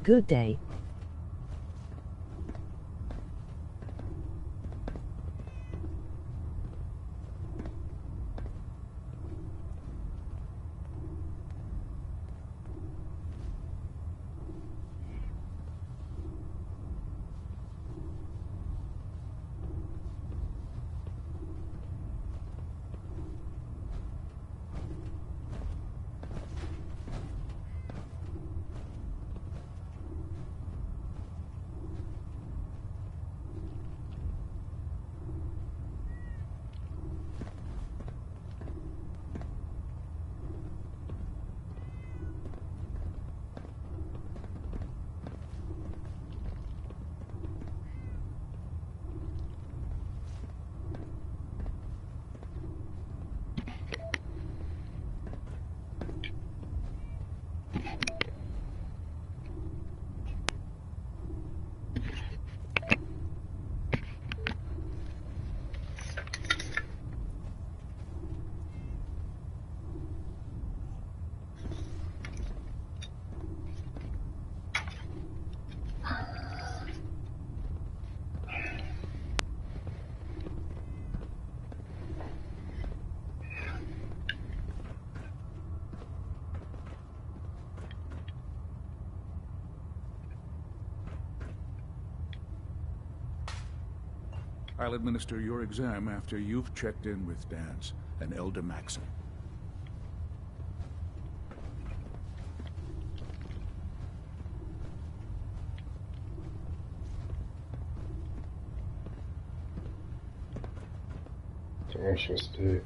Good day. I'll administer your exam after you've checked in with Dance and Elder Maxon. So what am I supposed to do?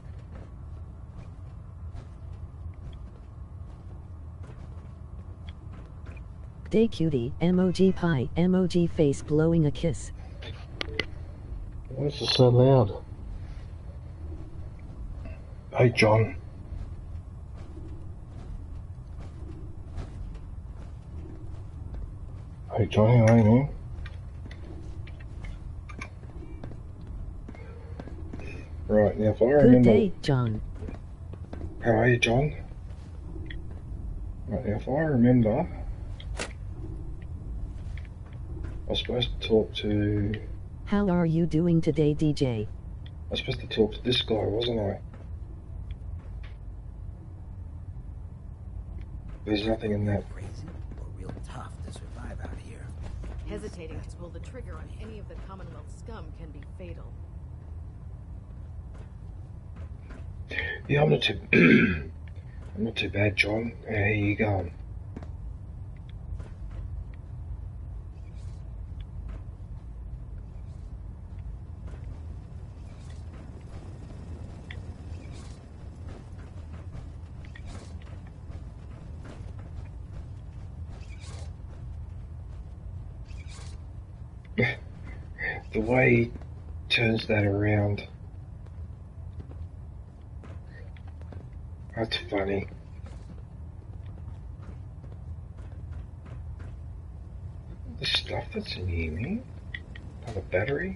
Day cutie, emoji pie, emoji face blowing a kiss. Why is this so loud? Hey, John. Hey, Johnny, how are you, man? Right, now if I remember... Good day, John. How are you, John? Right, now if I remember... I was supposed to talk to... How are you doing today, DJ? I was supposed to talk to this guy, wasn't I? There's nothing in that. Crazy or real tough to survive out here. Hesitating to pull the trigger on any of the Commonwealth scum can be fatal. Yeah, I'm not too... I'm not too bad, John. How you going? The way he turns that around, that's funny. The stuff that's in here, man. Another battery.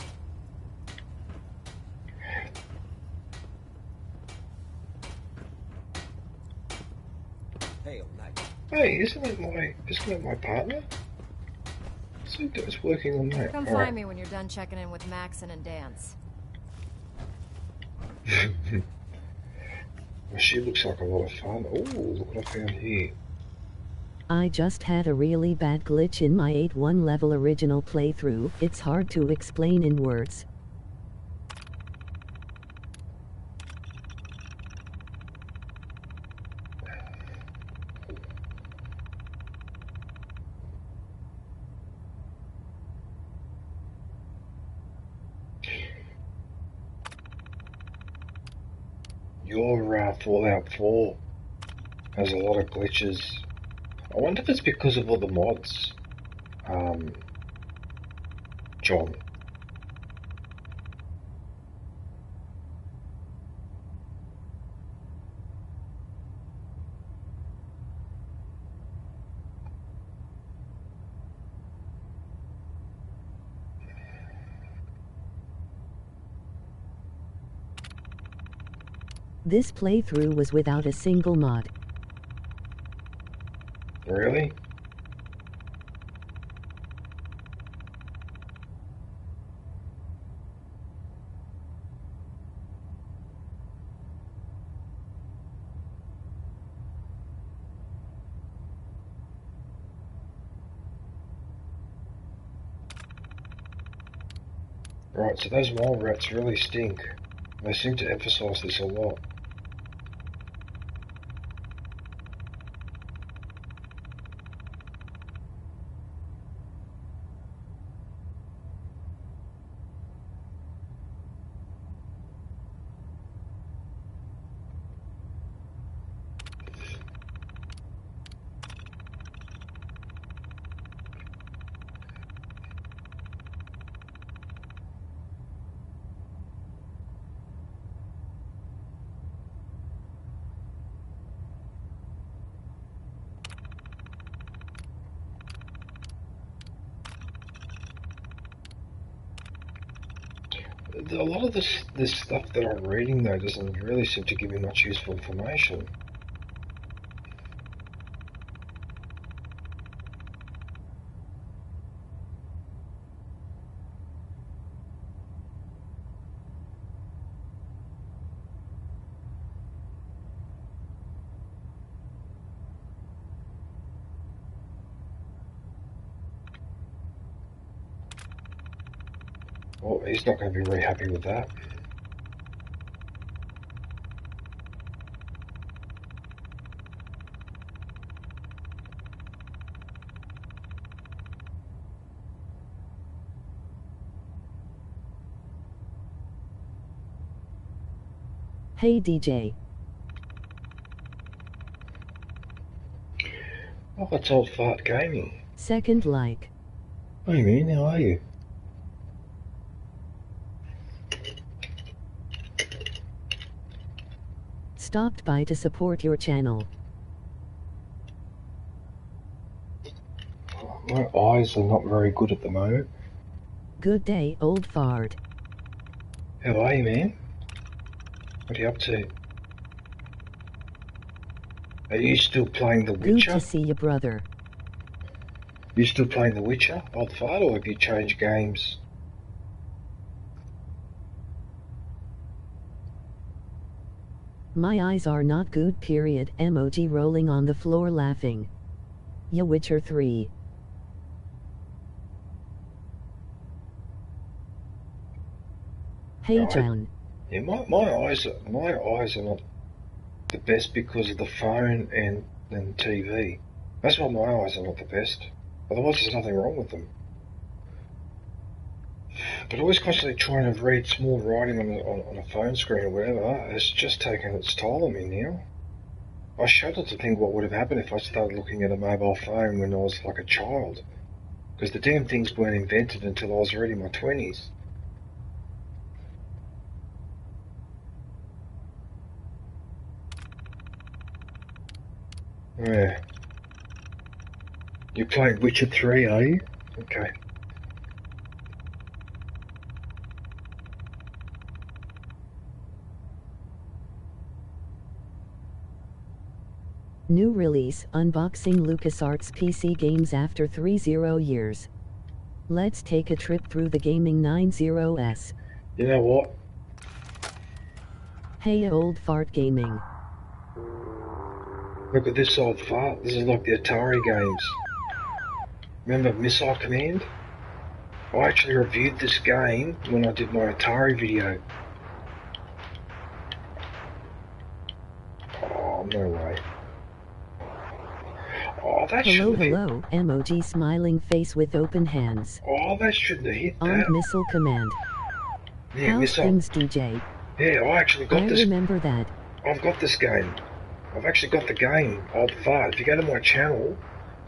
Hey, night. Hey, isn't that my partner? So it's working on that. Come find me when you're done checking in with Maxon and Dance. Well, she looks like a lot of fun. Oh, look what I found here. I just had a really bad glitch in my 8-1 level original playthrough. It's hard to explain in words. Your Fallout 4 has a lot of glitches. I wonder if it's because of all the mods, John. This playthrough was without a single mod. Really? Right, so those mole rats really stink. They seem to emphasise this a lot. A lot of this stuff that I'm reading though doesn't really seem to give me much useful information. Well, he's not going to be very happy with that. Hey DJ. Oh, it's old fart gaming. Second like. Hey man, how are you? Stopped by to support your channel. My eyes are not very good at the moment. Good day, old fart. How are you, man? What are you up to? Are you still playing The Good Witcher? to see you, brother. You still playing The Witcher, old fart, or have you changed games? My eyes are not good, period. Emoji rolling on the floor laughing. Ya Witcher 3. Hey Right. John. Yeah, my eyes are not the best because of the phone and TV. That's why my eyes are not the best. Otherwise, there's nothing wrong with them. But always constantly trying to read small writing on a phone screen or whatever, it's just taken its toll on me now. I shudder to think what would have happened if I started looking at a mobile phone when I was like a child. Because the damn things weren't invented until I was already in my 20s. Yeah. You're playing Witcher 3, are you? Okay. New release, unboxing LucasArts PC games after 30 years. Let's take a trip through the gaming 90s. You know what? Hey old fart gaming. Look at this old fart. This is like the Atari games. Remember Missile Command? I actually reviewed this game when I did my Atari video. Oh, no way. Oh, that Hello, shouldn't have hello, emoji smiling face with open hands. hit. Oh, that shouldn't have hit Armed that. missile command. Yeah, How's Missile. things, DJ? Yeah, I actually got I this. remember that. I've got this game. I've actually got the game, old fart. If you go to my channel,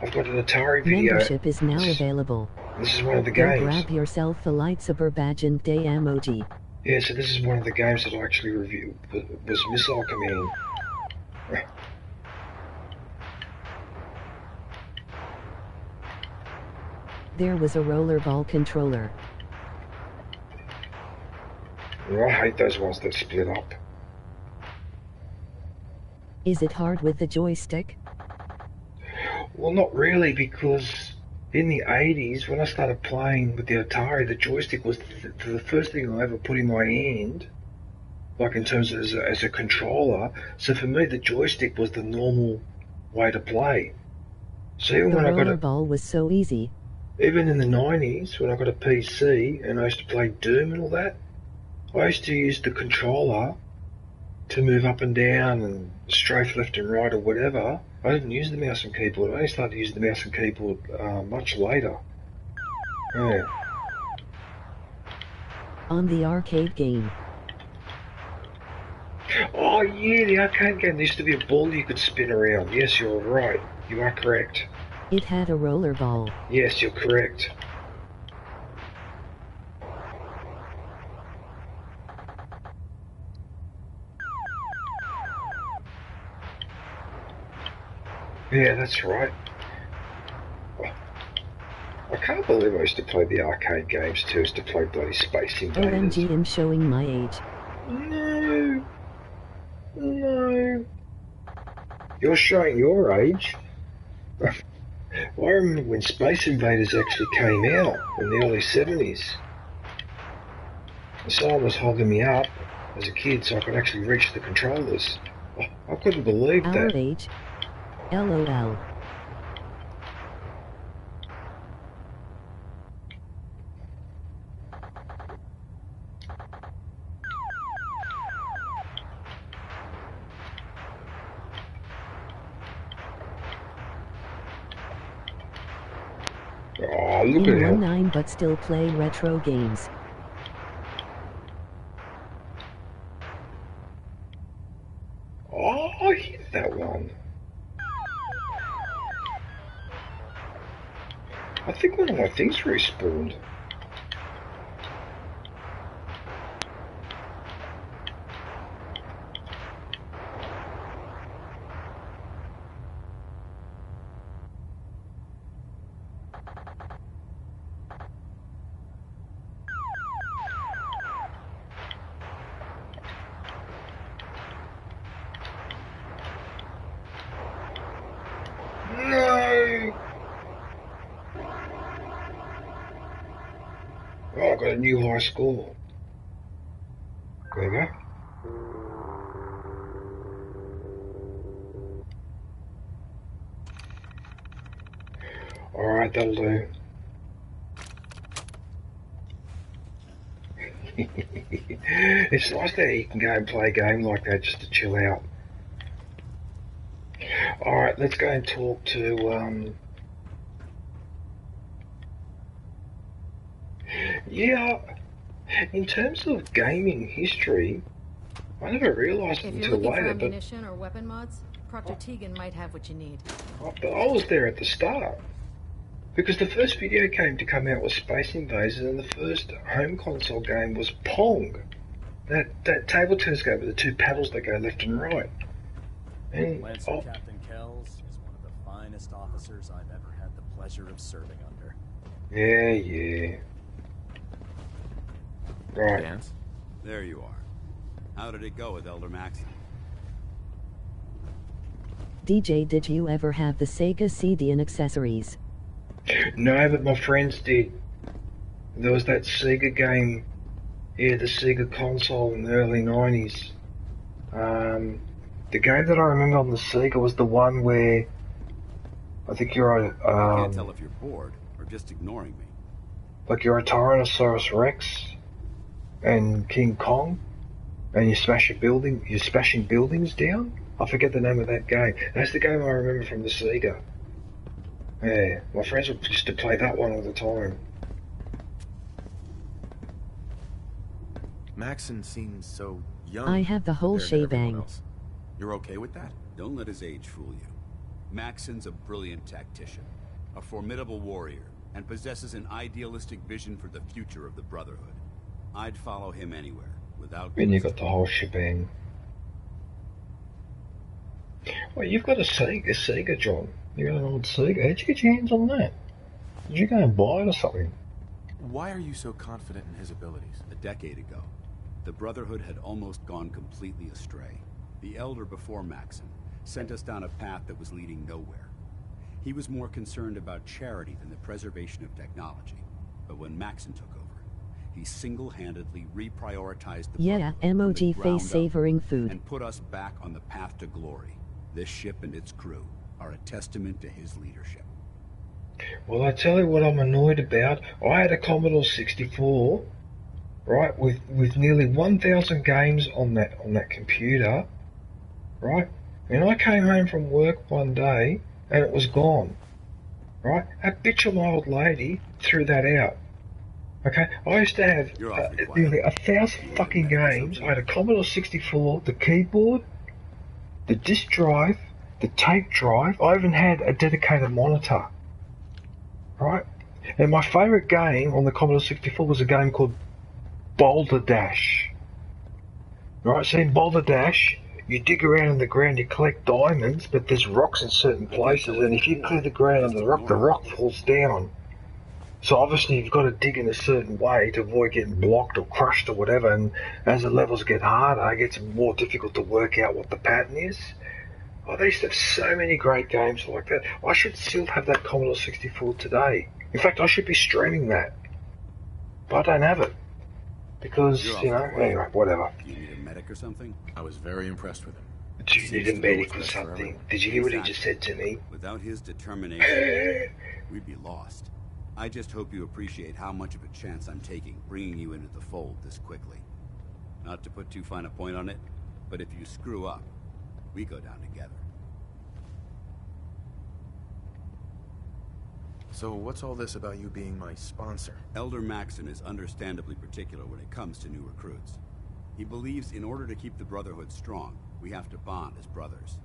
I've got an Atari video. Membership is now This is- available. This is one of the Go games. grab yourself a lightsaber badge and day emoji. Yeah, so this is one of the games that I actually reviewed. Was Missile Command. There was a rollerball controller. I hate those ones that split up. Is it hard with the joystick? Well, not really, because in the 80s, when I started playing with the Atari, the joystick was the first thing I ever put in my hand, like in terms of as a controller. So for me, the joystick was the normal way to play. So even The when I got it, rollerball was so easy. Even in the 90s, when I got a PC and I used to play Doom and all that, I used to use the controller to move up and down and strafe left and right or whatever. I didn't use the mouse and keyboard. I only started using the mouse and keyboard much later. Yeah. On the arcade game. Oh yeah, the arcade game. There used to be a ball you could spin around. Yes, you're right. You are correct. It had a roller ball. Yes, you're correct. Yeah, that's right. I can't believe I used to play the arcade games too. I used to play bloody Space Invaders. OMG, I'm showing my age. No. No. You're showing your age. I remember when Space Invaders actually came out in the early 70s. Someone was holding me up as a kid so I could actually reach the controllers. I couldn't believe Our that. age? LOL. Oh, look at In him. 19 but still play retro games. Oh, I hit that one. I think one of my things respawned. No! Oh, I got a new high score. There we go. Alright, that'll do. It's nice that you can go and play a game like that just to chill out. Alright, let's go and talk to, yeah, in terms of gaming history, I never realised it If you're until looking for later, but ammunition or weapon mods, Proctor Tegan might have what you need. I was there at the start. Because the first video game to come out was Space Invaders, and the first home console game was Pong. That table tennis game with the two paddles that go left and right. And Lancer Captain Kells is one of the finest officers I've ever had the pleasure of serving under. yeah. Right. Dance? There you are. How did it go with Elder Maxon? DJ, did you ever have the Sega CD and accessories? No, but my friends did. There was that Sega game, yeah, the Sega console in the early 90s. The game that I remember on the Sega was the one where I think you're I can't tell if you're bored or just ignoring me. like you're a Tyrannosaurus Rex and King Kong, and you're smashing buildings down. I forget the name of that game. That's the game I remember from the Sega. Yeah, my friends used to play that one all the time. Maxon seems so young. I have the whole compared to everyone shebang. else. You're okay with that? Don't let his age fool you. Maxon's a brilliant tactician, a formidable warrior, and possesses an idealistic vision for the future of the Brotherhood. I'd follow him anywhere, without And you question. got the whole shebang. Well, you've got a Sega, John. You got an old Sega. How'd you get your hands on that? Did you go and buy it or something? Why are you so confident in his abilities? A decade ago, the Brotherhood had almost gone completely astray. The Elder before Maxon sent us down a path that was leading nowhere. He was more concerned about charity than the preservation of technology. But when Maxon took over, he single-handedly reprioritized the Yeah, Brotherhood from the emoji ground face up savoring food. and put us back on the path to glory. This ship and its crew are a testament to his leadership. Well, I tell you what I'm annoyed about. I had a Commodore 64, right, with nearly 1,000 games on that computer, right? And I came home from work one day and it was gone, right? That bitch of my old lady threw that out. Okay, I used to have nearly 1,000 fucking games. I had a Commodore 64, the keyboard, the disk drive, the tape drive. I even had a dedicated monitor. Right? And my favourite game on the Commodore 64 was a game called Boulder Dash. Right, so in Boulder Dash, you dig around in the ground, you collect diamonds, but there's rocks in certain places, and if you clear the ground under the rock falls down. So obviously you've got to dig in a certain way to avoid getting blocked or crushed or whatever, and as the levels get harder, it gets more difficult to work out what the pattern is. Oh, they used to have so many great games like that. I should still have that Commodore 64 today. In fact, I should be streaming that. But I don't have it. Because, you know, anyway, whatever. Do you need a medic or something? I was very impressed with him. Do you need a medic or something? Did you hear what he just said to me? Without his determination, we'd be lost. I just hope you appreciate how much of a chance I'm taking bringing you into the fold this quickly. Not to put too fine a point on it, but if you screw up, we go down together. So what's all this about you being my sponsor? Elder Maxon is understandably particular when it comes to new recruits. He believes in order to keep the Brotherhood strong, we have to bond as brothers.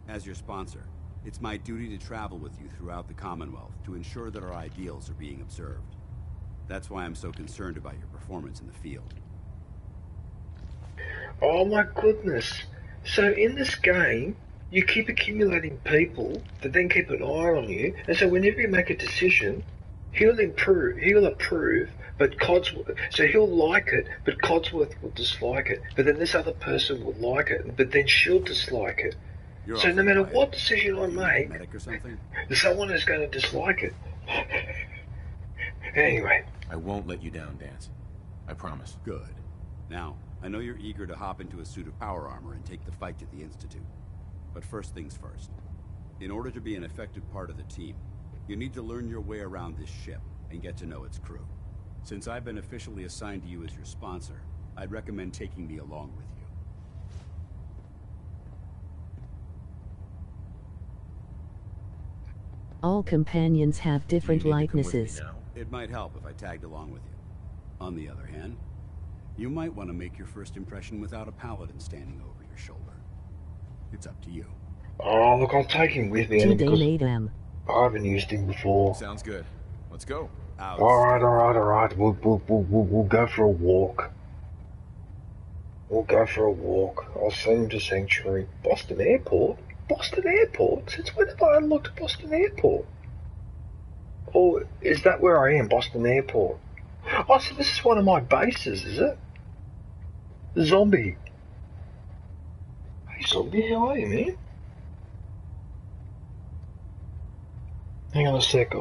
As your sponsor, it's my duty to travel with you throughout the Commonwealth to ensure that our ideals are being observed. That's why I'm so concerned about your performance in the field. Oh my goodness. So in this game, you keep accumulating people that then keep an eye on you, and so whenever you make a decision, he'll approve, but so he'll like it, but Codsworth will dislike it, but then this other person will like it, but then she'll dislike it. So no matter what decision I make, someone is going to dislike it. Anyway. I won't let you down, Dance. I promise. Good. Now, I know you're eager to hop into a suit of power armor and take the fight to the Institute. But first things first. In order to be an effective part of the team, you need to learn your way around this ship and get to know its crew. Since I've been officially assigned to you as your sponsor, I'd recommend taking me along with you. All companions have different likenesses. It might help if I tagged along with you. On the other hand, you might want to make your first impression without a paladin standing over your shoulder. It's up to you. Oh, look, I'll take him with me. I haven't used him before. Sounds good. Let's go. Alright. We'll go for a walk. I'll send him to Sanctuary. Boston Airport? Boston Airport? Since when have I unlocked Boston Airport? Oh, is that where I am? Boston Airport. Oh, so this is one of my bases, is it? Zombie. Hey, Zombie, how are you, man? Hang on a sec.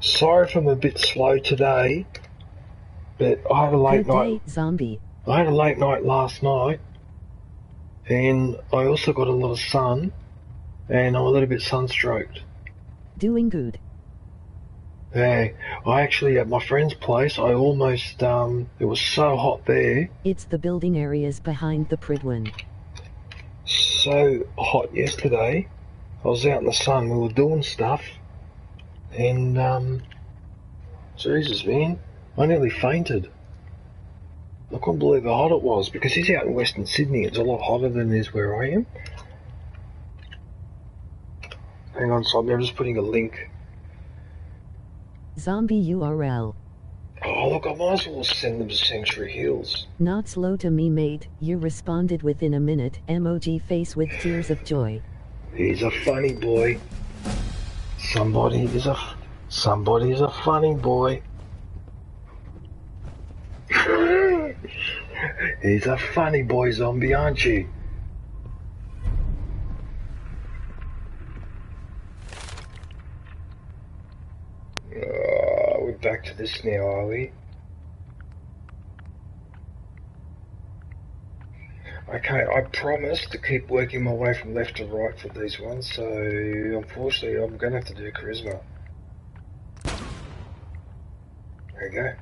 Sorry if I'm a bit slow today, but I had a late night. Zombie. I had a late night last night, and I also got a lot of sun, and I'm a little bit sunstroked. Doing good. Hey, I actually, at my friend's place, I almost, it was so hot there. It's the building areas behind the Pridwin. So hot yesterday. I was out in the sun, we were doing stuff, and, Jesus, man, I nearly fainted. I couldn't believe how hot it was, because he's out in Western Sydney, it's a lot hotter than it is where I am. Hang on, Zombie, I'm just putting a link. Zombie URL. Oh, look, I might as well send them to Sanctuary Hills. Not slow to me, mate. You responded within a minute. Emoji face with tears of joy. He's a funny boy. Somebody is a funny boy. He's a funny boy, Zombie, aren't you? We're back to this now, are we? Okay, I promised to keep working my way from left to right for these ones, so unfortunately I'm going to have to do charisma. There you go.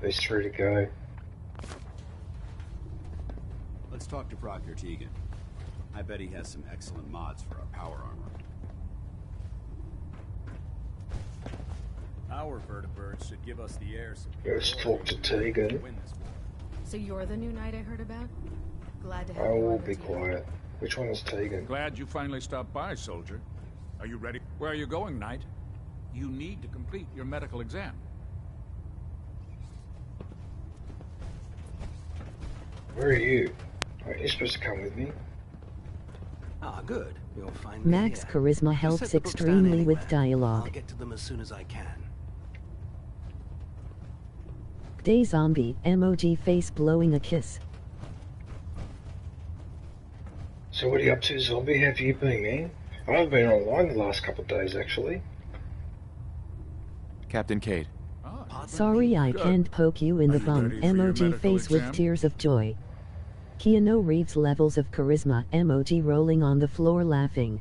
These three to go. Let's talk to Proctor Tegan. I bet he has some excellent mods for our power armor. Our vertibirds should give us the air Let's talk to Tegan. So you're the new knight I heard about? Glad to have I you will on the be team. quiet. Which one is Tegan? Glad you finally stopped by, soldier. Are you ready? Where are you going, knight? You need to complete your medical exam. Where are you? Aren't you supposed to come with me? Ah, good. You'll find me Max here. charisma You helps set the books down extremely anywhere. with dialogue. I'll get to them as soon as I can. Day zombie, emoji face blowing a kiss. So what are you up to, zombie? How have you been, man? I haven't been online the last couple of days, actually. Captain Cade. Sorry I Good. can't poke you in Are the you bum, ready for your emoji medical face exam? with tears of joy. Keanu Reeves levels of charisma, emoji rolling on the floor laughing.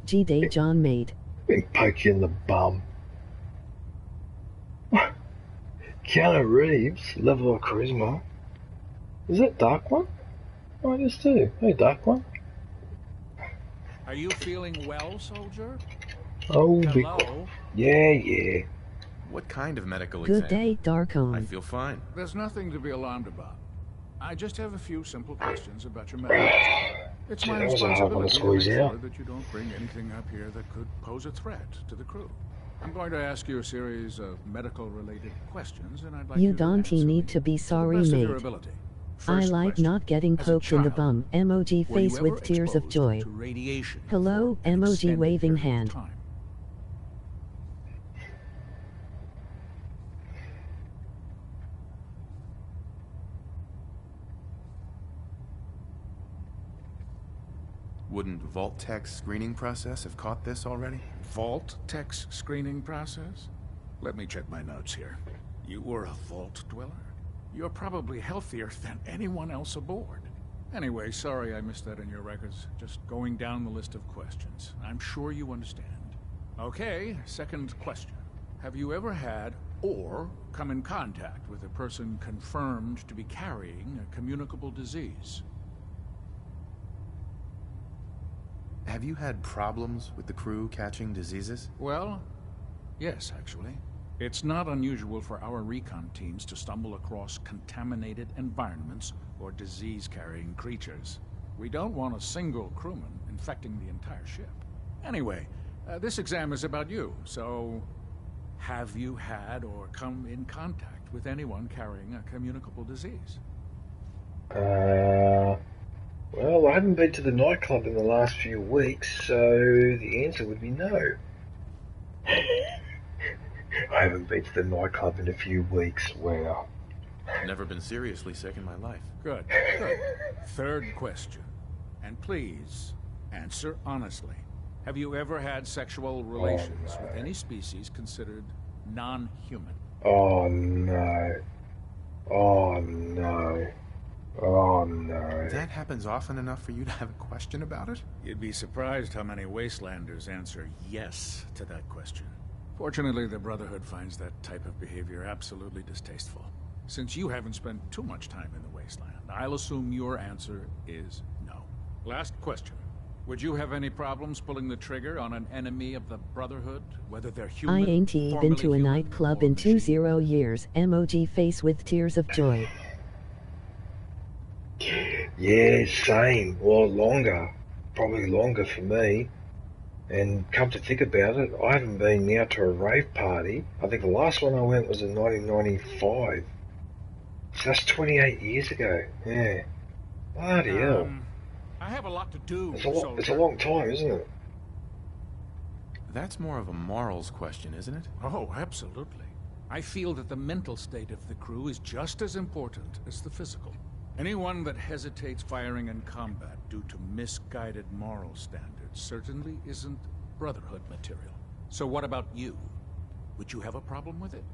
G-Day John made. Been poke you in the bum. Keanu Reeves, level of charisma. Is that Dark One? Oh, it is too. Hey, Dark One. Are you feeling well, soldier? Oh, be Hello? yeah. What kind of medical Good exam? day, I Darkone. feel fine. There's nothing to be alarmed about. I just have a few simple questions about your medical history. It's Gee, my that was a hard one to responsibility to squeeze make out. sure that you don't bring anything up here that could pose a threat to the crew. I'm going to ask you a series of medical-related questions, and I'd like You you to don't answer need me to be the sorry, best of your mate. ability. I First like question. not getting As a poked in the child, bum, emoji were you face ever with tears of exposed joy. to radiation Hello, for an emoji extended waving period of hand. time? Wouldn't Vault Tech's screening process have caught this already? Vault Tech's screening process? Let me check my notes here. You were a vault dweller? You're probably healthier than anyone else aboard. Anyway, sorry I missed that in your records. Just going down the list of questions. I'm sure you understand. Okay, second question. Have you ever had or come in contact with a person confirmed to be carrying a communicable disease? Have you had problems with the crew catching diseases? Well, yes, actually. It's not unusual for our recon teams to stumble across contaminated environments or disease-carrying creatures. We don't want a single crewman infecting the entire ship. Anyway, this exam is about you, so have you had or come in contact with anyone carrying a communicable disease? Well, I haven't been to the nightclub in the last few weeks, so the answer would be no. I haven't been to the nightclub in a few weeks. Wow. Never been seriously sick in my life. Good, good. Third question. And please, answer honestly. Have you ever had sexual relations with any species considered non-human? Oh no. Oh no. Oh no. That happens often enough for you to have a question about it? You'd be surprised how many Wastelanders answer yes to that question. Fortunately, the Brotherhood finds that type of behavior absolutely distasteful. Since you haven't spent too much time in the Wasteland, I'll assume your answer is no. Last question. Would you have any problems pulling the trigger on an enemy of the Brotherhood, whether they're human, I ain't been formerly to a human, nightclub or in machine? 20 years, emoji face with tears of joy. Yeah, same. Well, longer. Probably longer for me. And come to think about it, I haven't been out to a rave party. I think the last one I went was in 1995. So that's 28 years ago. Yeah. Bloody hell. I have a lot to do, It's a soldier. long time, isn't it? That's more of a morals question, isn't it? Oh, absolutely. I feel that the mental state of the crew is just as important as the physical. Anyone that hesitates firing in combat due to misguided moral standards certainly isn't Brotherhood material. So what about you? Would you have a problem with it?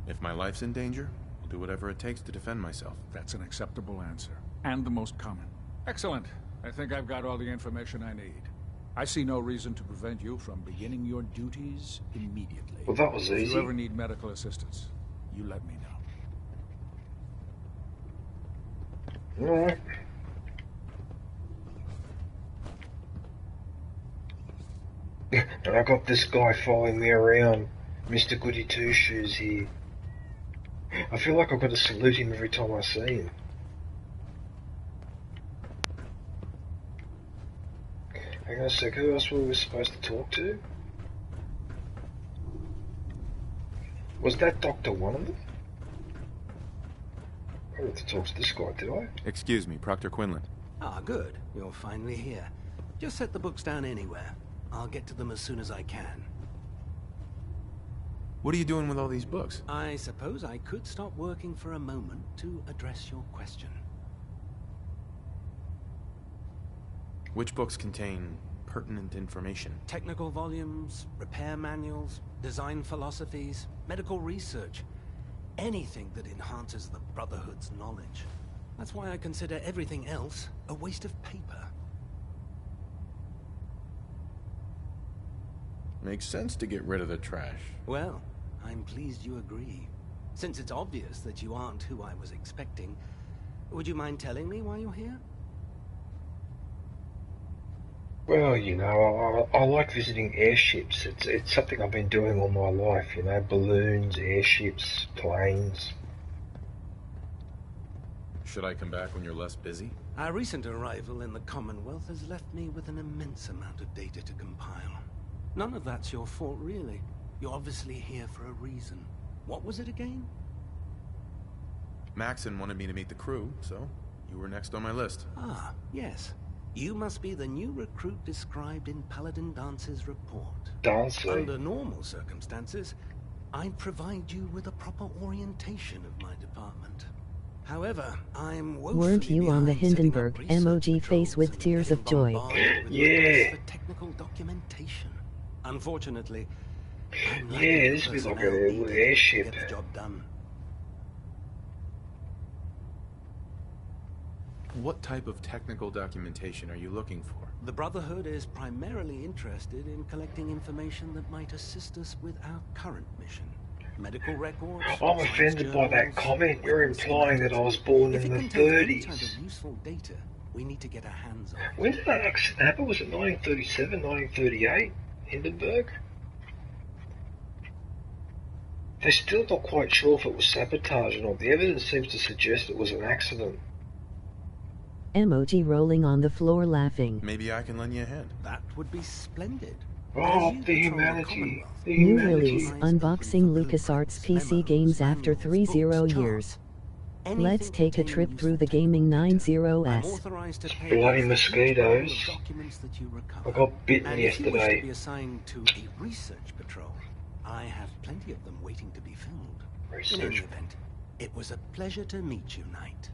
If my life's in danger, I'll do whatever it takes to defend myself. That's an acceptable answer. And the most common. Excellent. I think I've got all the information I need. I see no reason to prevent you from beginning your duties immediately. Well, that was If easy. you ever need medical assistance, you let me know. Alright. And I got this guy following me around, Mr. Goody Two Shoes here. I feel like I've got to salute him every time I see him. Hang on a sec, who else were we supposed to talk to? Was that Dr. One of them? I didn't have to talk to this guy, did I? Excuse me, Proctor Quinlan. Ah, good. You're finally here. Just set the books down anywhere. I'll get to them as soon as I can. What are you doing with all these books? I suppose I could stop working for a moment to address your question. Which books contain pertinent information? Technical volumes, repair manuals, design philosophies, medical research. Anything that enhances the Brotherhood's knowledge. That's why I consider everything else a waste of paper. Makes sense to get rid of the trash. Well, I'm pleased you agree. Since it's obvious that you aren't who I was expecting, would you mind telling me why you're here? Well, you know, I like visiting airships. It's something I've been doing all my life, you know, balloons, airships, planes. Should I come back when you're less busy? Our recent arrival in the Commonwealth has left me with an immense amount of data to compile. None of that's your fault, really. You're obviously here for a reason. What was it again? Maxon wanted me to meet the crew, so you were next on my list. Ah, yes. You must be the new recruit described in Paladin Dance's report. Dance? Under normal circumstances, I'd provide you with a proper orientation of my department. However, I'm woefully Weren't you on the behind setting up Hindenburg research emoji patrols face with and tears getting of joy? bombarded with Yeah. requests for technical documentation. Unfortunately, I'm Yeah, lacking the this would be like personnel a needed to airship. get the job done. What type of technical documentation are you looking for? The Brotherhood is primarily interested in collecting information that might assist us with our current mission. Medical records. I'm science offended by that journals, comment. You're weapons implying that I schematics. was born If in it the contains any type 30s. of useful data, we need to get our hands on it. When did that accident happen? Was it 1937, 1938? Hindenburg? They're still not quite sure if it was sabotage or not. The evidence seems to suggest it was an accident. Emoji rolling on the floor laughing. Maybe I can lend you a hand. That would be splendid. Oh, As you the patrol humanity. Commonwealth, The New humanity. release, unboxing LucasArts PC games after 30 years. Let's take a trip through the gaming 90s. Bloody mosquitoes. I got bitten And if you wish to yesterday. be assigned to a research patrol, I have plenty of them waiting to be filled. In any Research. event, it was a pleasure to meet you, Knight.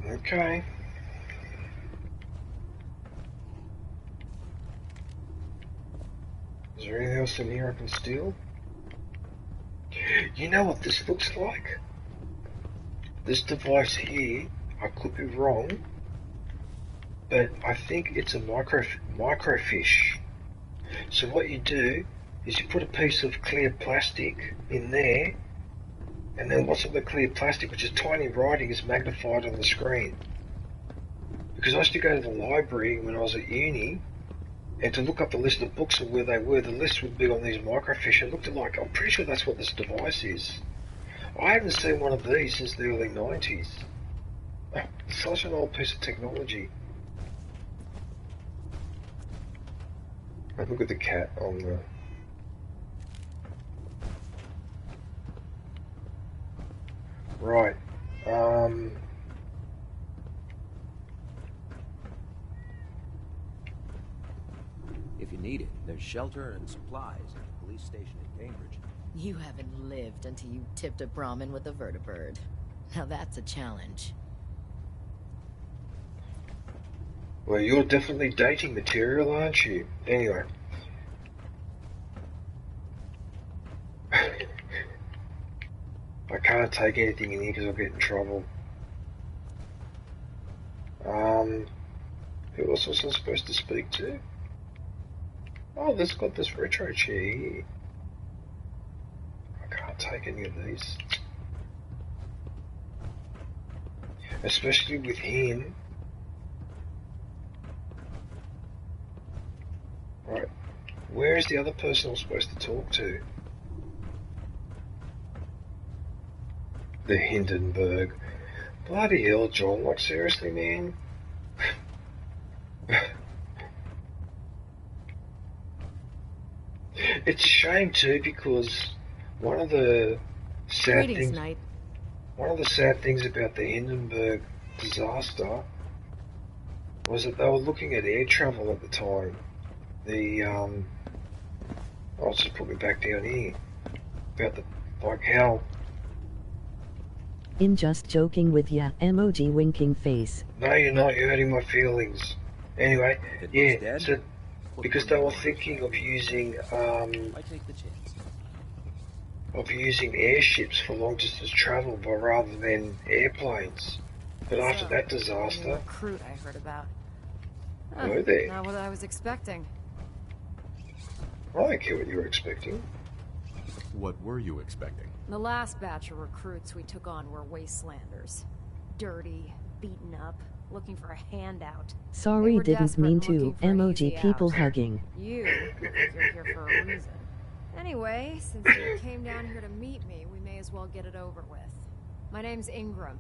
Okay. Is there anything else in here I can steal? You know what this looks like? This device here, I could be wrong, but I think it's a microfiche. So what you do is you put a piece of clear plastic in there, and then what's on the clear plastic, which is tiny writing, is magnified on the screen. Because I used to go to the library when I was at uni, and to look up the list of books and where they were, the list would be on these microfiche. It looked like, I'm pretty sure that's what this device is. I haven't seen one of these since the early 90s. Oh, such an old piece of technology. Look at the cat on the... Right. If you need it, there's shelter and supplies at the police station in Cambridge. You haven't lived until you tipped a Brahmin with a vertibird. Now that's a challenge. Well, you're definitely dating material, aren't you? Anyway. I can't take anything in here because I'll get in trouble. Who else was I supposed to speak to? Oh, there's got this retro chair here. I can't take any of these. Especially with him. Right. Where is the other person I'm supposed to talk to? The Hindenburg. Bloody hell, John. Like, seriously, man? It's a shame, too, because one of the sad things... Knight. One of the sad things about the Hindenburg disaster was that they were looking at air travel at the time. I'll just put me back down here. About the, like, how... I'm just joking with ya, emoji winking face. No, you're not, you're hurting my feelings. Anyway, yeah, so, because they were thinking of using, I take the chance. of using airships for long distance travel, but rather than airplanes. But after that disaster... Recruit I heard about. Were they? Not what I was expecting. I don't care what you were expecting. What were you expecting? The last batch of recruits we took on were wastelanders. Dirty, beaten up, looking for a handout. Sorry, were didn't desperate mean and to. looking for an Emoji easy people out. hugging. You look like you're here for a reason. Anyway, since you came down here to meet me, we may as well get it over with. My name's Ingram,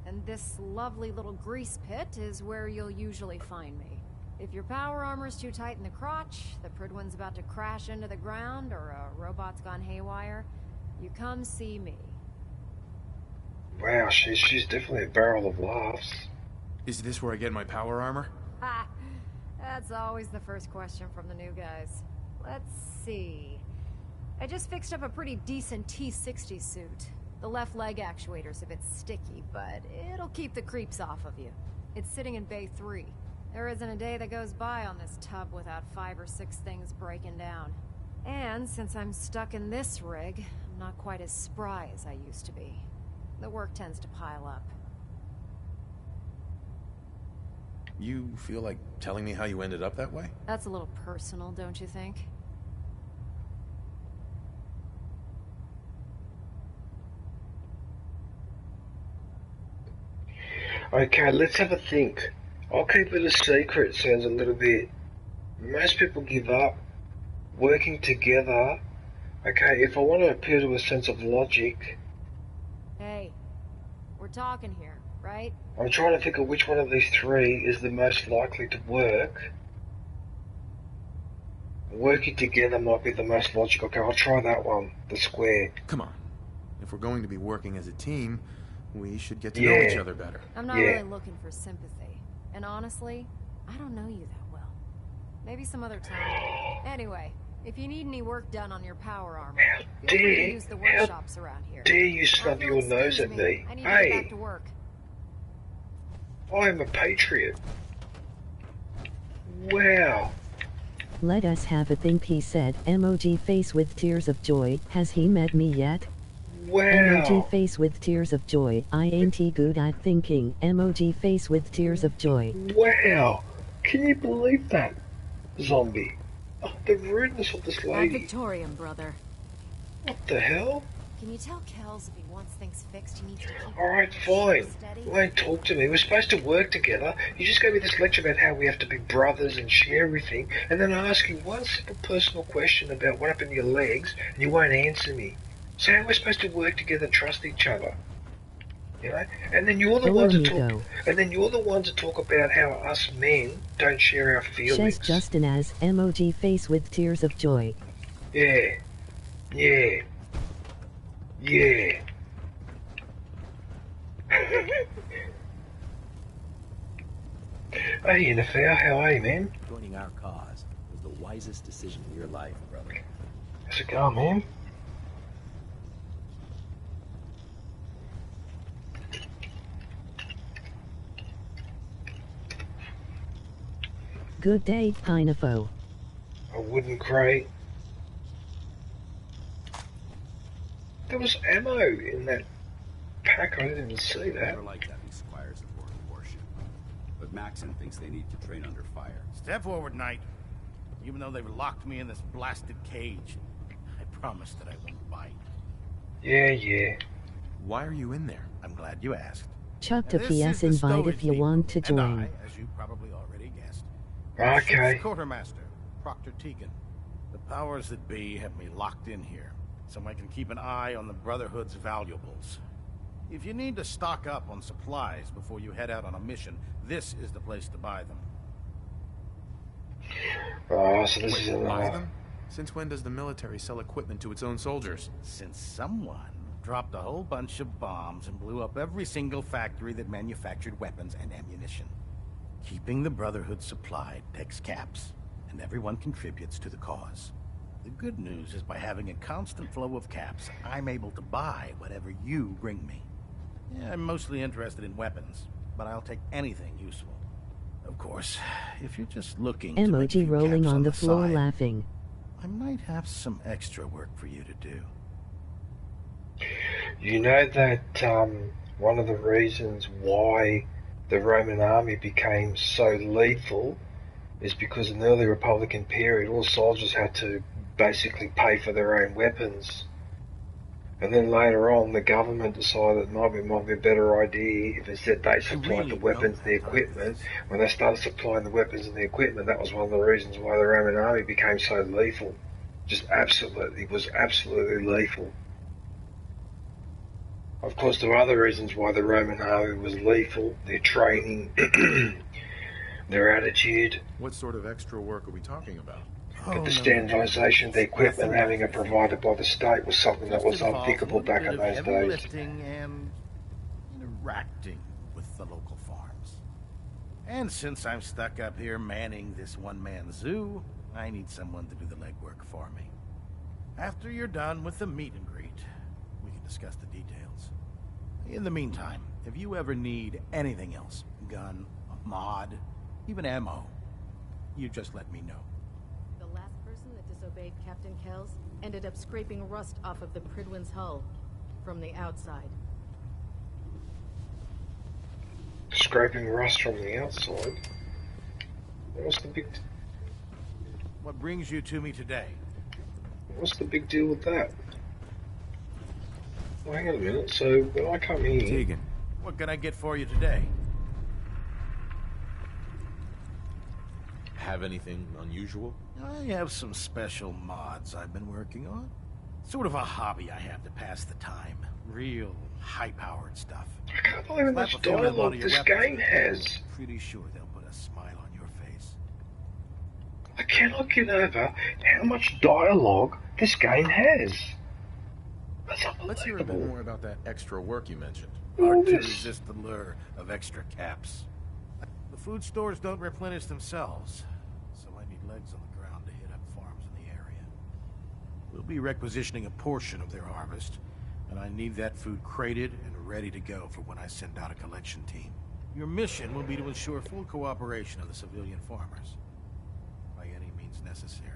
and this lovely little grease pit is where you'll usually find me. If your power armor's too tight in the crotch, the Pridwin's about to crash into the ground, or a robot's gone haywire, you come see me. Wow, she's definitely a barrel of laughs. Is this where I get my power armor? Ha! That's always the first question from the new guys. Let's see. I just fixed up a pretty decent T-60 suit. The left leg actuator's a bit sticky, but it'll keep the creeps off of you. It's sitting in Bay 3. There isn't a day that goes by on this tub without 5 or 6 things breaking down. And since I'm stuck in this rig, I'm not quite as spry as I used to be. The work tends to pile up. You feel like telling me how you ended up that way? That's a little personal, don't you think? Okay, let's have a think. I'll keep it a secret, sounds a little bit... Most people give up. Working together... Okay, if I want to appeal to a sense of logic... Hey, we're talking here, right? I'm trying to think of which one of these three is the most likely to work. Working together might be the most logical. Okay, I'll try that one. The square. Come on. If we're going to be working as a team, we should get to know each other better. I'm not really looking for sympathy. And honestly, I don't know you that well. Maybe some other time. Anyway, if you need any work done on your power armor, feel free to use the workshops around here. Dare you snub your nose at me? I need to get back Hey, to work. I am a patriot. Wow. Let us have a think, he said. Emoji face with tears of joy. Has he met me yet? Wow. Emoji face with tears of joy. I ain't good at thinking. Emoji face with tears of joy. Wow. Can you believe that? Zombie. Oh, the rudeness of this Ad lady. Victoriam, brother. What the hell? Can you tell Kells if he wants things fixed, he needs to keep... Alright, fine. Steady? You won't talk to me. We're supposed to work together. You just gave me this lecture about how we have to be brothers and share everything, and then I ask you one simple personal question about what happened to your legs, and you won't answer me. So how are we supposed to work together and trust each other? You know? And then you're the one to talk. And then you're the one to talk about how us men don't share our feelings. Says Justin as emoji face with tears of joy. Yeah. Yeah. Yeah. Hey, NFL, how are you, man? Joining our cause was the wisest decision of your life, brother. How's it going, man? Good day, Pinafo. A wooden crate. There was ammo in that pack, I didn't even see that. Never liked having squires aboard a warship. But Maxon thinks they need to train under fire. Step forward, Knight. Even though they've locked me in this blasted cage, I promise that I won't bite. Yeah. Why are you in there? I'm glad you asked. Chuck to This PS is the invite if stowage you depot, want to and join. I, as you probably already guessed, Okay. ship's quartermaster, Proctor Tegan. The powers that be have me locked in here, so I can keep an eye on the Brotherhood's valuables. If you need to stock up on supplies before you head out on a mission, this is the place to buy them. Oh, so this is Buy another... them? Since when does the military sell equipment to its own soldiers? Since someone dropped a whole bunch of bombs and blew up every single factory that manufactured weapons and ammunition. Keeping the Brotherhood supplied takes caps, and everyone contributes to the cause. The good news is by having a constant flow of caps, I'm able to buy whatever you bring me. Yeah, I'm mostly interested in weapons, but I'll take anything useful. Of course, if you're just looking to make a Emoji few rolling caps on the floor side, laughing. I might have some extra work for you to do. You know that one of the reasons why the Roman army became so lethal is because in the early Republican period all soldiers had to basically pay for their own weapons. And then later on the government decided it might be a better idea if instead they supplied the weapons and the equipment. When they started supplying the weapons and the equipment, that was one of the reasons why the Roman army became so lethal. It was absolutely lethal. Of course, there were other reasons why the Roman army was lethal. Their training, their attitude. What sort of extra work are we talking about? But the standardization of the equipment having it provided by the state was something that was unthinkable back in those days. Lifting and interacting with the local farms. And since I'm stuck up here manning this one-man zoo, I need someone to do the legwork for me. After you're done with the meet and greet, we can discuss the details. In the meantime, if you ever need anything else, gun, a mod, even ammo, you just let me know. The last person that disobeyed Captain Kells ended up scraping rust off of the Pridwin's hull from the outside. Scraping rust from the outside? What's the big... What brings you to me today? What's the big deal with that? Well, hang on a minute, so when I come in... Tegan. What can I get for you today? Have anything unusual? I have some special mods I've been working on. Sort of a hobby I have to pass the time. Real high-powered stuff. I can't believe how much dialogue this game has. Pretty sure they'll put a smile on your face. I cannot get over how much dialogue this game has. That's unbelievable. Let's hear a bit more about that extra work you mentioned. Hard to resist the lure of extra caps. The food stores don't replenish themselves, so I need legs on the ground to hit up farms in the area. We'll be requisitioning a portion of their harvest, and I need that food crated and ready to go for when I send out a collection team. Your mission will be to ensure full cooperation of the civilian farmers, by any means necessary.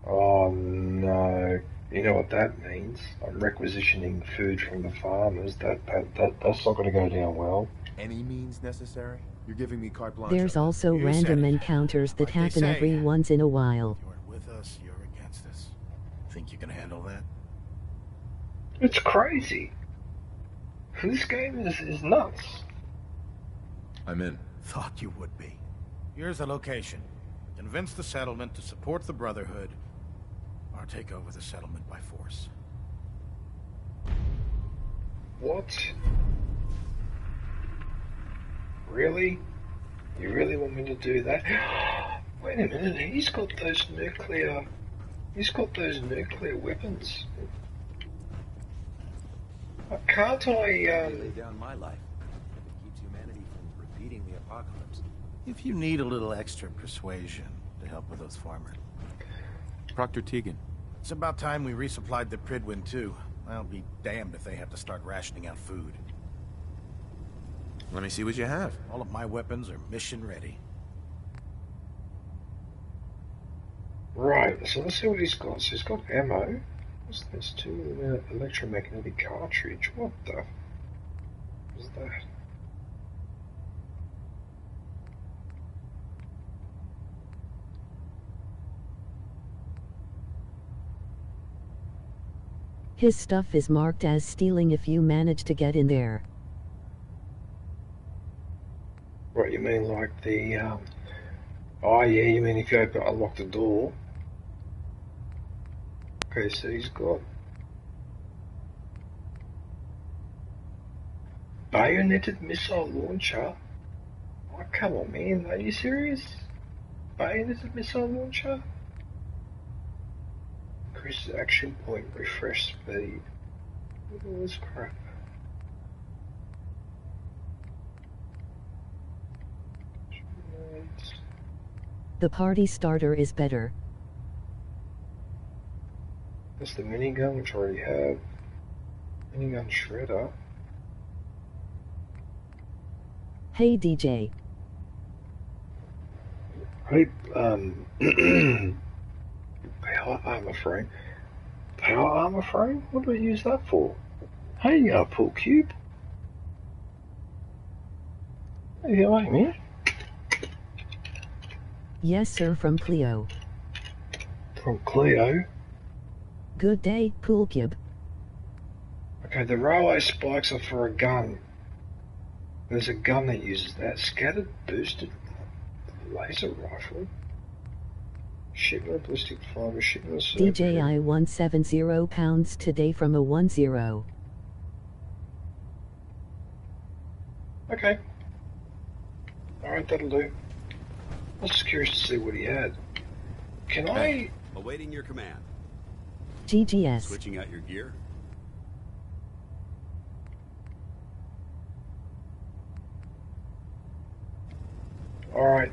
Oh no. You know what that means? I'm requisitioning food from the farmers. That's not going to go down well. Any means necessary? You're giving me carte blanche. There's also random encounters that happen every once in a while. If you're with us, you're against us. Think you can handle that? It's crazy. This game is nuts. I'm in. Thought you would be. Here's the location. Convince the settlement to support the Brotherhood, or take over the settlement by force. What? Really? You really want me to do that? Wait a minute, he's got those nuclear weapons. Can't I, Lay down my life. It keeps humanity from repeating the apocalypse. If you need a little extra persuasion to help with those farmers. Proctor Tegan. It's about time we resupplied the Pridwin too. I'll be damned if they have to start rationing out food. Let me see what you have. All of my weapons are mission ready. Right, so let's see what he's got. So he's got ammo. What's this? 2 electromagnetic cartridge. What the? What's that? His stuff is marked as stealing if you manage to get in there. What, you mean like the, oh yeah, you mean if you unlock the door. Okay, so he's got bayoneted missile launcher. Oh, come on, man, are you serious? Bayoneted missile launcher? Increases action point, refresh speed. Look at all this crap. The party starter is better. That's the minigun, which I already have. Minigun shredder. Hey DJ. Hey, power armor frame. Power armor frame? What do I use that for? Hey, Pool Cube. Hey, how are you, man? Yes sir, from Cleo. From Cleo? Good day, Pool Cube. Okay, the railway spikes are for a gun. There's a gun that uses that. Scattered boosted laser rifle. Shipment of ballistic fiber, shipment of circuit. DJI 170 pounds today from a 10. Okay. Alright, that'll do. I was just curious to see what he had. Can I... Awaiting your command. GGS. Switching out your gear? Alright.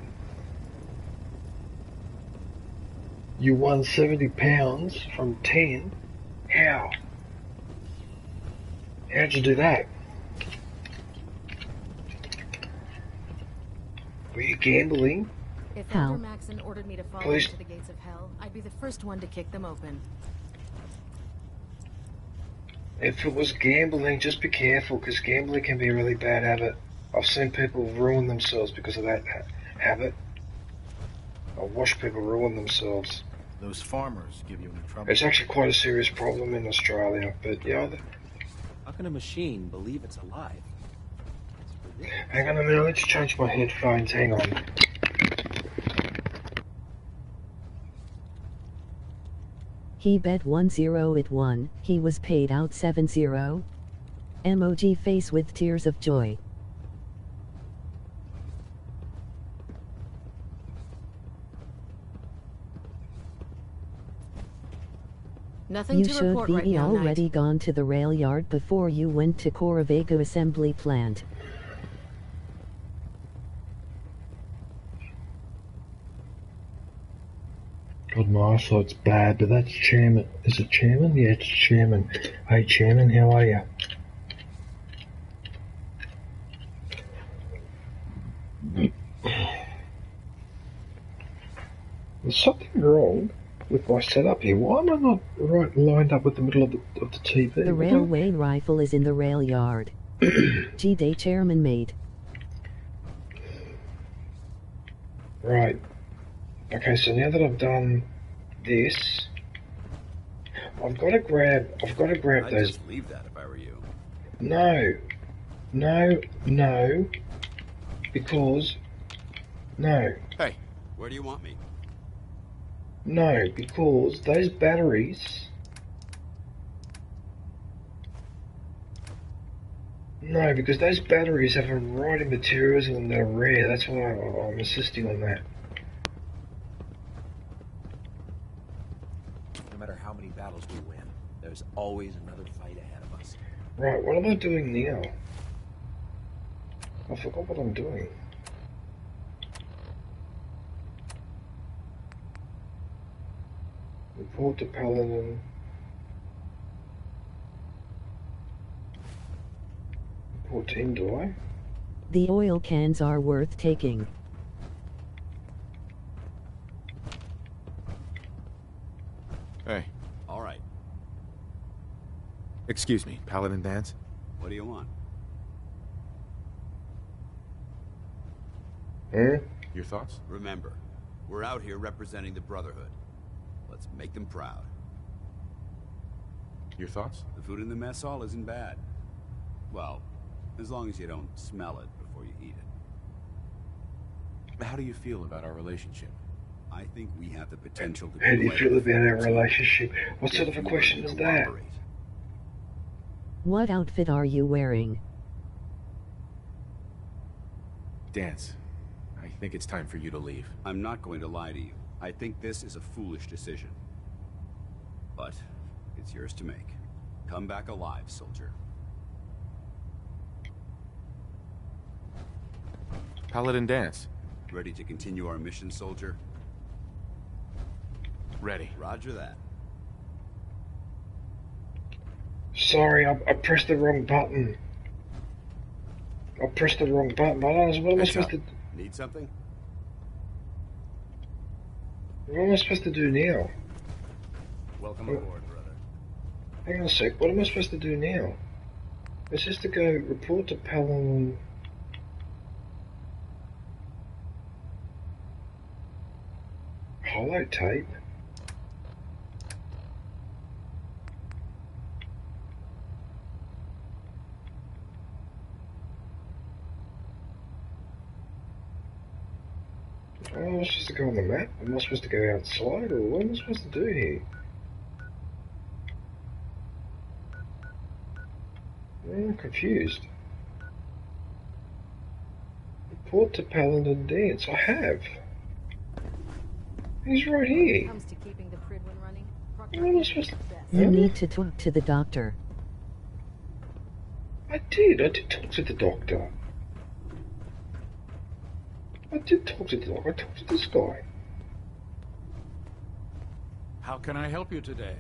You won 70 pounds from 10? How? How'd you do that? Were you gambling? If How? Elder Maxon ordered me to follow Please. him to the gates of hell, I'd be the first one to kick them open. If it was gambling, just be careful, because gambling can be a really bad habit. I've seen people ruin themselves because of that habit. I've watched people ruin themselves. Those farmers give you any trouble? It's actually quite a serious problem in Australia, but yeah. How can a machine believe it's alive? Hang on a minute, let's change my headphones, hang on. He bet 10 it won, he was paid out 70. Emoji face with tears of joy. Nothing You to should report be right now, already Knight. gone to the rail yard before you went to Corrivago assembly plant. God, my eyesight's bad, but that's Chairman. Is it Chairman? Yeah, it's Chairman. Hey, Chairman, how are you? There's something wrong with my setup here. Why am I not lined up with the middle of the TV? The railway rifle is in the rail yard. G-Day Chairman made. Right. Okay, so now that I've done this, I've got to grab I'd those. just leave that if I were you. No, because no, Hey, where do you want me? no, because those batteries. No, because those batteries have a variety of materials in them that are rare. That's why I'm insisting on that. No matter how many battles we win, there's always another fight ahead of us. Right, what am I doing now? I forgot what I'm doing. Report to Paladin. Report to him, do I? The oil cans are worth taking. Excuse me, Paladin Dance? What do you want? Your thoughts? Remember, we're out here representing the Brotherhood. Let's make them proud. Your thoughts? The food in the mess hall isn't bad. Well, as long as you don't smell it before you eat it. How do you feel about our relationship? I think we have the potential to... How do you feel about our relationship? What sort of a question is that? What outfit are you wearing? Dance. I think it's time for you to leave. I'm not going to lie to you. I think this is a foolish decision. But it's yours to make. Come back alive, soldier. Paladin Dance. Ready to continue our mission, soldier? Ready. Roger that. Sorry, I pressed the wrong button. I pressed the wrong button. What am I supposed to... Need something? What am I supposed to do now? Welcome aboard, brother. Hang on a sec. What am I supposed to do now? It's just to go report to Paladin... Holotape? Oh, am I supposed to go on the map? Am I supposed to go outside, or what am I supposed to do here? I'm confused. Report to Paladin Dance. I have. He's right here. Comes to keeping the Pridwin running. What am I supposed to... You need to talk to the doctor. I did talk to the doctor. I did talk to the doctor. I talked to this guy. How can I help you today?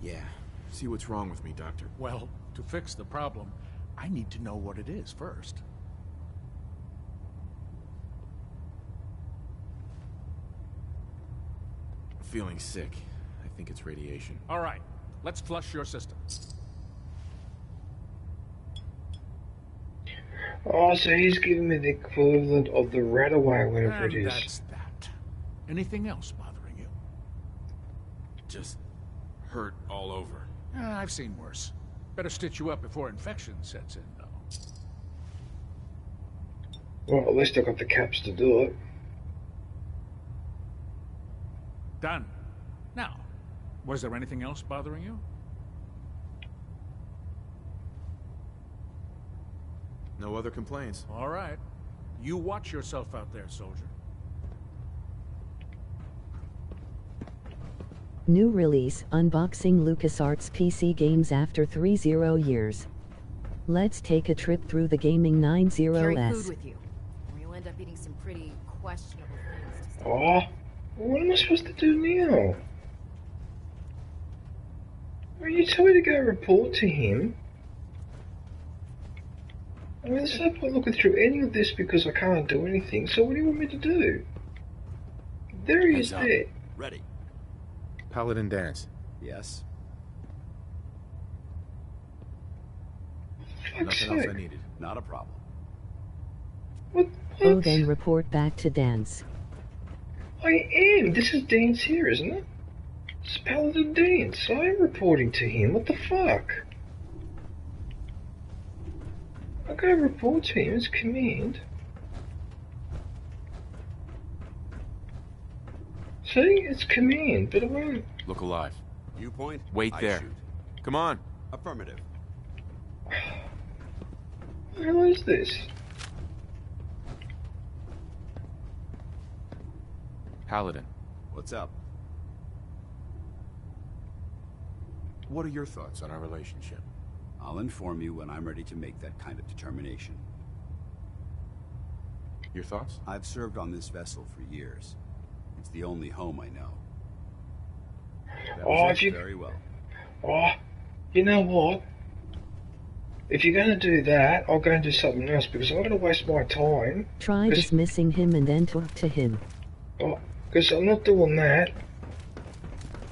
Yeah. See what's wrong with me, Doctor. Well, to fix the problem, I need to know what it is first. I'm feeling sick. I think it's radiation. All right, let's flush your system. Oh, so he's giving me the equivalent of the Radaway, whatever it is. That's that. Anything else bothering you? Just hurt all over. I've seen worse. Better stitch you up before infection sets in, though. Well, at least I got the caps to do it. Done. Now, was there anything else bothering you? No other complaints. All right. You watch yourself out there, soldier. New release, unboxing LucasArts PC games after 30 years. Let's take a trip through the gaming Carry 90s. food with you, or you'll end up eating some pretty questionable things. Oh, what am I supposed to do now? Well, you tell me to go report to him. I mean, there's no point looking through any of this because I can't do anything, so what do you want me to do? There he is there. Ready. Paladin Dance. Yes. Fuck's Nothing else sake. I needed. Not a problem. What? Oh, then report back to Dance. I am. This is Dance here, isn't it? It's Paladin Dance. I am reporting to him. What the fuck? I gotta report to him. It's command. See? It's command, but it won't. Look alive. You point. Wait I there. shoot. Come on. Affirmative. What the hell is this? Paladin. What's up? What are your thoughts on our relationship? I'll inform you when I'm ready to make that kind of determination. Your thoughts? I've served on this vessel for years. It's the only home I know. That Oh, was if it. you... Very well. Oh, you know what? If you're going to do that, I'll go and do something else because I'm not going to waste my time. Try dismissing him and then talk to him. Oh, because I'm not doing that.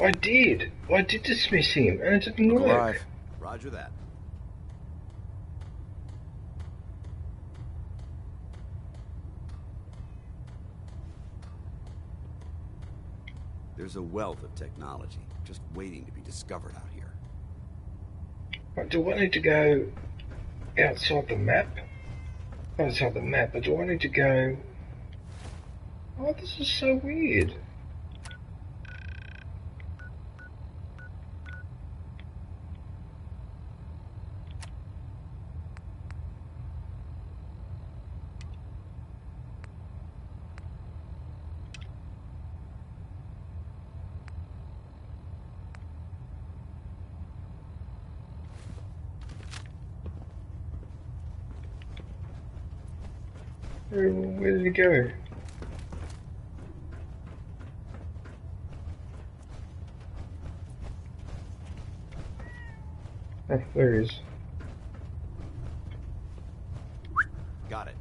I did dismiss him, and it didn't Look work. alive. Roger that. There's a wealth of technology just waiting to be discovered out here. But do I need to go outside the map? Not outside the map, but do I need to go... Oh, this is so weird. Where did he go? Oh, there he is. Got it.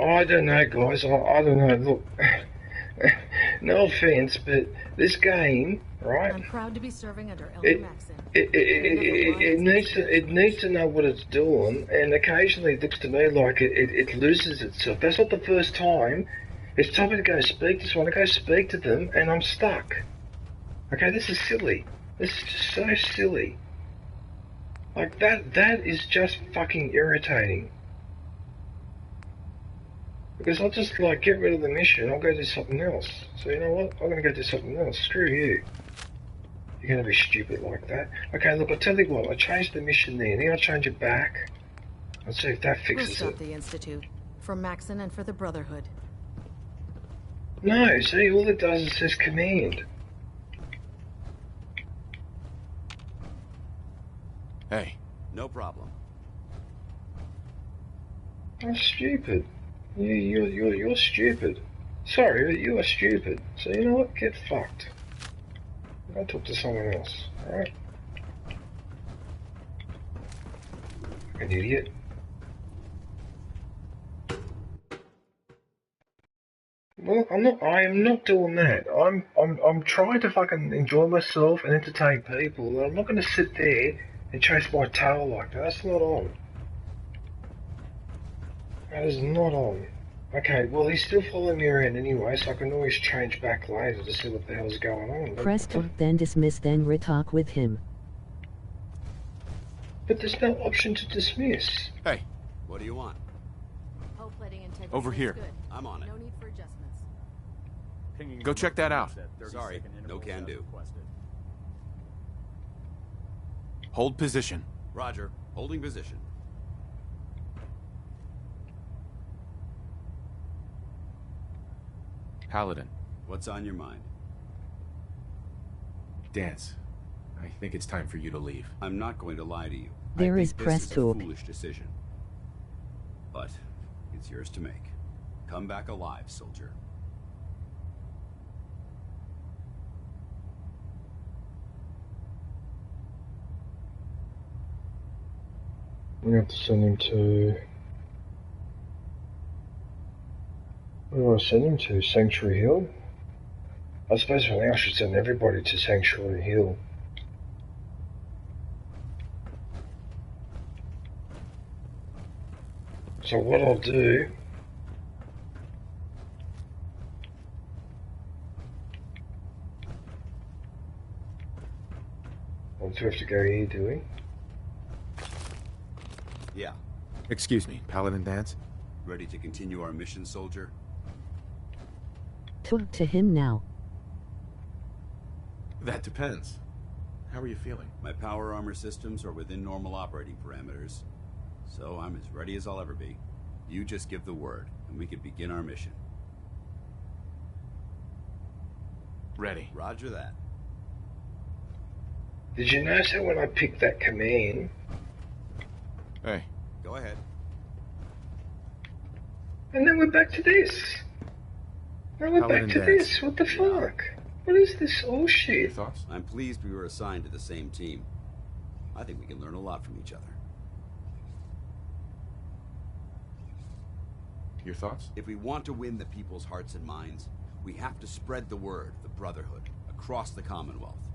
I don't know, guys. I don't know. Look, no offense, but this game, right? I'm proud to be serving under Elder Maxon. It needs to know what it's doing, and occasionally it looks to me like it loses itself. That's not the first time. It's time to go speak to someone. I go speak to them, and I'm stuck. Okay, this is silly. This is just so silly. Like that is just fucking irritating. Because I'll just like get rid of the mission, I'll go do something else. So you know what? I'm gonna go do something else. Screw you. You're gonna be stupid like that. Okay, look, I'll tell you what, I changed the mission there, then I'll change it back. Let's see if that We'll fixes stop it. the Institute. For Maxon and for the Brotherhood. No, see, all it does is says command. Hey. No problem. I'm stupid. You're stupid. Sorry, but you are stupid. So you know what? Get fucked. Go talk to someone else, alright? An idiot. Well, I am not doing that. I'm trying to fucking enjoy myself and entertain people, and I'm not gonna sit there and chase my tail like that. That's not on. That is not on. Okay, well he's still following me around anyway, so I can always change back later to see what the hell's going on. Press to then dismiss, then retalk with him. But there's no option to dismiss. Hey. What do you want? Hull plating integrity Over looks here. good. I'm on it. No need for adjustments. Go check that out. Sorry, no can do. Hold position. Roger, holding position. Paladin. What's on your mind? Dance. I think it's time for you to leave. I'm not going to lie to you. There I is think this press is a talk. foolish decision. But it's yours to make. Come back alive, soldier. We have to send him to... Where do I send him to? Sanctuary Hill? I suppose for now I should send everybody to Sanctuary Hill. So what I'll do... Well, do we have to go here, do we? Yeah. Excuse me, Paladin Dance? Ready to continue our mission, soldier? Talk to him now. That depends. How are you feeling? My power armor systems are within normal operating parameters, so I'm as ready as I'll ever be. You just give the word, and we can begin our mission. Ready. Roger that. Did you notice how when I picked that command... Hey. Go ahead. And then we're back to this. Now we're back to this. What the fuck? What is this Your bullshit? thoughts? I'm pleased we were assigned to the same team. I think we can learn a lot from each other. Your thoughts? If we want to win the people's hearts and minds, we have to spread the word of the Brotherhood across the Commonwealth.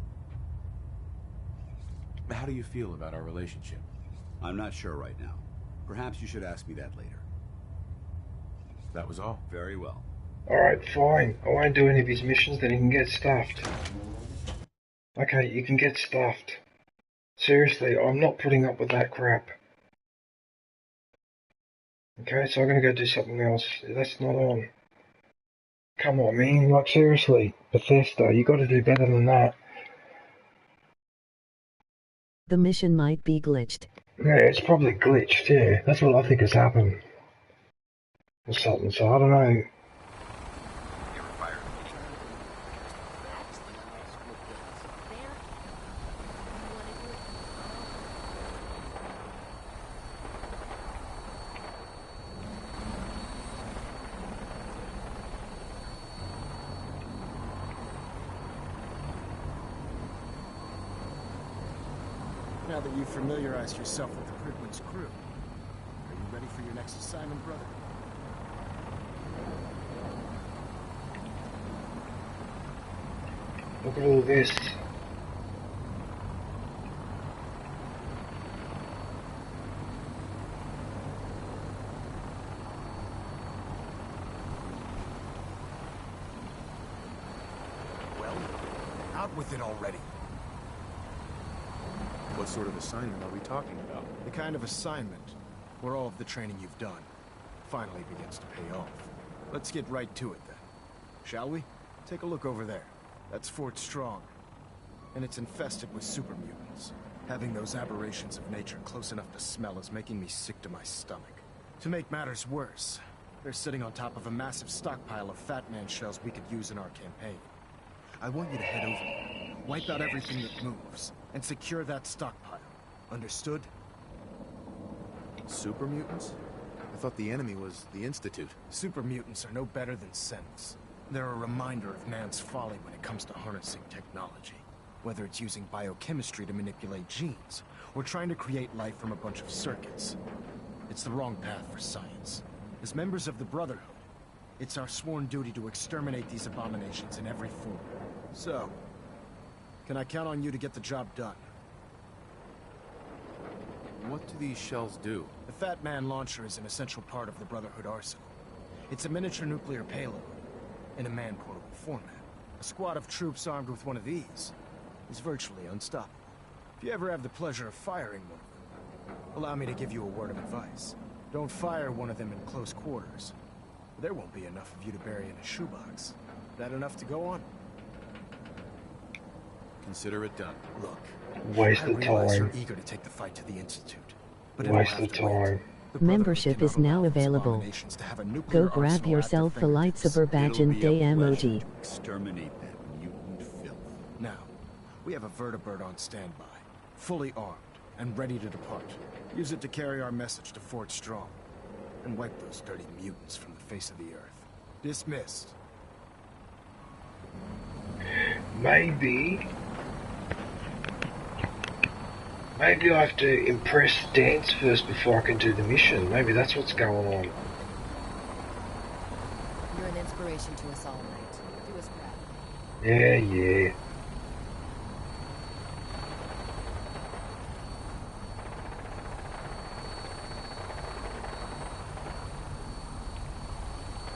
How do you feel about our relationship? I'm not sure right now. Perhaps you should ask me that later. That was all. Very well. Alright, fine. I won't do any of his missions, then he can get stuffed. Okay, you can get stuffed. Seriously, I'm not putting up with that crap. Okay, so I'm gonna go do something else. That's not on. Come on, man. Like, seriously. Bethesda, you gotta do better than that. The mission might be glitched. Yeah, it's probably glitched, yeah. That's what I think has happened. Or something, so I don't know. Now that you've familiarized yourself with the Pridwin's crew, are you ready for your next assignment, brother? Look at all this. Well, out with it already. What sort of assignment are we talking about? The kind of assignment where all of the training you've done finally begins to pay off. Let's get right to it then. Shall we? Take a look over there. That's Fort Strong. And it's infested with super mutants. Having those aberrations of nature close enough to smell is making me sick to my stomach. To make matters worse, they're sitting on top of a massive stockpile of Fat Man shells we could use in our campaign. I want you to head over there, wipe out everything that moves, and secure that stockpile. Understood? Super mutants? I thought the enemy was the Institute. Super mutants are no better than synths. They're a reminder of man's folly when it comes to harnessing technology. Whether it's using biochemistry to manipulate genes, or trying to create life from a bunch of circuits. It's the wrong path for science. As members of the Brotherhood, it's our sworn duty to exterminate these abominations in every form. So, can I count on you to get the job done? What do these shells do? The Fat Man launcher is an essential part of the Brotherhood arsenal. It's a miniature nuclear payload, in a man-portable format. A squad of troops armed with one of these is virtually unstoppable. If you ever have the pleasure of firing one of them, allow me to give you a word of advice. Don't fire one of them in close quarters. There won't be enough of you to bury in a shoebox. That enough to go on? Consider it done. Look, Waste I of realize time. you're eager to take the fight to the Institute, but it'll Waste have of to wait. time. The Membership Brotherhood is cannot now allow these available. abominations to have a nuclear Go grab arsenal at yourself their the fingertips. lightsaber badge and day emoji. To exterminate that mutant filth. Now, we have a vertibird on standby, fully armed and ready to depart. Use it to carry our message to Fort Strong and wipe those dirty mutants from the face of the earth. Dismissed. Maybe I have to impress Dance first before I can do the mission. Maybe that's what's going on. You're an inspiration to us all, Knight. Do us proud. Yeah.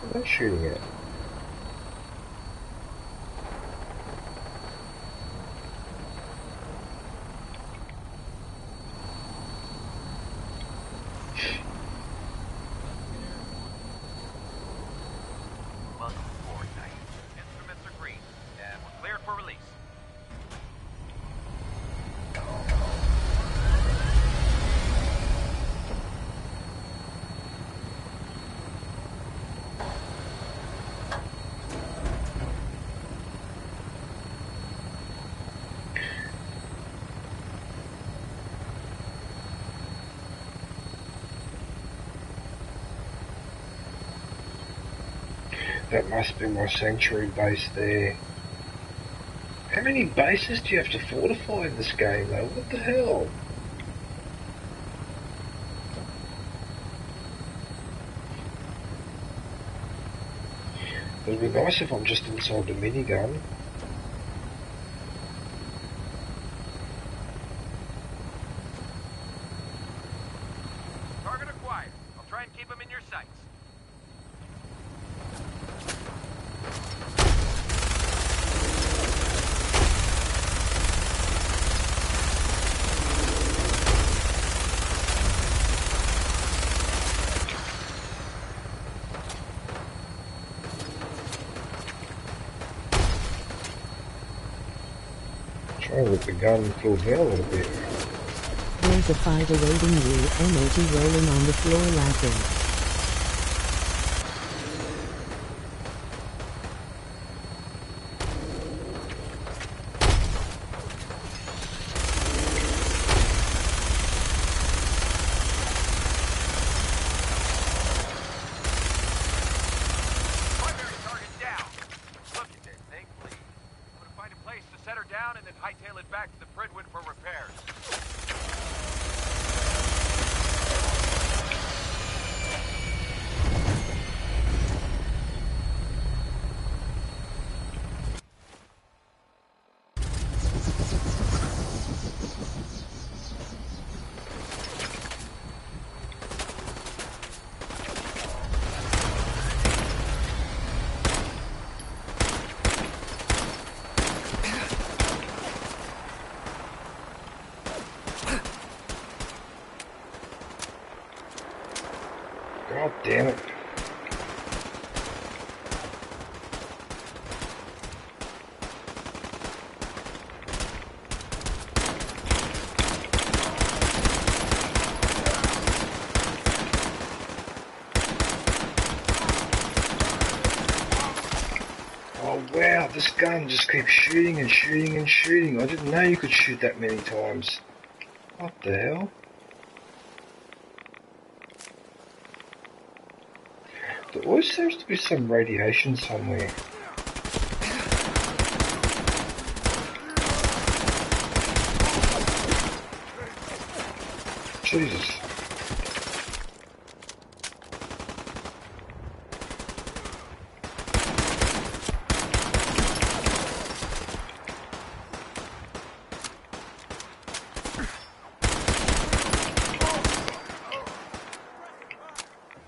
What are they shooting at? Welcome aboard, Knight. Instruments are green, and we're cleared for release. That must be my sanctuary base there. How many bases do you have to fortify in this game though? What the hell? It'd be nice if I'm just inside the minigun. Target acquired. I'll try and keep him in your sights. Try with the gun cool down a little bit. There's a 5 awaiting you, emoji rolling on the floor laughing. Primary target down. Look at this thing, please. I'm gonna find a place to set her down and then hightail it back to the Pridwin for repairs. God damn it. Oh wow, this gun just keeps shooting and shooting and shooting. I didn't know you could shoot that many times. What the hell? There always seems to be some radiation somewhere. Jesus.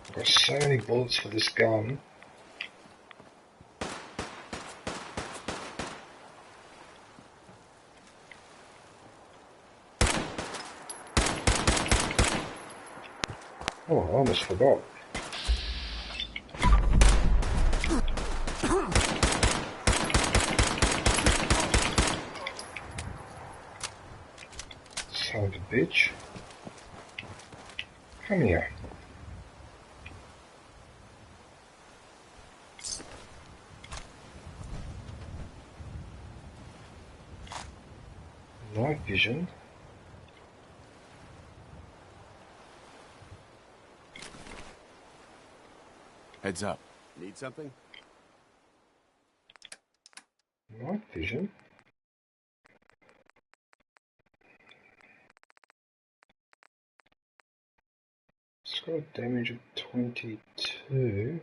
I've got so many bullets for this gun. Oh, I almost forgot. Son of a bitch. Come here. Night vision. Heads up. Need something? Night vision. It's got a damage of 22.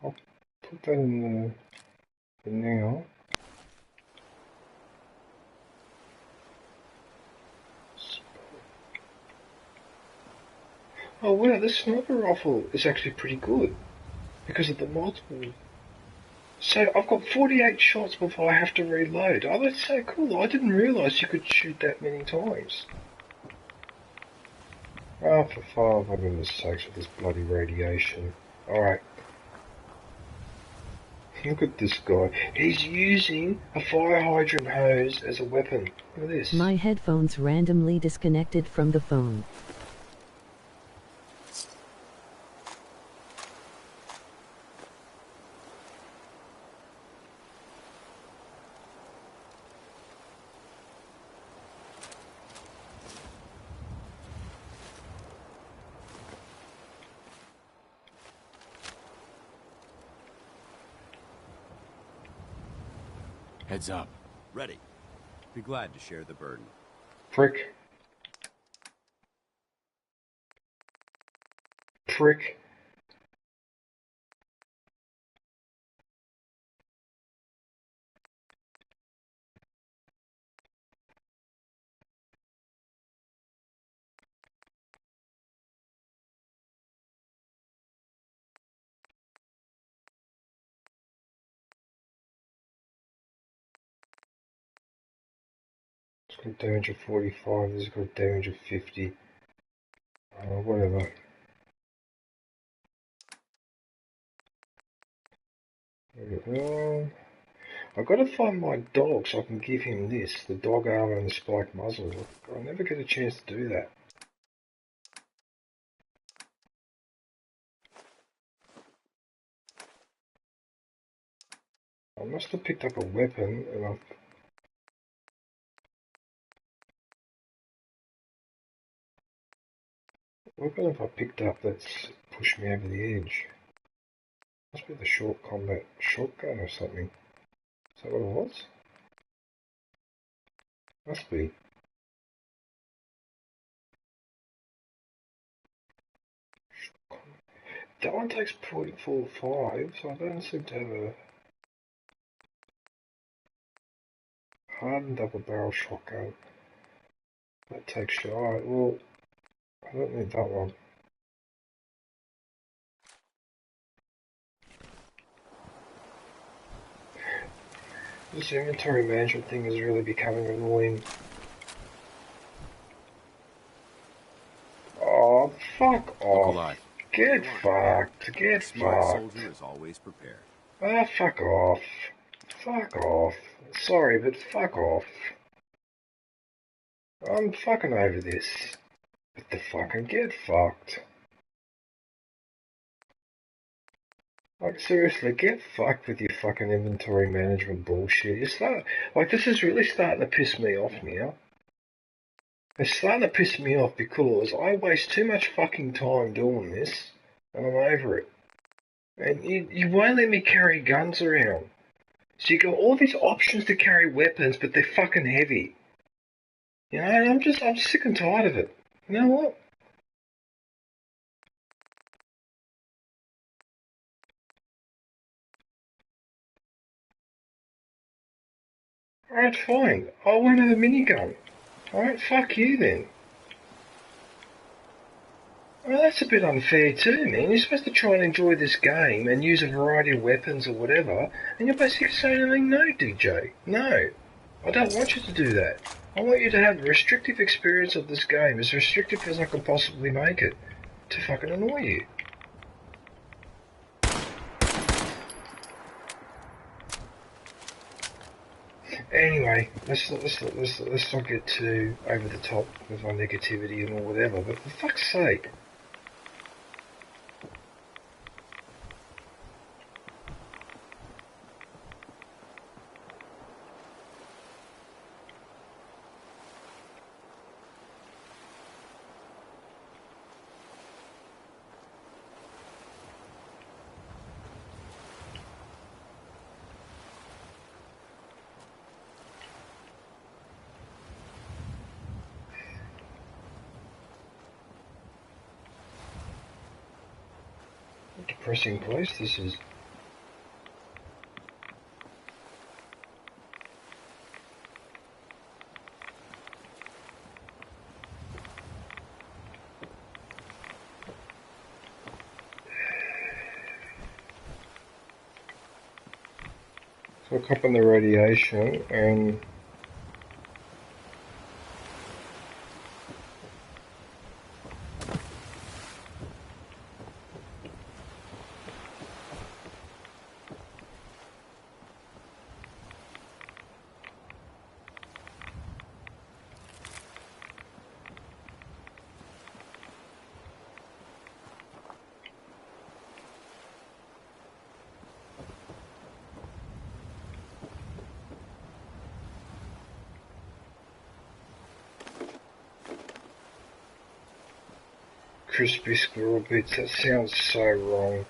I'll put that in the for now. Oh wow, this sniper rifle is actually pretty good because of the multiple. So I've got 48 shots before I have to reload. Oh, that's so cool. I didn't realise you could shoot that many times. Oh, for 500 sakes with this bloody radiation. Alright. Look at this guy. He's using a fire hydrant hose as a weapon. Look at this. My headphones randomly disconnected from the phone. Heads up. Ready. Be glad to share the burden. Prick. Prick. got damage of 45, this has got damage of 50. Whatever. I've got to find my dog so I can give him this, the dog armor and the spiked muzzle. I'll never get a chance to do that. I must have picked up a weapon and I've... What weapon have I picked up that's pushed me over the edge? Must be the short combat shotgun or something. Is that what it was? Must be. That one takes .45, so I don't seem to have a hardened double barrel shotgun. That takes shot. Alright, well, I don't need that one. This inventory management thing is really becoming annoying. Oh, fuck off. Get fucked. Get fucked. Soldier is always prepared. Ah, fuck off. Fuck off. Sorry, but fuck off. I'm fucking over this. But the fucking get fucked. Like, seriously, get fucked with your fucking inventory management bullshit. This is really starting to piss me off now. It's starting to piss me off because I waste too much fucking time doing this, and I'm over it. And you won't let me carry guns around. So you got all these options to carry weapons, but they're fucking heavy. You know, and I'm sick and tired of it. You know what? Alright, fine. I won't have a minigun. Alright, fuck you then. Well, that's a bit unfair too, man. You're supposed to try and enjoy this game and use a variety of weapons or whatever, and you're basically saying to me, no, DJ, no. I don't want you to do that. I want you to have a restrictive experience of this game, as restrictive as I can possibly make it, to fucking annoy you. Anyway, let's not get too over the top with my negativity and all whatever, but for fuck's sake. Depressing place this is. So I cop on the radiation and crispy squirrel bits, that sounds so wrong.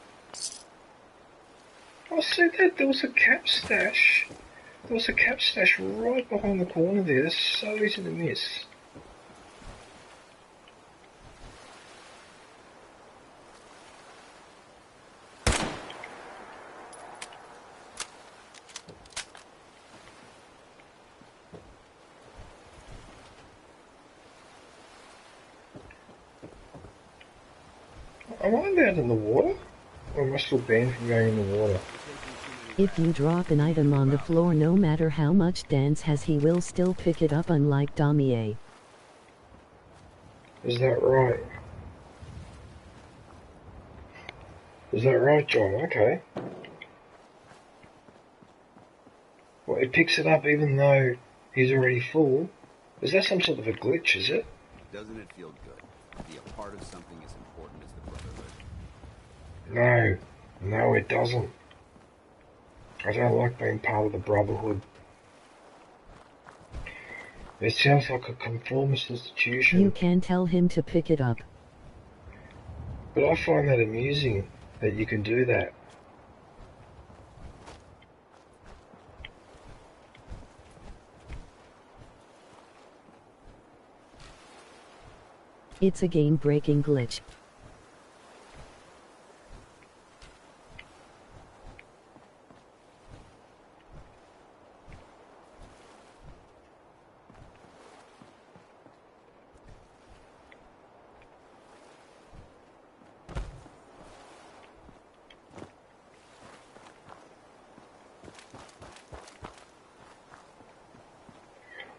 Oh, see that? There was a cap stash. There was a cap stash right behind the corner there. That's so easy to miss. Am I allowed in the water? Or am I still banned from going in the water? If you drop an item on the floor, no matter how much dance has, he will still pick it up, unlike Damier. Is that right? Is that right, John? Okay. Well, it picks it up even though he's already full. Is that some sort of a glitch, is it? Doesn't it feel good to be a part of something as important as the Brotherhood? No, it doesn't. I don't like being part of the Brotherhood. It sounds like a conformist institution. You can tell him to pick it up. But I find that amusing, that you can do that. It's a game-breaking glitch.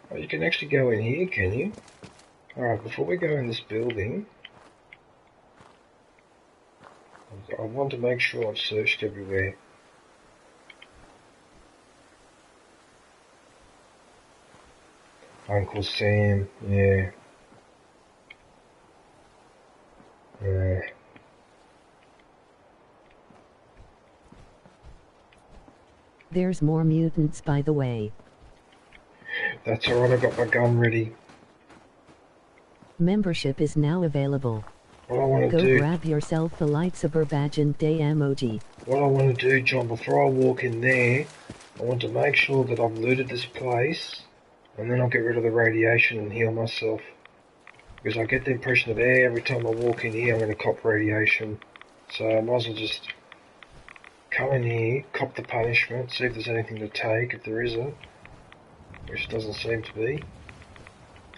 Oh, you can actually go in here, can you? Alright, before we go in this building, I want to make sure I've searched everywhere. Uncle Sam, yeah. There's more mutants, by the way. That's alright, I got my gun ready. Membership is now available. What I want to Go do... grab yourself the lightsaber badge and day emoji. What I want to do, John, before I walk in there, I want to make sure that I've looted this place, and then I'll get rid of the radiation and heal myself. Because I get the impression that every time I walk in here, I'm going to cop radiation. So I might as well just come in here, cop the punishment, see if there's anything to take, if there isn't. Which doesn't seem to be.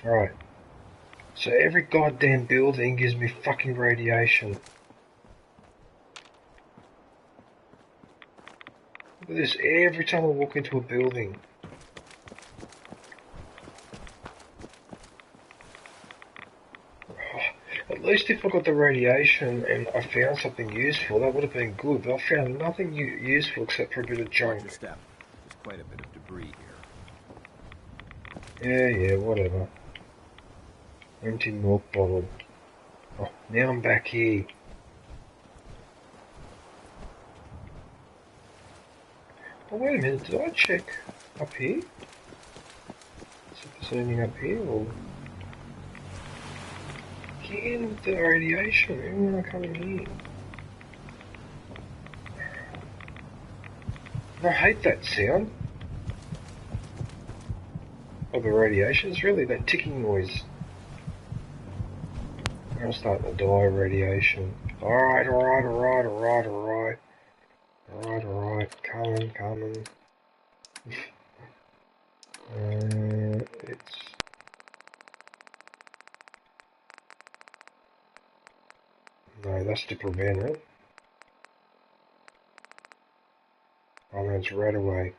Alright. So every goddamn building gives me fucking radiation. Look at this, every time I walk into a building. At least if I got the radiation and I found something useful, that would have been good, but I found nothing useful except for a bit of junk. There's quite a bit of debris Yeah, here. whatever. Empty milk bottle. Oh, now I'm back here. Oh, wait a minute, did I check up here? See if there's anything up here, or... Again with the radiation, even when I come in here. I hate that sound. Of the radiation, it's really that ticking noise. I'm starting to die of radiation. Alright, coming. It's... No, that's to prevent it. Oh no, it's right away.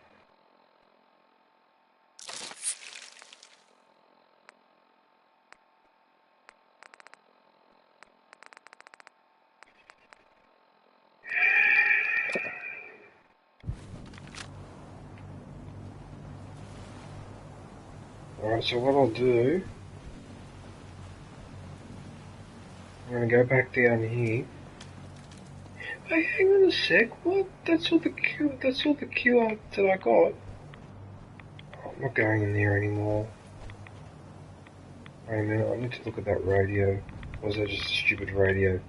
Alright, so what I'll do, I'm going to go back down here. Hey, hang on a sec, what? That's all the QR that I got. Oh, I'm not going in there anymore. Wait a minute, I need to look at that radio. Or is that just a stupid radio?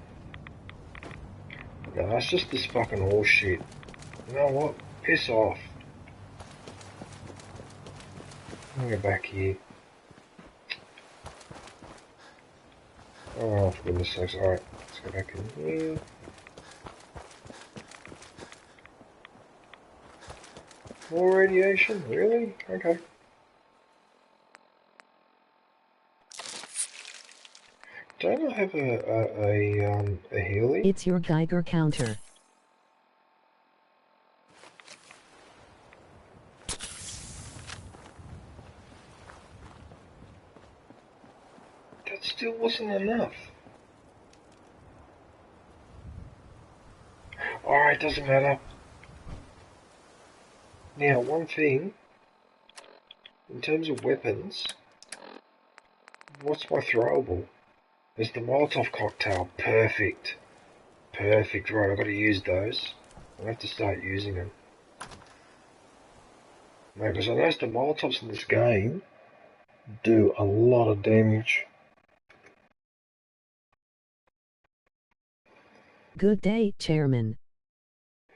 No, it's just this fucking horse shit. You know what? Piss off. I'll go back here. Oh, for goodness sakes. Alright, let's go back in here. More radiation? Really? Okay. Don't I have a Healy? It's your Geiger counter. still wasn't enough. Alright, doesn't matter. Now, one thing, in terms of weapons, what's my throwable? There's the Molotov cocktail. Perfect. Perfect. Right, I've got to use those. I'll have to start using them. Mate, because I noticed the Molotovs in this game do a lot of damage. Good day, Chairman.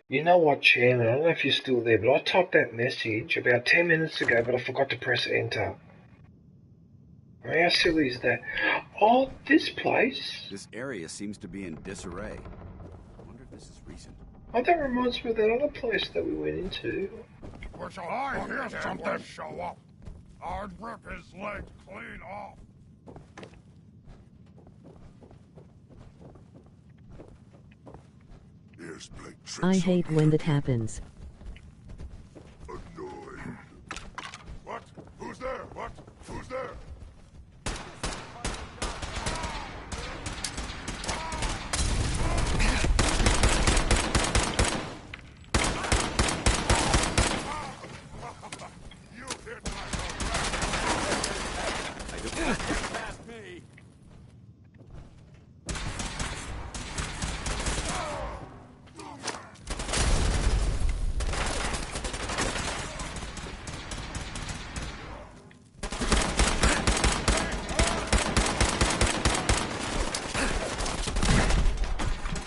You know what, Chairman? I don't know if you're still there, but I typed that message about 10 minutes ago, but I forgot to press enter. How silly is that? Oh, this place. This area seems to be in disarray. I wonder if this is recent. Oh, that reminds me of that other place that we went into. I hear something show up. I'd rip his leg clean off. I hate when that happens. Annoyed. What? Who's there? What? Who's there?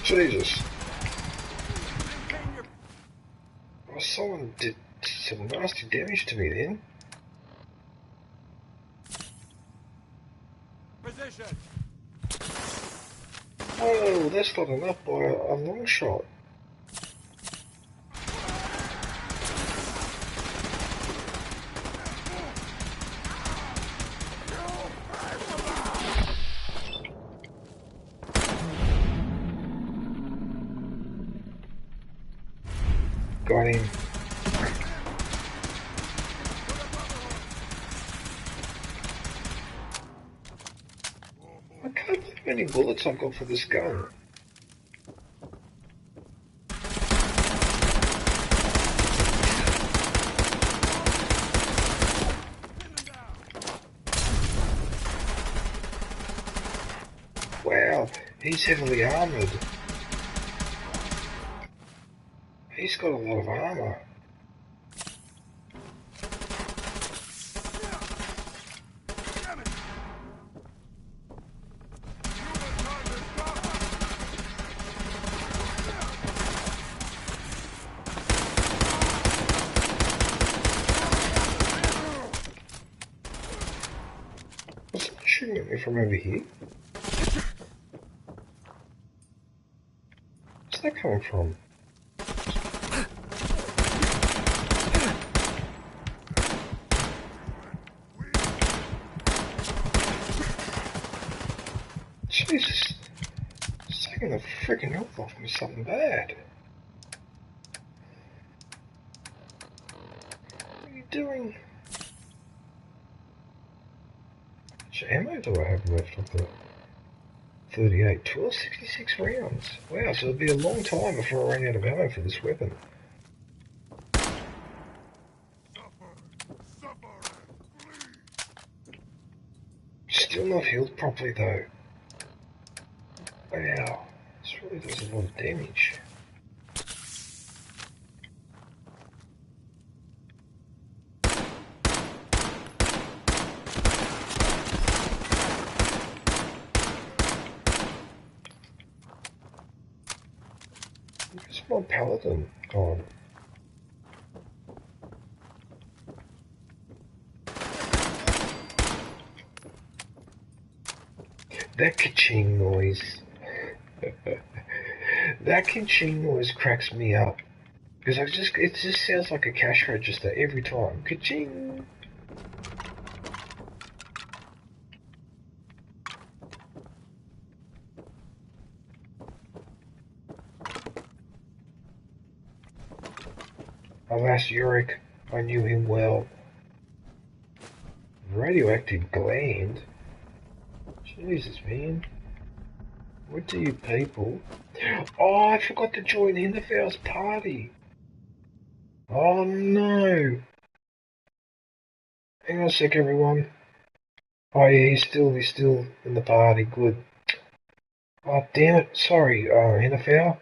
Jesus. Oh, someone did some nasty damage to me then. Position. Oh, that's not enough by a long shot. Got him. I can't believe how many bullets I've got for this gun. Wow, he's heavily armoured. He's got a lot of armor. Was someone shooting at me from over here? Where's that coming from? Jesus, it's taking the freaking health off me something bad. What are you doing? How much ammo do I have left of the 38? 1266 rounds. Wow, so it'll be a long time before I run out of ammo for this weapon. Still not healed properly though. Wow, this really does a lot of damage. Where's my paladin gone? That ka-ching noise. That ka-ching noise cracks me up. Because it just sounds like a cash register every time. Ka-ching! Alas, Yorick, I knew him well. Radioactive gland? Jesus, man. What do you people? Oh, I forgot to join Hinterfell's party. Oh no. Hang on a sec, everyone. Oh yeah, he's still in the party. Good. Oh damn it. Sorry, Hinterfell.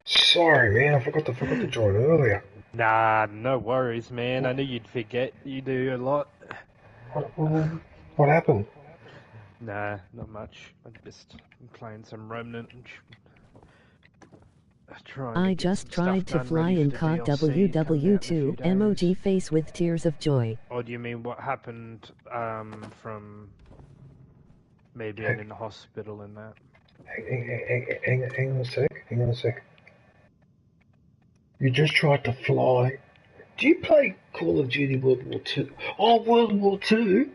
Sorry, man. I forgot to join earlier. Nah, no worries, man. I knew you'd forget. You do a lot. What happened? Nah, not much. I'm just playing some Remnant and I just tried to fly in COD WW2 emoji face with tears of joy. Or do you mean what happened from me being in the hospital and that? Hang on a sec. You just tried to fly. Do you play Call of Duty World War II? Oh, World War II?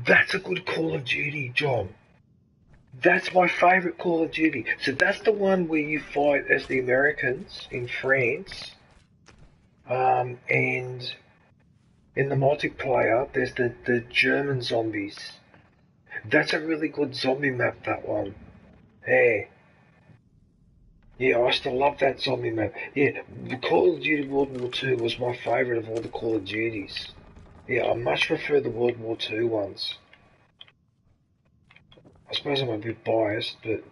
That's a good Call of Duty, John. That's my favourite Call of Duty. So that's the one where you fight as the Americans in France. And in the multiplayer, there's the German zombies. That's a really good zombie map, that one. Hey. Yeah, I still love that zombie map. Yeah, the Call of Duty World War II was my favourite of all the Call of Duties. Yeah, I much prefer the World War II ones. I suppose I'm a bit biased, but...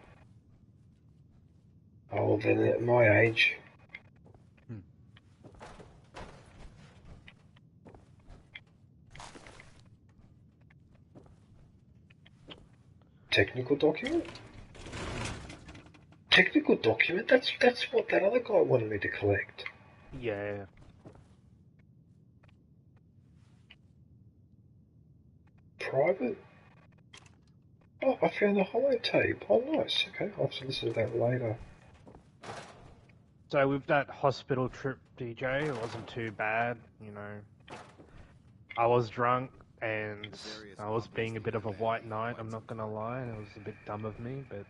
Oh, well then at my age... Technical document? Technical document? That's what that other guy wanted me to collect. Yeah. Private? Oh, I found the holotape. Oh, nice. Okay, I'll have to listen to that later. So with that hospital trip, DJ, it wasn't too bad, you know. I was drunk, and I was being a bit of a white knight, I'm not gonna lie. It was a bit dumb of me, but...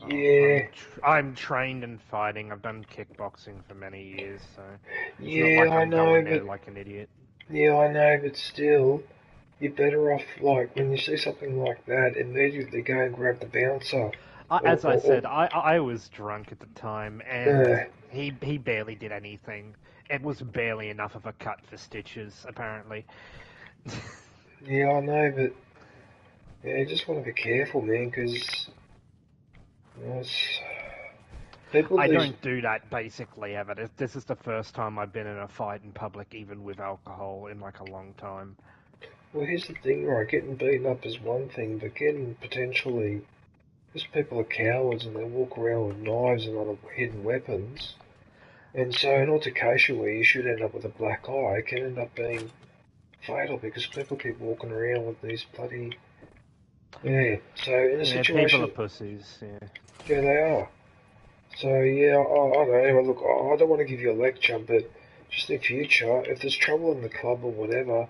Yeah. I'm trained in fighting. I've done kickboxing for many years, so... It's Yeah, not like I I'm know, going there but... like an idiot. Yeah, I know, but still... You're better off, like, when you see something like that, immediately go and grab the bouncer. As I said, I was drunk at the time, and he barely did anything. It was barely enough of a cut for stitches, apparently. Yeah, I know, but... Yeah, you just want to be careful, man, because... I don't do that, basically, ever. This is the first time I've been in a fight in public, even with alcohol, in, like, a long time. Well, here's the thing, right? Getting beaten up is one thing, but getting potentially... Because people are cowards and they walk around with knives and other hidden weapons. And so an altercation where you should end up with a black eye can end up being fatal because people keep walking around with these bloody... Yeah, so in a situation... people are pussies, yeah. Yeah, they are. So, yeah, I don't know, look, I don't want to give you a lecture, but just in future, if there's trouble in the club or whatever,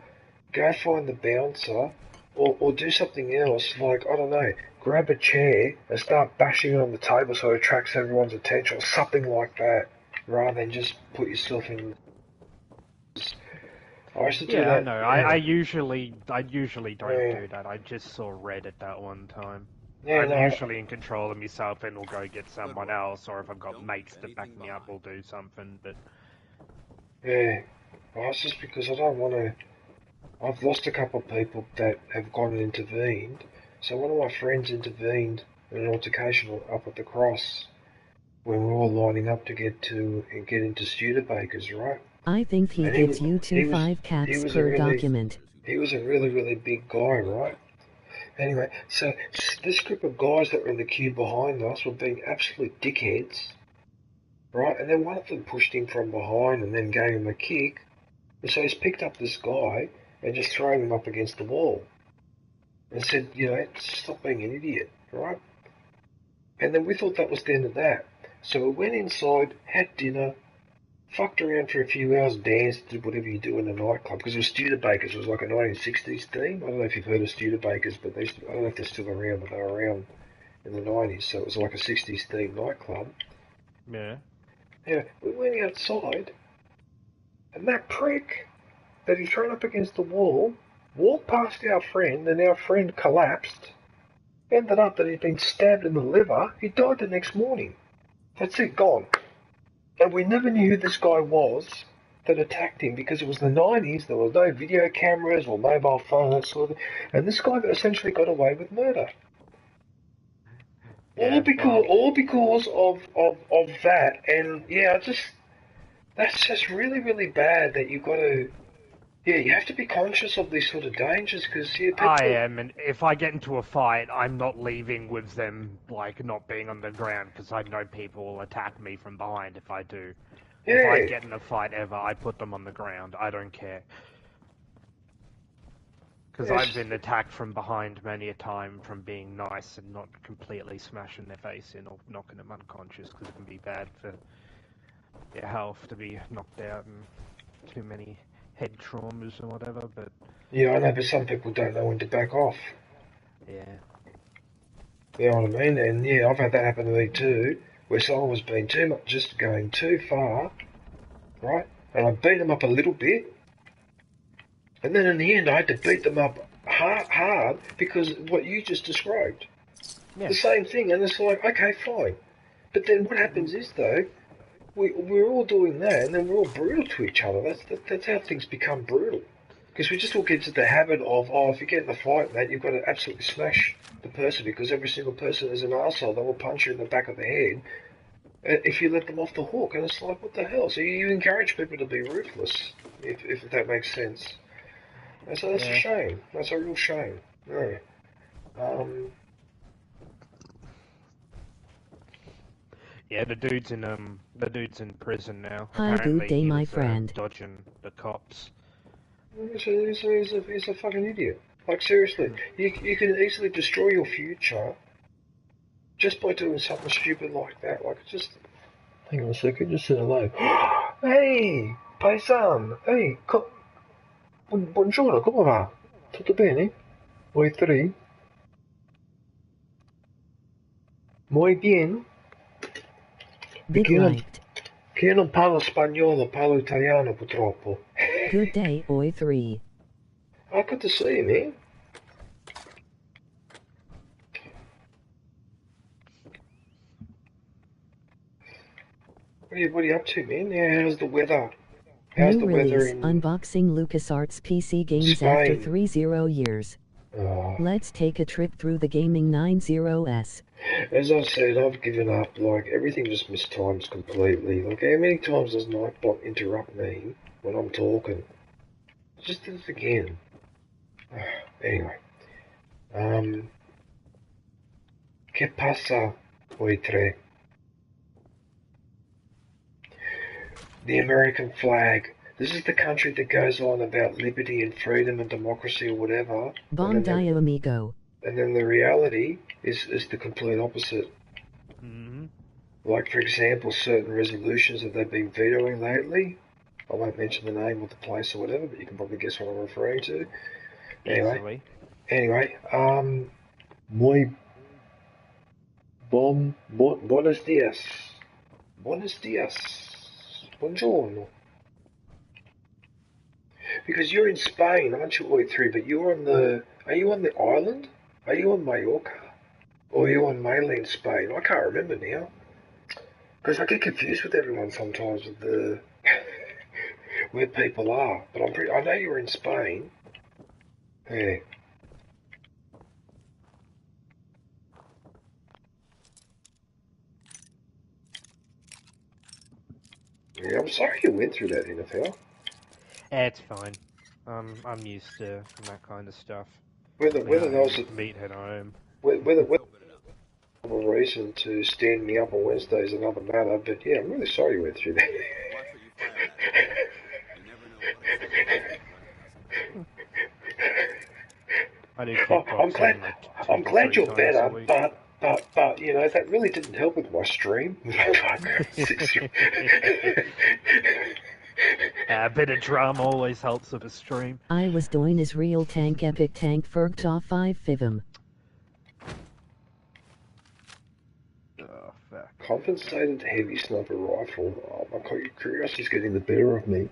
go find the bouncer, or do something else, like, I don't know, grab a chair and start bashing it on the table so it attracts everyone's attention, or something like that, rather than just put yourself in... I used to do that. I know. I usually don't do that. I just saw red at that one time. Yeah, I'm usually in control of myself and will go get someone else, or if I've got mates to back me up, we'll do something, but... Yeah, well, it's just because I don't want to... I've lost a couple of people that have gone and intervened, so one of my friends intervened in an altercation up at the cross when we were all lining up to get into Studebakers, right? I think he gets you 5 caps per document. He was a really, really big guy, right? Anyway, so this group of guys that were in the queue behind us were being absolute dickheads, right? And then one of them pushed him from behind and then gave him a kick. And so he's picked up this guy and just thrown him up against the wall. And said, you know, stop being an idiot, right? And then we thought that was the end of that. So we went inside, had dinner, fucked around for a few hours, danced, did whatever you do in a nightclub, because it was Studebakers. It was like a 1960s theme. I don't know if you've heard of Studebakers, but I don't know if they're still around, but they were around in the 90s, so it was like a 60s themed nightclub. Yeah. Yeah, we went outside, and that prick that he thrown up against the wall walked past our friend, and our friend collapsed. Ended up that he'd been stabbed in the liver. He died the next morning. That's it, gone. And we never knew who this guy was that attacked him because it was the 90s. There was no video cameras or mobile phone, that sort of thing. And this guy essentially got away with murder. Yeah, all because of that. And yeah, that's just really, really bad that you've got to. Yeah, you have to be conscious of these sort of dangers because I am, and if I get into a fight, I'm not leaving with them, like, not being on the ground, because I know people will attack me from behind if I do. Yeah. If I get in a fight ever, I put them on the ground. I don't care. Because I've been attacked from behind many a time from being nice and not completely smashing their face in or knocking them unconscious, because it can be bad for your health to be knocked out and too many head traumas or whatever, but... Yeah, I know, but some people don't know when to back off. Yeah. You know what I mean? And yeah, I've had that happen to me too, where someone was being too much, just going too far, right? And I beat them up a little bit, and then in the end I had to beat them up hard because of what you just described. Yeah. The same thing, and it's like, okay, fine. But then what happens is, though, we're all doing that, and then we're all brutal to each other. That's how things become brutal. Because we just all get into the habit of, if you get in a fight, mate, you've got to absolutely smash the person, because every single person is an arsehole. They will punch you in the back of the head if you let them off the hook. And it's like, what the hell? So you encourage people to be ruthless, if that makes sense. And so that's a shame. That's a real shame. Yeah. Yeah, the dude's in prison now. Hi, Apparently good day, he my was, friend. Dodging the cops. He's a fucking idiot. Like, seriously, you can easily destroy your future just by doing something stupid like that. Like, just... Hang on a second, just say hello. Hey, paisan! Hey, buongiorno, come va? Tutto bene? Voi tre? Muy bien. Big liked. Che io non parlo spagnolo, parlo italiano purtroppo. Good day, Oi3. Oh, good to see you, man. What are you up to, man? Yeah, how's the weather? How's New the release, weather in unboxing LucasArts PC games Spain? after 30 years. Let's take a trip through the gaming 90s. As I said, I've given up. Like, everything just mistimes completely. Like, how many times does Nightbot interrupt me when I'm talking? Just did it again. Anyway. ¿Qué pasa, hoy tre? The American flag. This is the country that goes on about liberty and freedom and democracy or whatever. Bon dia, amigo. And then the reality is the complete opposite. Mm-hmm. Like, for example, certain resolutions that they've been vetoing lately. I won't mention the name of the place or whatever, but you can probably guess what I'm referring to. Anyway, muy buenos días. Buenos días. Buongiorno. Because you're in Spain, aren't you, Oi3? But you're on the... Are you on the island? Are you on Mallorca? Or are you on mainland Spain? I can't remember now. Because I get confused with everyone sometimes with the... where people are. But I know you're in Spain. Yeah. Yeah, I'm sorry you went through that, NFL. It's fine. I'm used to that kind of stuff. Whether there was meet at home. Whether a reason to stand me up on Wednesday is another matter, but yeah, I'm really sorry you went through that. I'm glad you're better, but you know, that really didn't help with my stream. A bit of drama always helps with a stream. I was doing his real tank epic tank ferged off 5 fivum. Oh, fuck. Compensated heavy sniper rifle. Oh my god, your curiosity's getting the better of me.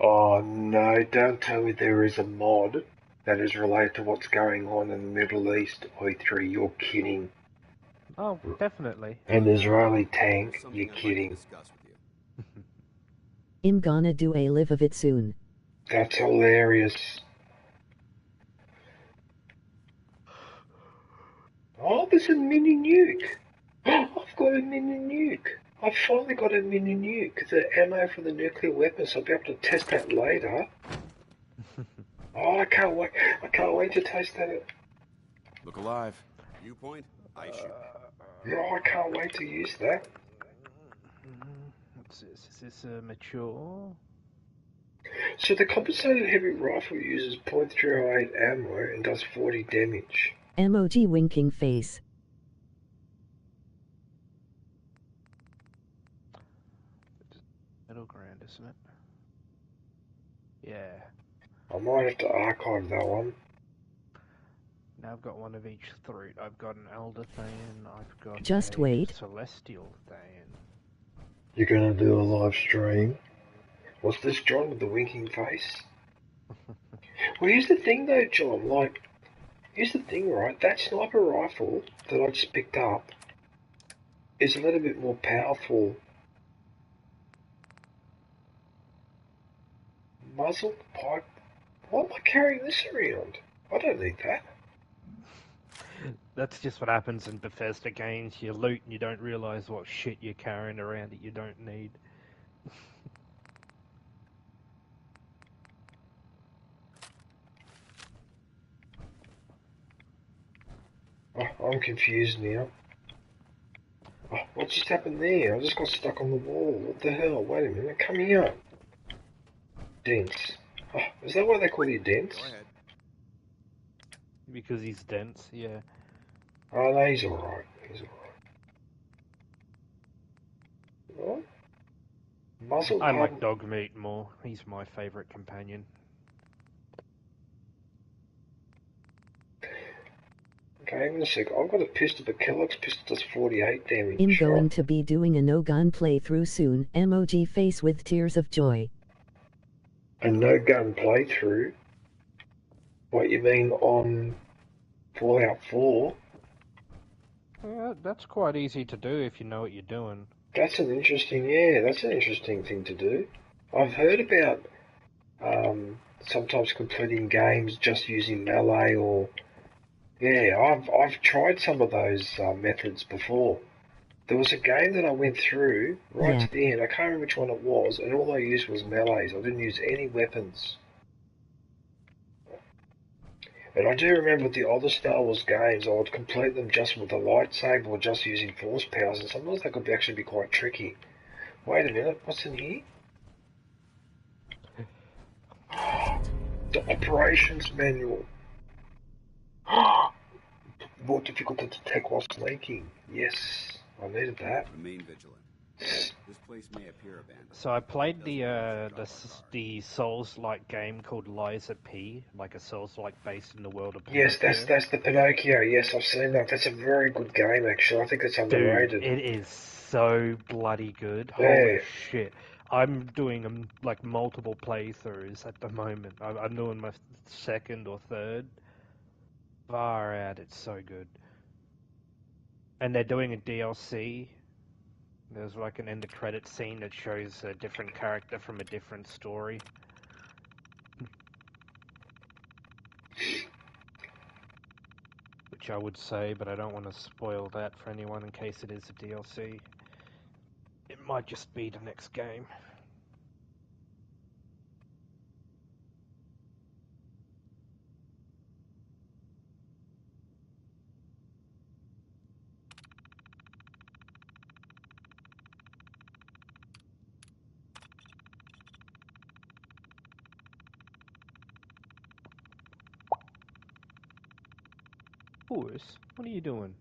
Oh no, don't tell me there is a mod that is related to what's going on in the Middle East, Oi3, you're kidding. Oh, definitely. An Israeli tank, you're kidding. I'm gonna do a live of it soon. That's hilarious. Oh, there's a mini nuke. I've got a mini nuke. I've finally got a mini nuke. The ammo for the nuclear weapons. I'll be able to test that later. Oh, I can't wait. I can't wait to taste that. Look alive. Viewpoint, I shoot. No, I can't wait to use that. What's this? Is this a mature? So the compensated heavy rifle uses .308 ammo and does 40 damage. Emoji winking face. Middle ground, isn't it? Yeah. I might have to archive that one. Now I've got one of each throat. I've got an Elder Thayan, I've got Just a wait. Celestial Thayan. You're gonna do a live stream? What's this, John, with the winking face? Well, here's the thing though, John, like, here's the thing, right? That sniper rifle that I just picked up is a little bit more powerful. Muzzle pipe. Why am I carrying this around? I don't need that. That's just what happens in Bethesda games. You loot and you don't realise what shit you're carrying around that you don't need. Oh, I'm confused now. Oh, what just happened there? I just got stuck on the wall. What the hell? Wait a minute. Come here. Dense. Oh, is that why they call you Dense? Go ahead. Because he's dense, yeah. Oh, no, he's alright. He's alright. What? Muzzle I like Dogmeat more. He's my favourite companion. Okay, hang on a sec. I've got a pistol, but Kellogg's pistol does 48 damage. I'm going to be doing a no-gun playthrough soon. Emoji face with tears of joy. A no-gun playthrough? What, you mean on Fallout 4? That's quite easy to do if you know what you're doing. That's an interesting thing to do. I've heard about sometimes completing games just using melee or... Yeah, I've tried some of those methods before. There was a game that I went through right to the end. I can't remember which one it was, and all I used was melees. I didn't use any weapons. And I do remember the other Star Wars games, I would complete them just with a lightsaber or just using force powers, and sometimes they could actually be quite tricky. Wait a minute, what's in here? The operations manual. More difficult to detect while sneaking. Yes, I needed that. Remain vigilant. This place may appear abandoned. So I played the Souls-like game called Liza P, like a Souls-like based in the world of Pinocchio. Yes, that's the Pinocchio. Yes, I've seen that. That's a very good game, actually. I think it's underrated. Dude, it is so bloody good. Yeah. Holy shit. I'm doing like multiple playthroughs at the moment. I'm doing my second or third. Far out, it's so good. And they're doing a DLC. There's like an end of credit scene that shows a different character from a different story. Which I would say, but I don't want to spoil that for anyone in case it is a DLC. It might just be the next game. Boris, what are you doing?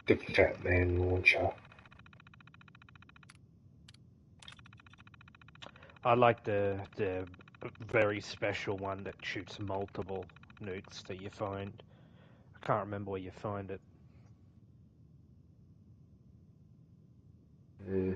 The Fat Man launcher. I like the very special one that shoots multiple nukes that you find. I can't remember where you find it. Yeah.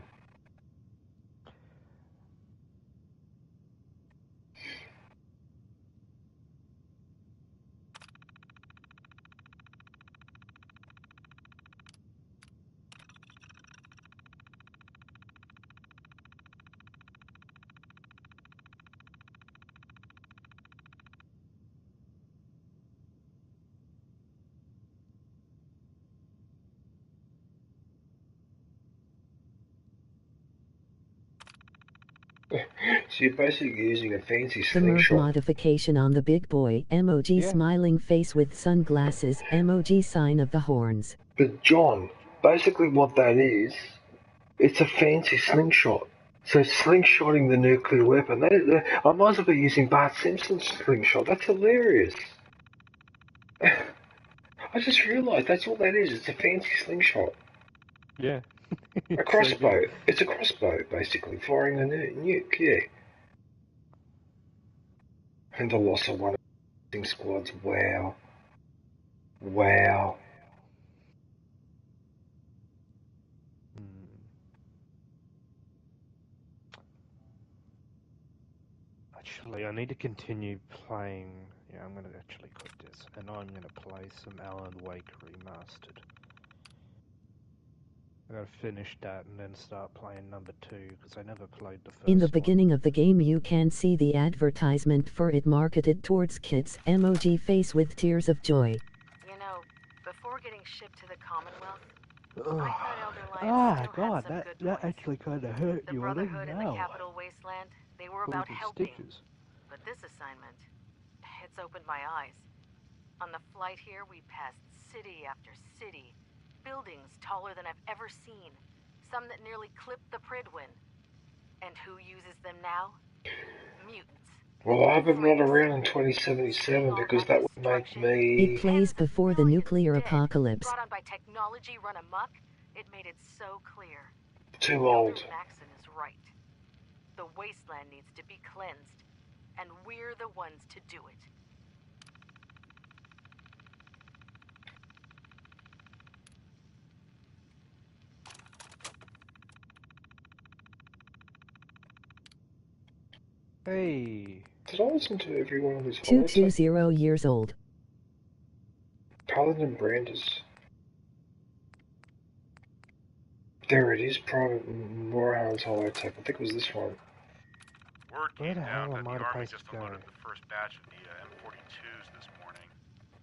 So you're basically using a fancy The Merv slingshot. modification on the big boy, emoji Yeah. smiling face with sunglasses, emoji sign of the horns. But John, basically what that is, it's a fancy slingshot. So slingshotting the nuclear weapon, I might as well be using Bart Simpson's slingshot. That's hilarious. I just realised that's all that is. It's a fancy slingshot. Yeah. A crossbow. It's a crossbow, basically, firing a nuke, yeah. And the loss of one of the squads, wow. Wow. Actually, I need to continue playing. Yeah, I'm going to actually quit this, and I'm going to play some Alan Wake Remastered. I gotta finish that and then start playing number 2, because I never played the first In the one. beginning of the game you can see the advertisement for it marketed towards kids, emoji face with tears of joy. You know, before getting shipped to the Commonwealth, Ugh. I thought Elder Lions still God, had some good that points. actually kind of hurt The you. Brotherhood and the Now. Capital Wasteland, they were about Little helping. stickers. But this assignment, it's opened my eyes. On the flight here, we passed city after city. Buildings taller than I've ever seen. Some that nearly clipped the Pridwin. And who uses them now? Mutants. Well, I hope I'm not around in 2077 because that would make me... It plays before the nuclear apocalypse. Brought on by technology run amok, it made it so clear. Too old. Maxon is right. The wasteland needs to be cleansed, and we're the ones to do it. Hey. Did I listen to every one of these 220 years old. Paladin Brandis. There it is, Private Moorhound's holotape. I think it was this one. Word Where came the down hell that am the I Army supposed just to go? unloaded the first batch of the M42s this morning.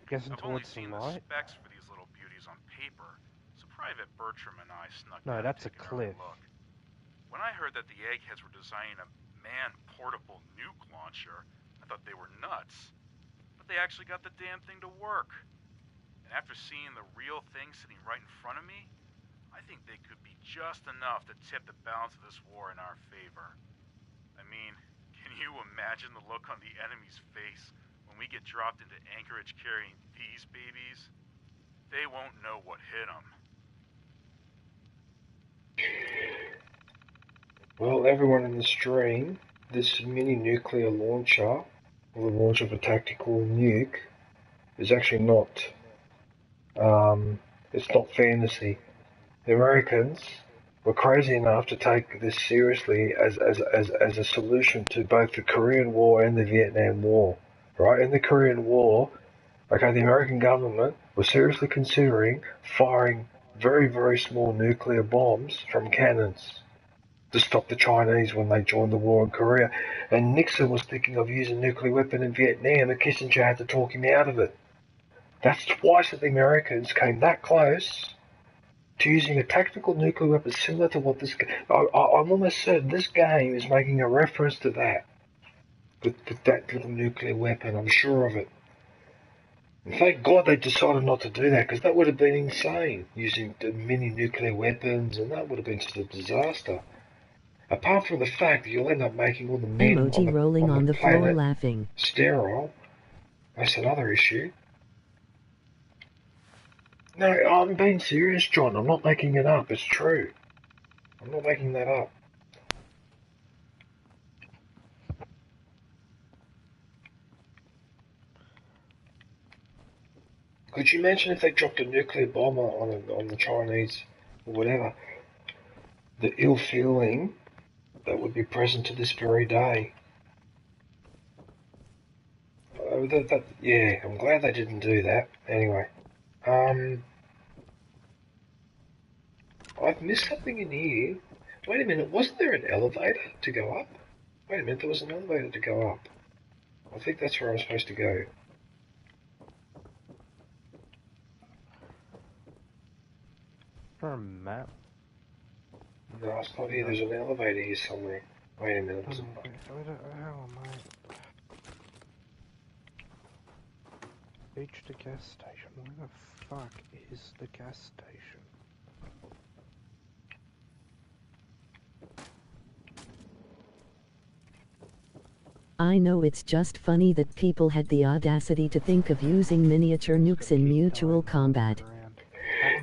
Guessing I've only towards seen some the light? specs for these little beauties on paper, so Private Bertram and I snuck No, down that's to a take an early cliff. look. When I heard that the eggheads were designing a man-portable nuke launcher, I thought they were nuts. But they actually got the damn thing to work. And after seeing the real thing sitting right in front of me, I think they could be just enough to tip the balance of this war in our favor. I mean, can you imagine the look on the enemy's face when we get dropped into Anchorage carrying these babies? They won't know what hit them. Well, everyone in the stream, this mini nuclear launcher, or the launch of a tactical nuke, is actually not, it's not fantasy. The Americans were crazy enough to take this seriously as a solution to both the Korean War and the Vietnam War. Right? In the Korean War, okay, the American government was seriously considering firing very, very small nuclear bombs from cannons to stop the Chinese when they joined the war in Korea. And Nixon was thinking of using a nuclear weapon in Vietnam, and Kissinger had to talk him out of it. That's twice that the Americans came that close to using a tactical nuclear weapon similar to what this... I'm almost certain this game is making a reference to that. With that little nuclear weapon, I'm sure of it. And thank God they decided not to do that, because that would have been insane, using the mini nuclear weapons, and that would have been just a disaster. Apart from the fact that you'll end up making all the men Emoji rolling on the floor planet laughing. sterile. That's another issue. No, I'm being serious, John. I'm not making it up. It's true. I'm not making that up. Could you imagine if they dropped a nuclear bomb on the Chinese or whatever? The ill feeling that would be present to this very day. Yeah, I'm glad they didn't do that. Anyway, I've missed something in here. Wait a minute, wasn't there an elevator to go up? Wait a minute, there was an elevator to go up. I think that's where I'm supposed to go. For a map? No, it's not here. There's an elevator here somewhere. Wait a minute. How am I? Reach the gas station. Where the fuck is the gas station? I know it's just funny that people had the audacity to think of using miniature nukes in mutual combat.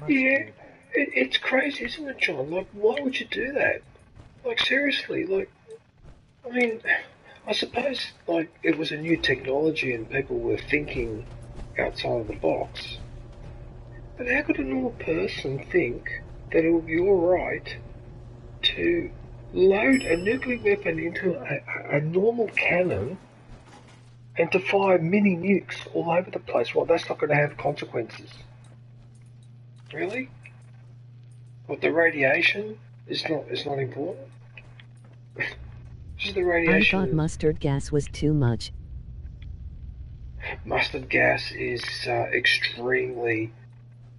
Yeah, it's crazy, isn't it, John? Like, why would you do that? Like, seriously, like, I mean, I suppose, like, it was a new technology and people were thinking outside of the box. But how could a normal person think that it would be alright to load a nuclear weapon into a normal cannon and to fire mini nukes all over the place? Well, that's not going to have consequences. Really? What, the radiation is not important? Just the radiation. I thought mustard gas was too much. Mustard gas is extremely,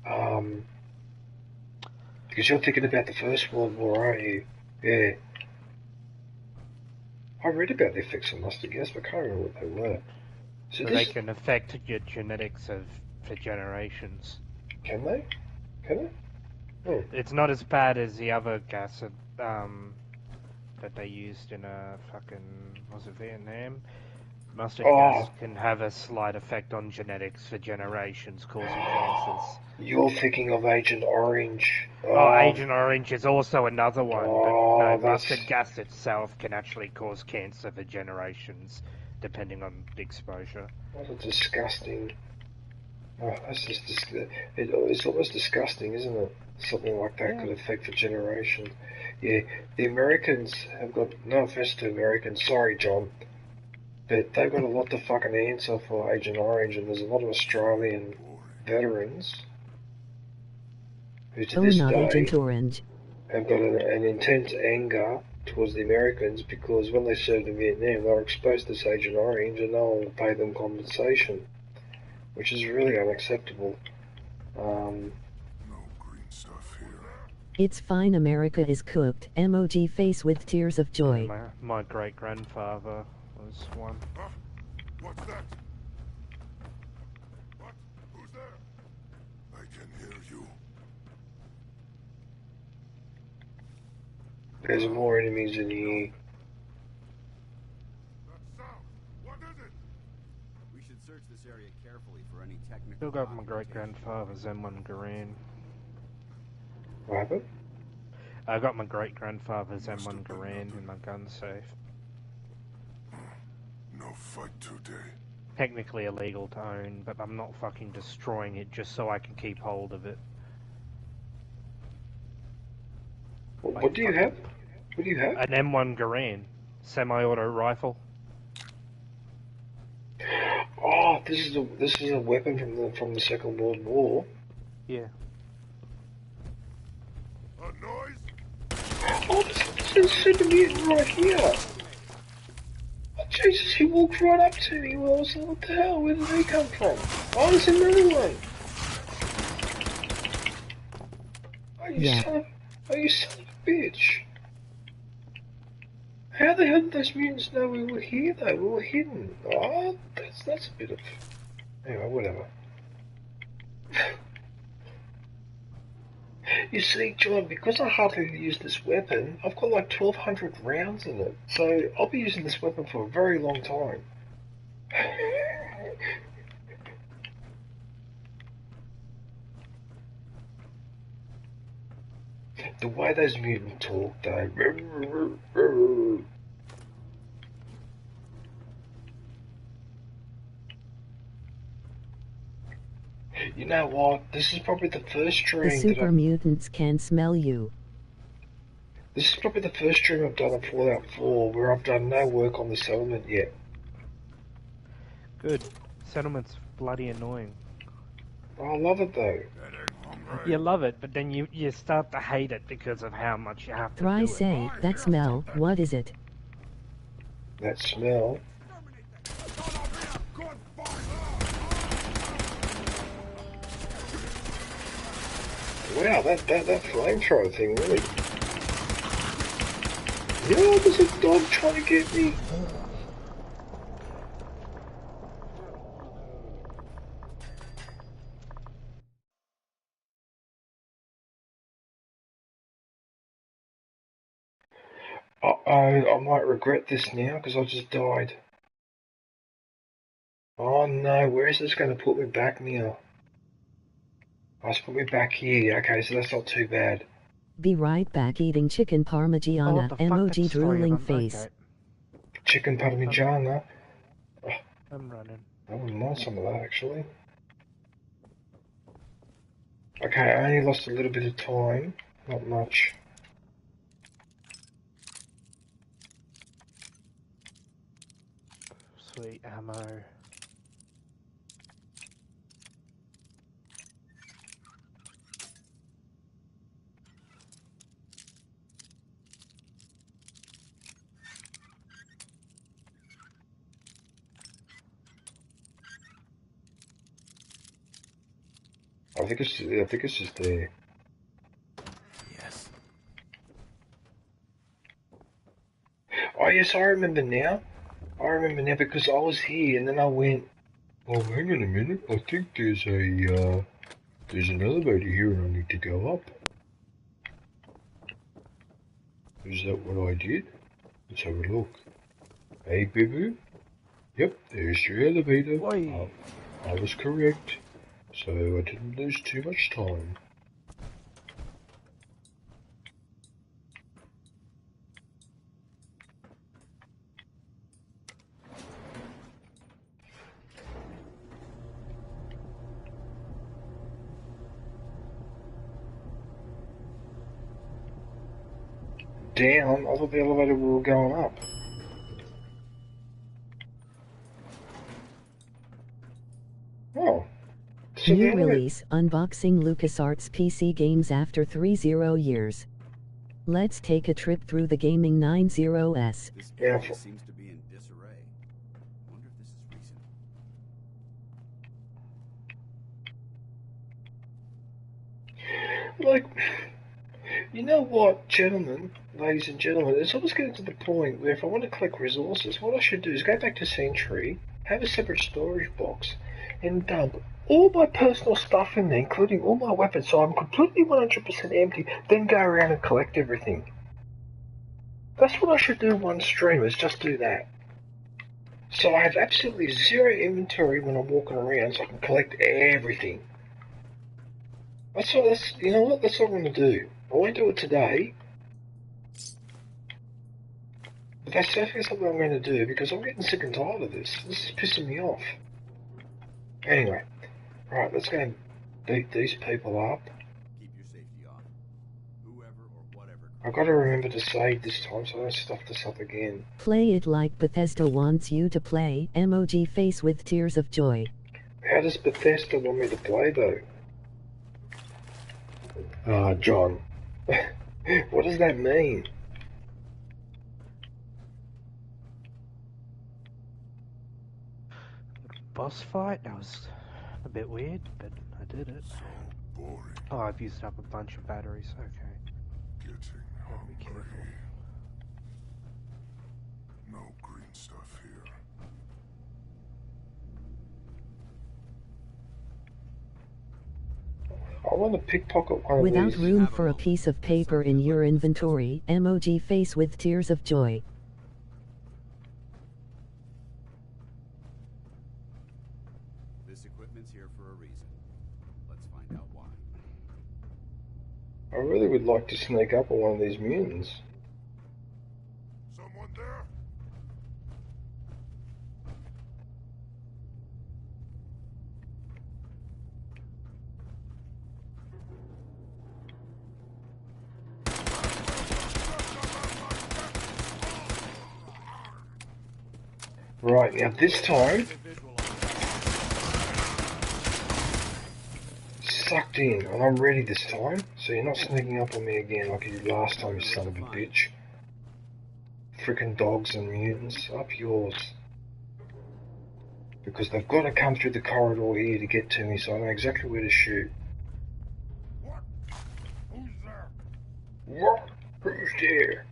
because you're thinking about the First World War, aren't you? Yeah. I read about the effects of mustard gas, but I can't remember what they were. So they can affect your genetics for generations. Can they? Can they? Oh. It's not as bad as the other gas that they used in was it Vietnam? Mustard gas can have a slight effect on genetics for generations, causing cancers. You're thinking of Agent Orange. Agent Orange is also another one, but no, mustard gas itself can actually cause cancer for generations, depending on the exposure. What a disgusting... Oh, that's just it's almost disgusting, isn't it? Something like that could affect for generations. Yeah, the Americans have got... No offense to Americans, sorry, John. But they've got a lot to fucking answer for Agent Orange, and there's a lot of Australian veterans who to this day Agent Orange have got an intense anger towards the Americans because when they served in Vietnam they were exposed to this Agent Orange and no one will pay them compensation, which is really unacceptable. No green stuff here. It's fine, America is cooked. Emoji face with tears of joy. My great-grandfather was one. Huh? What's that? What? Who's there? I can hear you. There's more enemies in here. That sound. What is it? We should search this area carefully for any technical... Still got my great-grandfather's M1 Garand. What happened? I got my great-grandfather's M1 Garand in my gun safe. No fight today. Technically illegal to own, but I'm not fucking destroying it just so I can keep hold of it. What do you have? What do you have? An M1 Garand, semi-auto rifle. Oh, this is a weapon from the Second World War. Yeah. A noise? Oh, there's a super mutant right here. Oh, Jesus, he walked right up to me. Well, I was like, what the hell? Where did he come from? Oh, there's another one. Oh, you son of a bitch. How the hell did those mutants know we were here, though? We were hidden. Oh, that's a bit of... Anyway, whatever. You see, John, because I hardly use this weapon, I've got like 1,200 rounds in it. So I'll be using this weapon for a very long time. The way those mutants talk, though. You know what? This is probably the first The stream super mutants can smell you. This is probably the first stream I've done of Fallout 4 where I've done no work on the settlement yet. Good. Settlement's bloody annoying. I love it though. You love it, but then you start to hate it because of how much you have to do it. Say, that smell, what is it? That smell? Wow, that flamethrower thing really... Yeah, there's a dog trying to get me. I might regret this now because I just died. Oh no, where is this going to put me back now? Oh, it's put me back here. Okay, so that's not too bad. Be right back eating chicken parmigiana, emoji drooling face. Okay. Chicken parmigiana? Oh, I'm running. I wouldn't mind some of that actually. Okay, I only lost a little bit of time. Not much. Sweet ammo. I think it's just there. Yes. Oh yes, I remember now. I remember now because I was here and then I went, oh hang on a minute, I think there's an elevator here and I need to go up. Is that what I did? Let's have a look. Hey boo-boo. Yep, there's your elevator. I was correct. So I didn't lose too much time. Down? I thought the elevator we were going up. Oh. New release, unboxing LucasArts PC games after 30 years. Let's take a trip through the gaming 90s. This area seems to be in disarray. I wonder if this is recent. Like, you know what, gentlemen, ladies and gentlemen, it's almost getting to the point where if I want to collect resources, what I should do is go back to Sentry, have a separate storage box, and dump all my personal stuff in there, including all my weapons, so I'm completely 100% empty, then go around and collect everything. That's what I should do one stream, is just do that. So I have absolutely zero inventory when I'm walking around, so I can collect everything. You know what, that's what I'm going to do. I won't do it today, but that's definitely something I'm going to do, because I'm getting sick and tired of this. This is pissing me off. Anyway. Right, let's go and beat these people up. Keep your safety on. Whoever or whatever. I've got to remember to save this time so I don't stuff this up again. Play it like Bethesda wants you to play, emoji face with tears of joy. How does Bethesda want me to play though? John. What does that mean? Boss fight? That was a bit weird, but I did it. So boring. Oh, I've used up a bunch of batteries. Okay. Getting Gotta be careful. No green stuff here. I want to pickpocket one of Without these. room for a piece of paper in your inventory, emoji face with tears of joy. This equipment's here for a reason. Let's find out why. I really would like to sneak up on one of these mutants. Someone there? Right, now this time... Sucked in, and I'm ready this time, so you're not sneaking up on me again like you did last time, you son of a bitch. Frickin' dogs and mutants, up yours. Because they've got to come through the corridor here to get to me, so I know exactly where to shoot. What? Who's there? What? Who's there?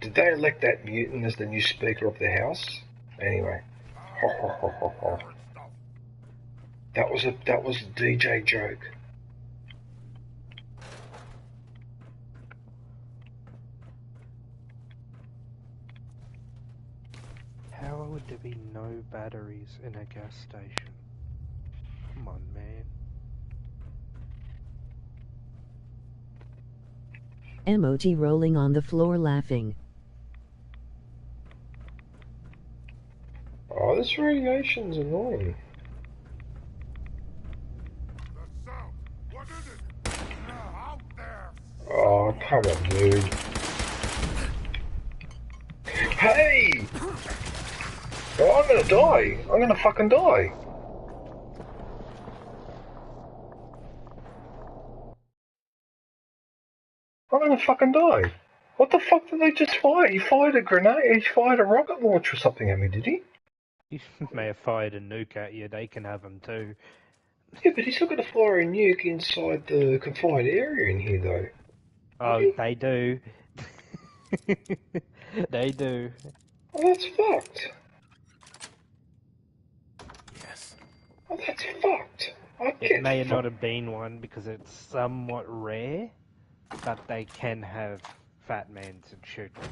Did they elect that mutant as the new Speaker of the House? Anyway. Ho ho ho ho ho. That was a DJ joke. How would there be no batteries in a gas station? Come on, man. Emoji rolling on the floor laughing. Oh, this radiation's annoying. Oh, come on, dude. Hey! Oh, I'm gonna die. I'm gonna fucking die. I'm gonna fucking die. What the fuck did they just fire? He fired a grenade, he fired a rocket launcher or something at me, did he? He may have fired a nuke at you, they can have them too. Yeah, but he's still gonna fire a nuke inside the confined area in here, though. Oh, they do. They do. Oh, that's fucked. Yes. Oh, that's fucked. It may not have been one because it's somewhat rare, but they can have fat mans and shoot them.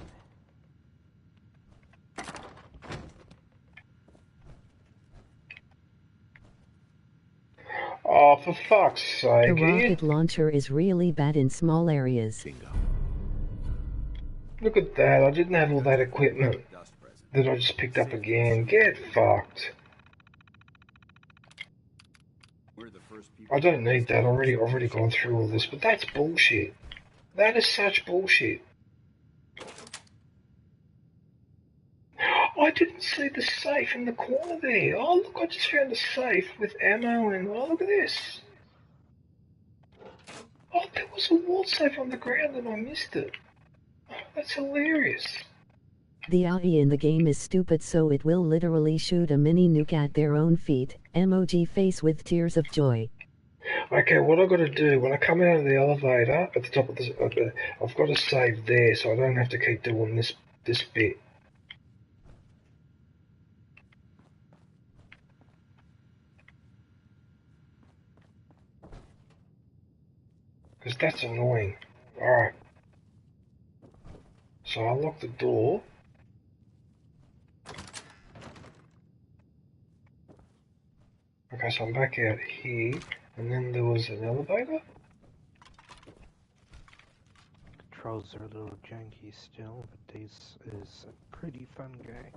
Oh, for fuck's sake. The rocket launcher is really bad in small areas. Bingo. Look at that, I didn't have all that equipment that I just picked up again. Get fucked. I don't need that, I've already gone through all this, but that's bullshit. That is such bullshit. I didn't see the safe in the corner there. Oh look, I just found a safe with ammo and oh look at this. Oh, there was a wall safe on the ground and I missed it. Oh, that's hilarious. The AI in the game is stupid, so it will literally shoot a mini nuke at their own feet. Emoji face with tears of joy. Okay, what I've got to do, when I come out of the elevator, at the top of this, I've got to save there so I don't have to keep doing this bit. Because that's annoying. Alright. So I lock the door. Okay, so I'm back out here, and then there was an elevator? Controls are a little janky still, but this is a pretty fun game.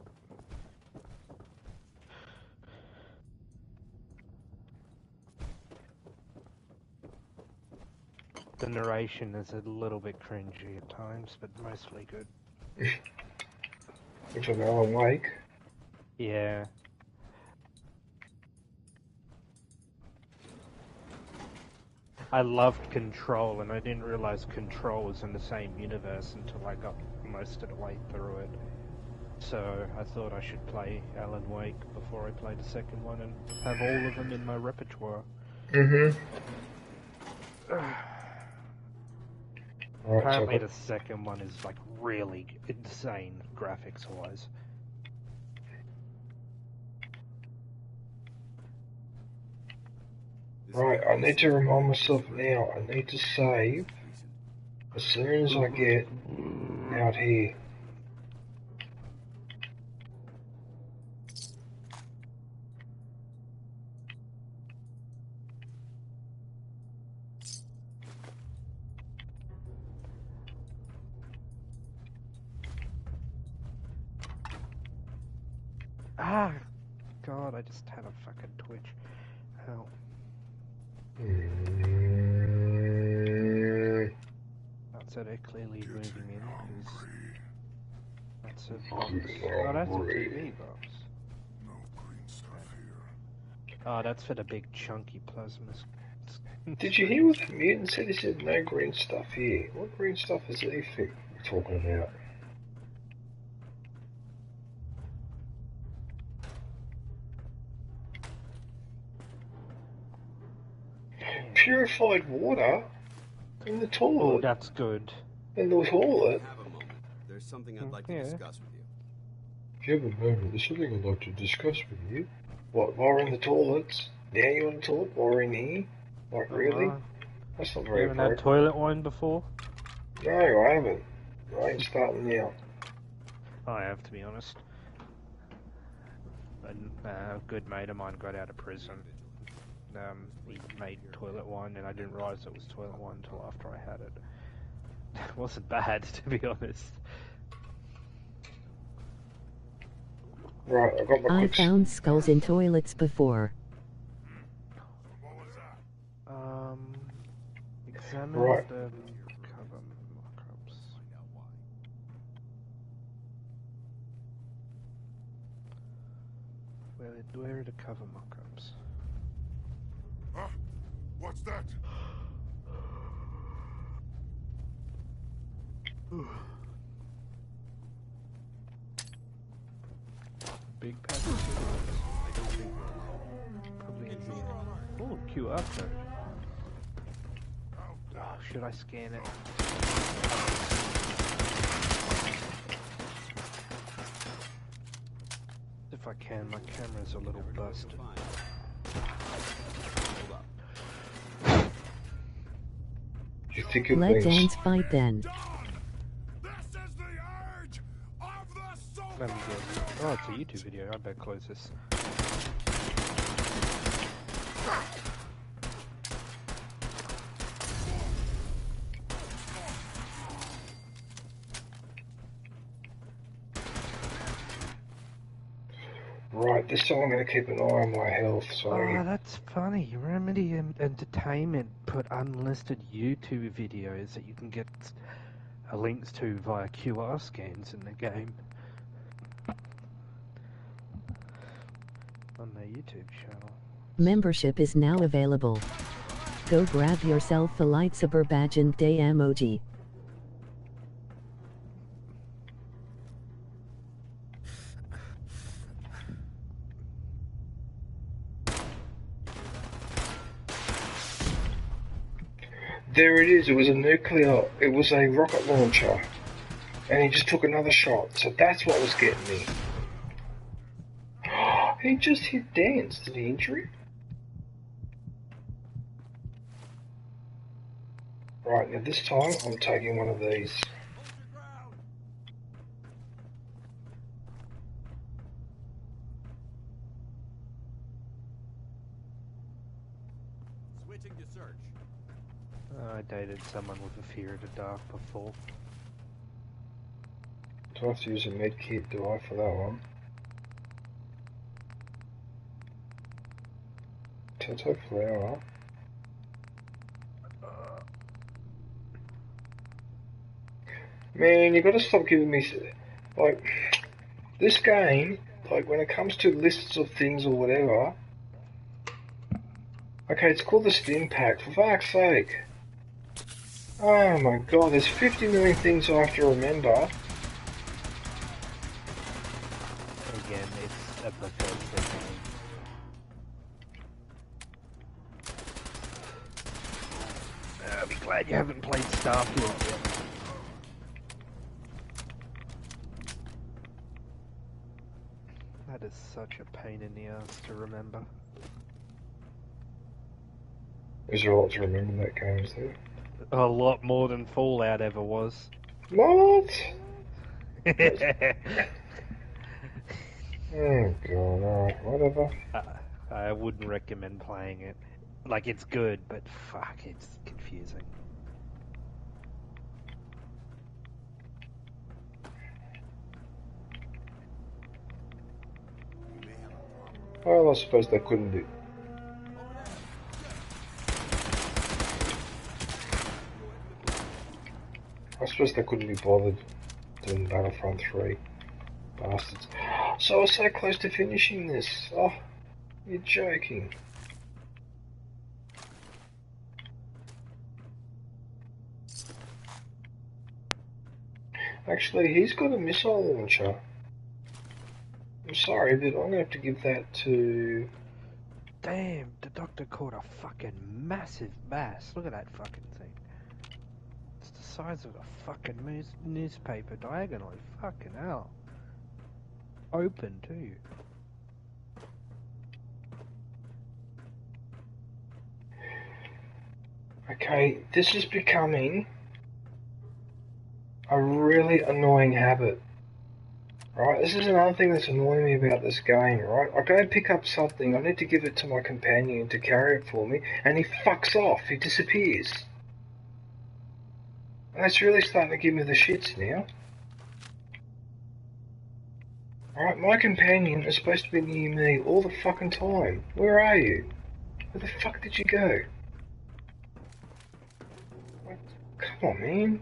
The narration is a little bit cringy at times, but mostly good. Which was Alan Wake. Yeah. I loved Control, and I didn't realize Control was in the same universe until I got most of the way through it. So I thought I should play Alan Wake before I played the second one and have all of them in my repertoire. Apparently the second one is like really insane graphics-wise. Right, I need to remind myself now, I need to save as soon as I get out here. Ah! God, I just had a fucking twitch. Ow. So they're clearly moving in, because I That's a box. Oh, that's a TV box. No green stuff here. Oh, that's for the big chunky plasmas. Did you hear what the mutant said? He said no green stuff here. What green stuff is he talking about? Purified water in the toilet. Oh, that's good. In the toilet. Have a moment. There's something I'd like to discuss with you. If you have a moment, there's something I'd like to discuss with you. What, while we're in the toilets? Now you're in the toilet while we're in here? Like, really? That's not very appropriate. You haven't had toilet wine before? No, I haven't. I ain't starting now. I have, to be honest. A good mate of mine got out of prison. He made toilet wine, and I didn't realise it was toilet wine until after I had it. It wasn't bad, to be honest. Right, I got my I found skulls in toilets before. Examine right. the cover markups. Where are the cover markups? Huh? What's that? Big package. Probably in here. Oh, QR code. Oh, should I scan it? If I can, my camera's a little busted. You think it Let dance fight then. Let me guess. Oh, it's a YouTube video. I better close this. Right, this time I'm going to keep an eye on my health, so... Oh, that's funny. Remedy Entertainment put unlisted YouTube videos that you can get links to via QR scans in the game. On their YouTube channel. Membership is now available. Go grab yourself a lightsaber badge and day emoji. There it is, it was a rocket launcher. And he just took another shot, so that's what was getting me. He just hit Dance, did he injure? Right, now this time I'm taking one of these. Switching to search. I dated someone with a fear of the dark before. Do I have to use a med kit, do I, for that one? Tattoo flower. Man, you gotta stop giving me... Like, this game, like, when it comes to lists of things or whatever... Okay, it's called the Stim Pack, for fuck's sake. Oh my god, there's 50 million things I have to remember. Again, it's a Bethesda game. I'll be glad you haven't played Starfield yet. That is such a pain in the ass to remember. Is there a lot to remember in that game, is there? A lot more than Fallout ever was. What? Oh god, alright, whatever. I wouldn't recommend playing it. Like, it's good, but fuck, it's confusing. Well, I suppose they couldn't do... I suppose they couldn't be bothered doing Battlefront 3. Bastards. So I was so close to finishing this. Oh, you're joking. Actually, he's got a missile launcher. I'm sorry, but I'm going to have to give that to... Damn, the doctor caught a fucking massive bass. Look at that fucking thing. It's the size of a fucking newspaper diagonally. Fucking hell. Open, too. Okay, this is becoming a really annoying habit. Right, this is another thing that's annoying me about this game, right? I go and pick up something, I need to give it to my companion to carry it for me, and he fucks off, he disappears. And that's really starting to give me the shits now. Alright, my companion is supposed to be near me all the fucking time. Where are you? Where the fuck did you go? What? Come on, man.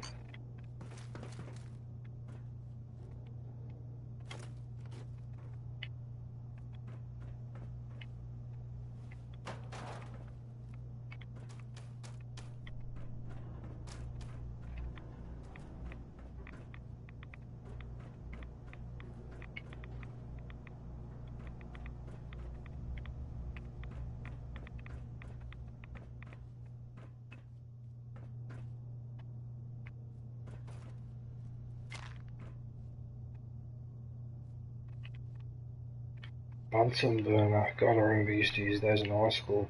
Bunsen burner. God, I remember used to use those in high school.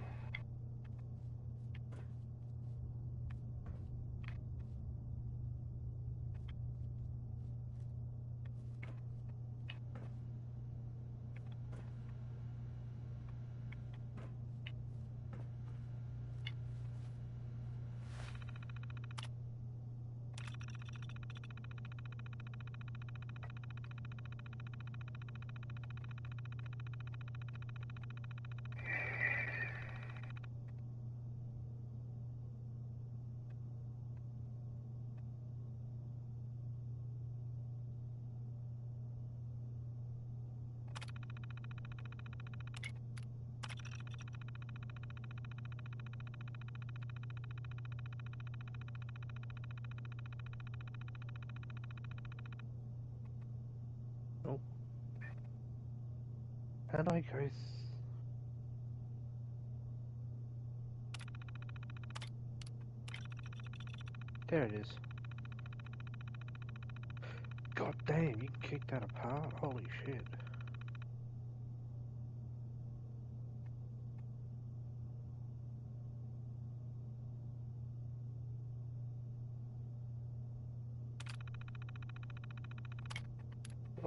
Oh. How do I go? There it is. God damn, you can kick that apart? Holy shit.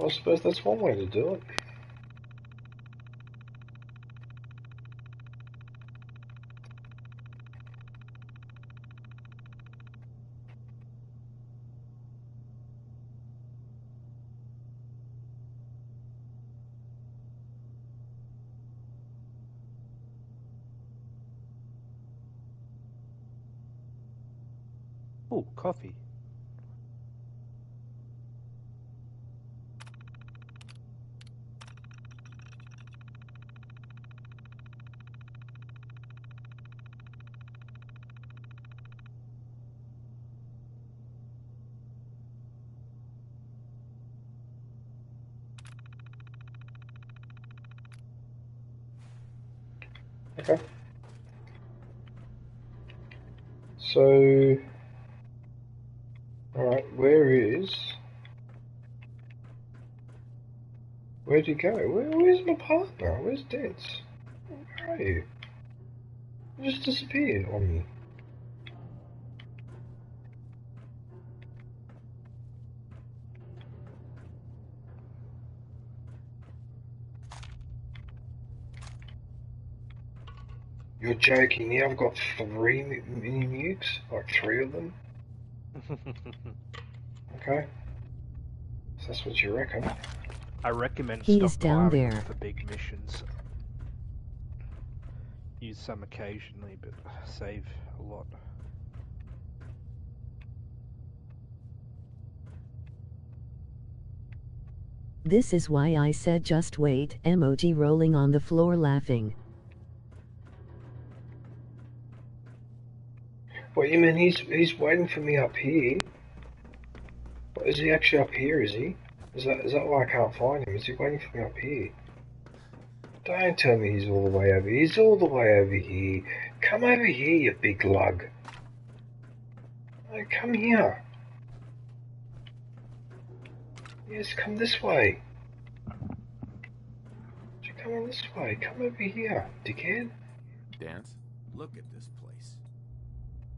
I suppose that's one way to do it. Oh, coffee. Okay. So, alright, where'd you go? Where's my partner? Where's Dance? Where are you? You just disappeared on me. You're joking me, I've got 3 mini nukes? Like 3 of them? Okay. So that's what you reckon. I recommend He's down stockpiling there. for big missions. Use some occasionally, but save a lot. This is why I said just wait, emoji rolling on the floor laughing. What, you mean he's waiting for me up here? What, is he actually up here, is he? Is that why I can't find him? Is he waiting for me up here? Don't tell me he's all the way over here. He's all the way over here. Come over here, you big lug. Oh, come here. Yes, come this way. Come on this way. Come over here, dickhead. Dance? Look at this place.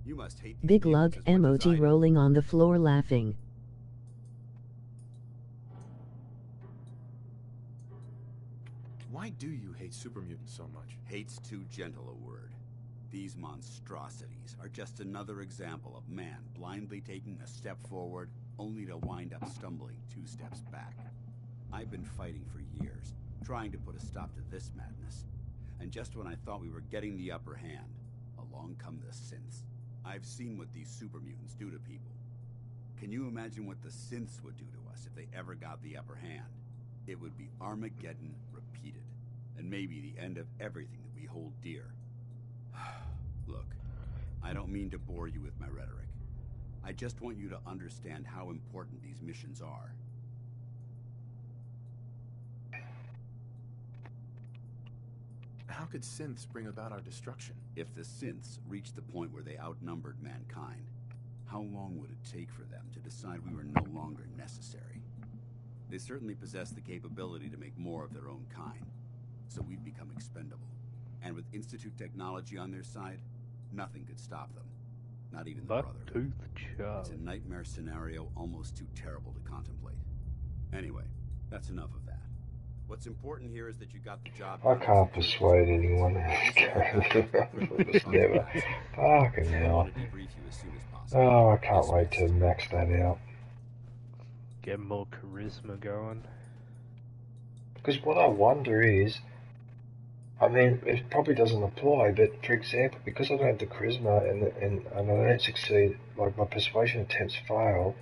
You must hate these Big views lug as much as I emoji do. rolling on the floor laughing. Why do you hate super mutants so much? Hate's too gentle a word. These monstrosities are just another example of man blindly taking a step forward, only to wind up stumbling 2 steps back. I've been fighting for years, trying to put a stop to this madness. And just when I thought we were getting the upper hand, along come the synths. I've seen what these super mutants do to people. Can you imagine what the synths would do to us if they ever got the upper hand? It would be Armageddon repeated, and maybe the end of everything that we hold dear. Look, I don't mean to bore you with my rhetoric. I just want you to understand how important these missions are. How could synths bring about our destruction? If the synths reached the point where they outnumbered mankind, how long would it take for them to decide we were no longer necessary? They certainly possess the capability to make more of their own kind, so we've become expendable. And with Institute technology on their side, nothing could stop them. Not even the Brotherhood. It's a nightmare scenario almost too terrible to contemplate. Anyway, that's enough of that. What's important here is that you got the job I done. can't persuade anyone. It's never. Fucking I hell. want to debrief you as soon as possible. Oh, I can't wait to max that out. Get more charisma going. Because what I wonder is, I mean, it probably doesn't apply, but for example, because I don't have the charisma and I don't succeed, like my persuasion attempts fail,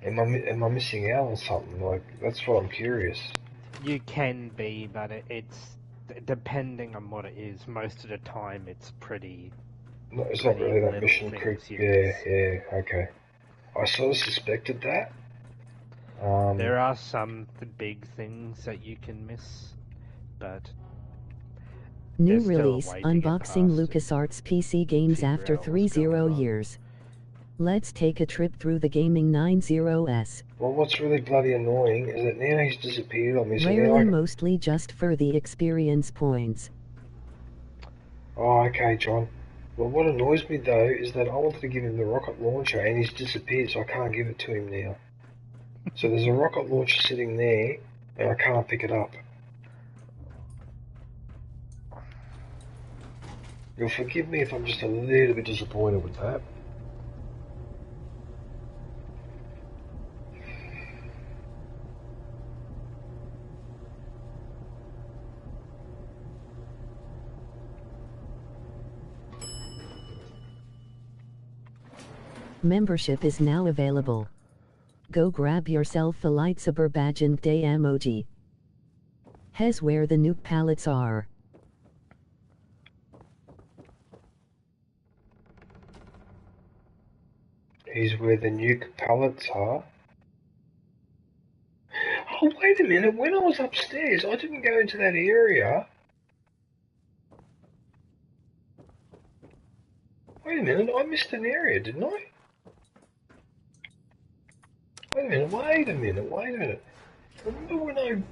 am I missing out on something? Like, that's what I'm curious. You can be, but it's depending on what it is. Most of the time, it's pretty. No, it's not really that mission creep. Yeah, okay. I sort of suspected that. There are some big things that you can miss, but New there's still a release, way to get unboxing past it. LucasArts PC games after out what's 30 years. Let's take a trip through the gaming 90s. Well, what's really bloody annoying is that now he's disappeared on me. So now Rarely, mostly just for the experience points. Oh, okay, John. Well, what annoys me though is that I wanted to give him the rocket launcher and he's disappeared, so I can't give it to him now. So there's a rocket launcher sitting there, and I can't pick it up. You'll forgive me if I'm just a little bit disappointed with that. Membership is now available. Go grab yourself a lightsaber badge and day emoji. Here's where the nuke pallets are. Here's where the nuke pallets are. Oh, wait a minute. When I was upstairs, I didn't go into that area. Wait a minute. I missed an area, didn't I? Wait a minute. Remember when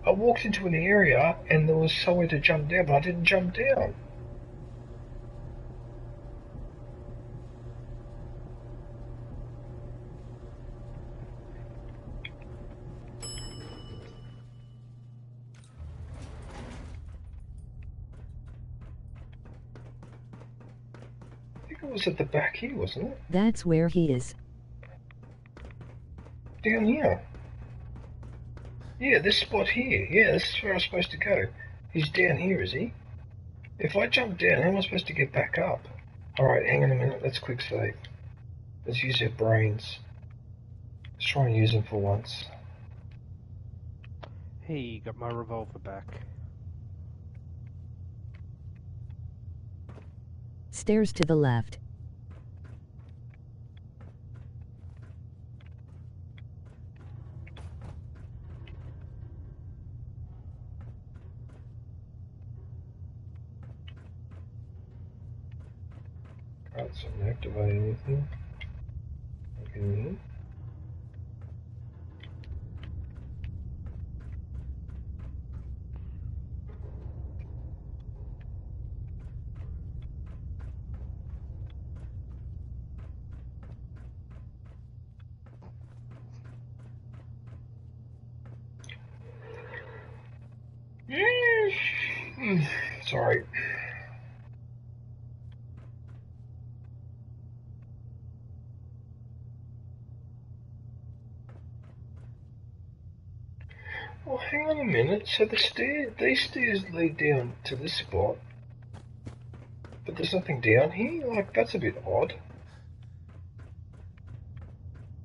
I walked into an area and there was somewhere to jump down, but I didn't jump down. I think it was at the back here, wasn't it? That's where he is. Down here. Yeah, this spot here. Yeah, this is where I'm supposed to go. He's down here, is he? If I jump down, how am I supposed to get back up? Alright, hang on a minute. Let's quick save. Let's use our brains. Let's try and use them for once. Hey, got my revolver back. Stairs to the left. Can't suddenly activate anything. Okay. Sorry. Well, hang on a minute. So these stairs lead down to this spot, but there's nothing down here? Like, that's a bit odd.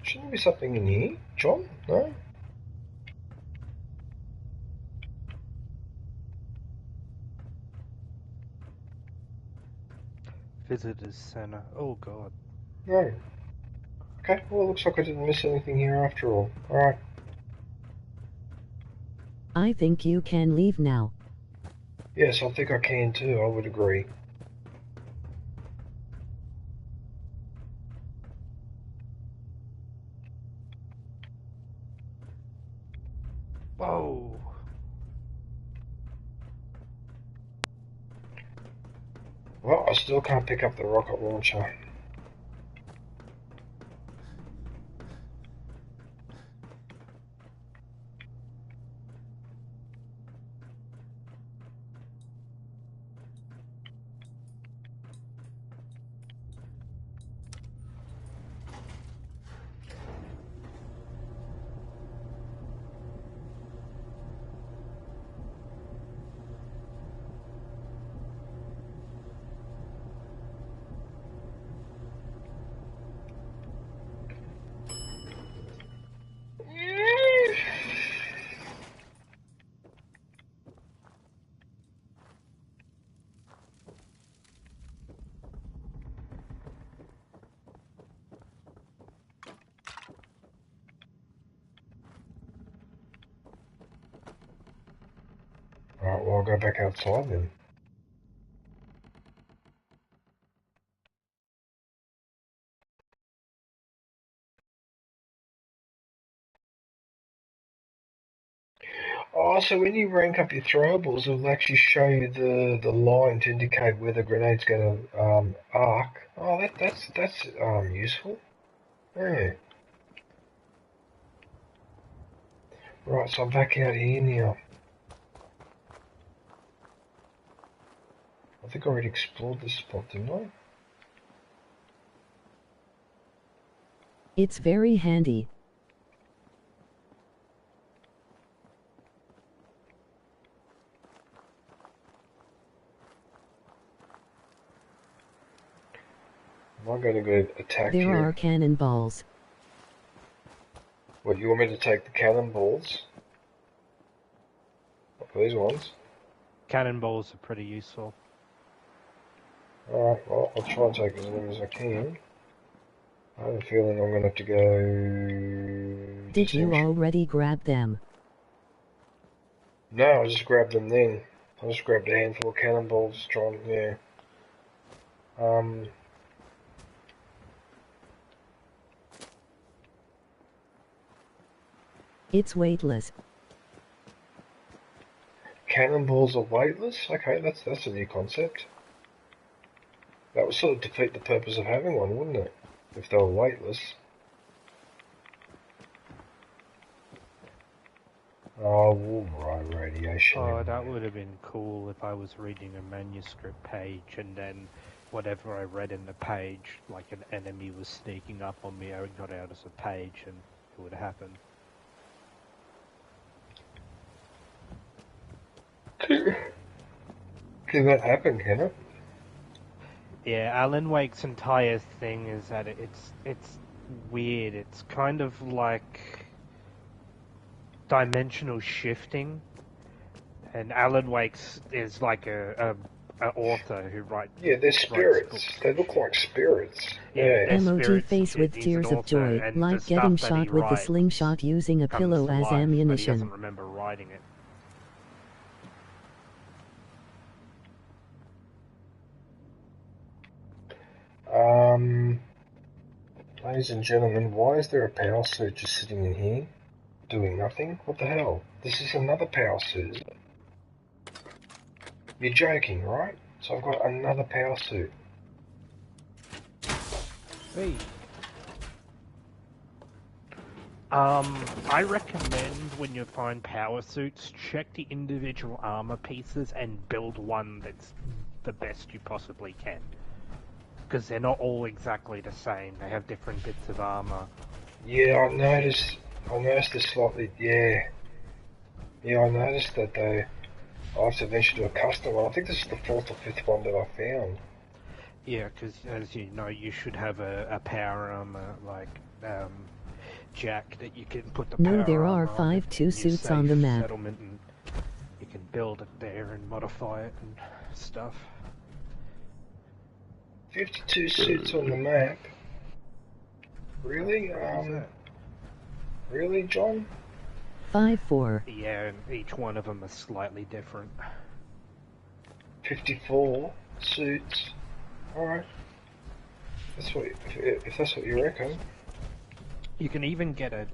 Shouldn't there be something in here? John? No? Visitors Center. Oh god. No. Okay, well, it looks like I didn't miss anything here after all. Alright. I think you can leave now. Yes, I think I can too, I would agree. Whoa. Well, I still can't pick up the rocket launcher. Alright, well, I'll go back outside then. Oh, so when you rank up your throwables, it'll actually show you the line to indicate where the grenade's going to arc. Oh, that's useful. Yeah. Right, so I'm back out here now. I think I already explored this spot, didn't I? It's very handy. Am I going to go attack There here? are cannonballs. What, you want me to take the cannonballs? These ones? Cannonballs are pretty useful. Alright, well, I'll try and take as many as I can. I have a feeling I'm going to have to go... Did you already grab them? No, I just grabbed them then. I just grabbed a handful of cannonballs, trying, yeah. It's weightless. Cannonballs are weightless? Okay, that's a new concept. That would sort of defeat the purpose of having one, wouldn't it? If they were weightless. Oh, right, radiation. Oh, that would have been cool if I was reading a manuscript page and then whatever I read in the page, like an enemy was sneaking up on me, I got out as a page and it would happen. Can that happen, can it? Yeah, Alan Wake's entire thing is that it's weird. It's kind of like dimensional shifting, and Alan Wake's is like a author who writes. Yeah, they're spirits. They look like spirits. Yeah. Emoji face with tears of joy, like getting shot with the slingshot using a pillow as ammunition. He doesn't remember writing it. Ladies and gentlemen, why is there a power suit just sitting in here, doing nothing? What the hell? This is another power suit, isn't it? You're joking, right? So I've got another power suit. Hey. I recommend when you find power suits, check the individual armor pieces and build one that's the best you possibly can. Because they're not all exactly the same. They have different bits of armor. Yeah, I noticed this slightly, yeah, I noticed that I have to eventually do a custom one. I think this is the 4th or 5th one that I found. Yeah, because as you know, you should have a power armor, like, jack that you can put the power there are armor 5 2 suits on the map. Settlement, and you can build it there and modify it and stuff. 52 suits on the map. Really? Really, John? 5 4. Yeah, and each one of them is slightly different. 54 suits. Alright. If that's what you reckon. You can even get a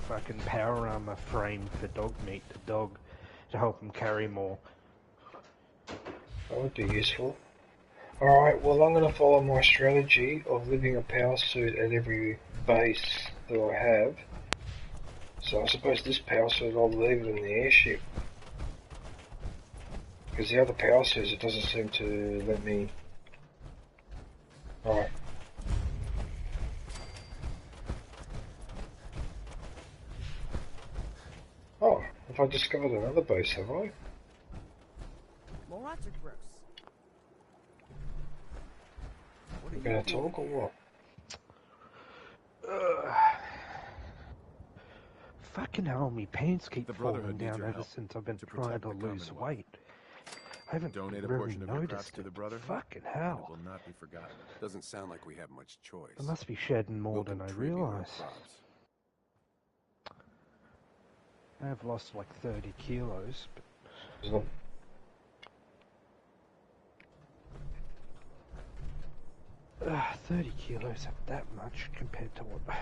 fucking power armor frame for dog meat, the dog, to help him carry more. That would be useful. Alright, well I'm going to follow my strategy of living a power suit at every base that I have. So I suppose this power suit I'll leave it in the airship. Because the other power suits, it doesn't seem to let me... Alright. Oh, have I discovered another base, have I? More autographs. You gonna talk or what? Fucking hell, me pants keep falling down ever since I've been trying to lose weight. I haven't really noticed it. Fucking hell. Will not be forgotten. Doesn't sound like we have much choice. I must be shedding more than I realise. I have lost like 30 kilos, but... 30 kilos ain't that much compared to what I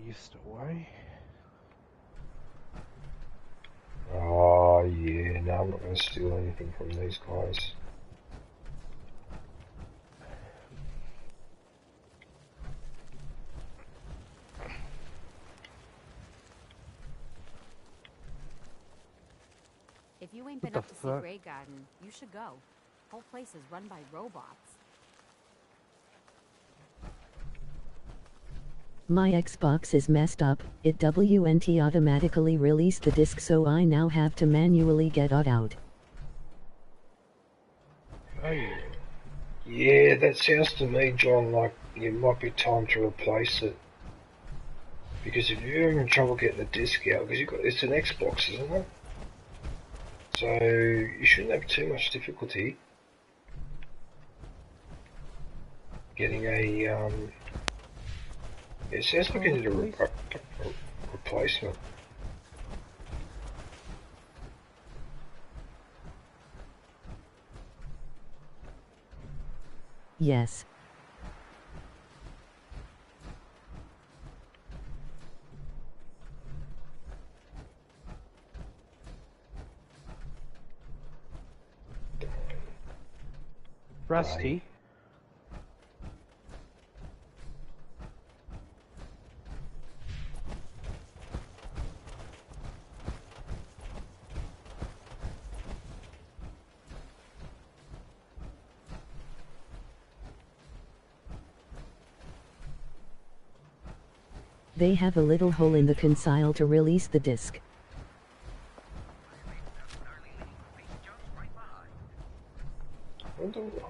used to weigh. Oh yeah, no, I'm not going to steal anything from these guys. If you ain't been up to see Grey Garden, you should go. Whole place is run by robots. My Xbox is messed up. It WNT automatically released the disc, so I now have to manually get it out. Yeah, that sounds to me, John, like it might be time to replace it. Because if you're having trouble getting the disc out, because it's an Xbox, isn't it? So you shouldn't have too much difficulty getting a it sounds like you need a replacement. Yes. Rusty? They have a little hole in the console to release the disc. I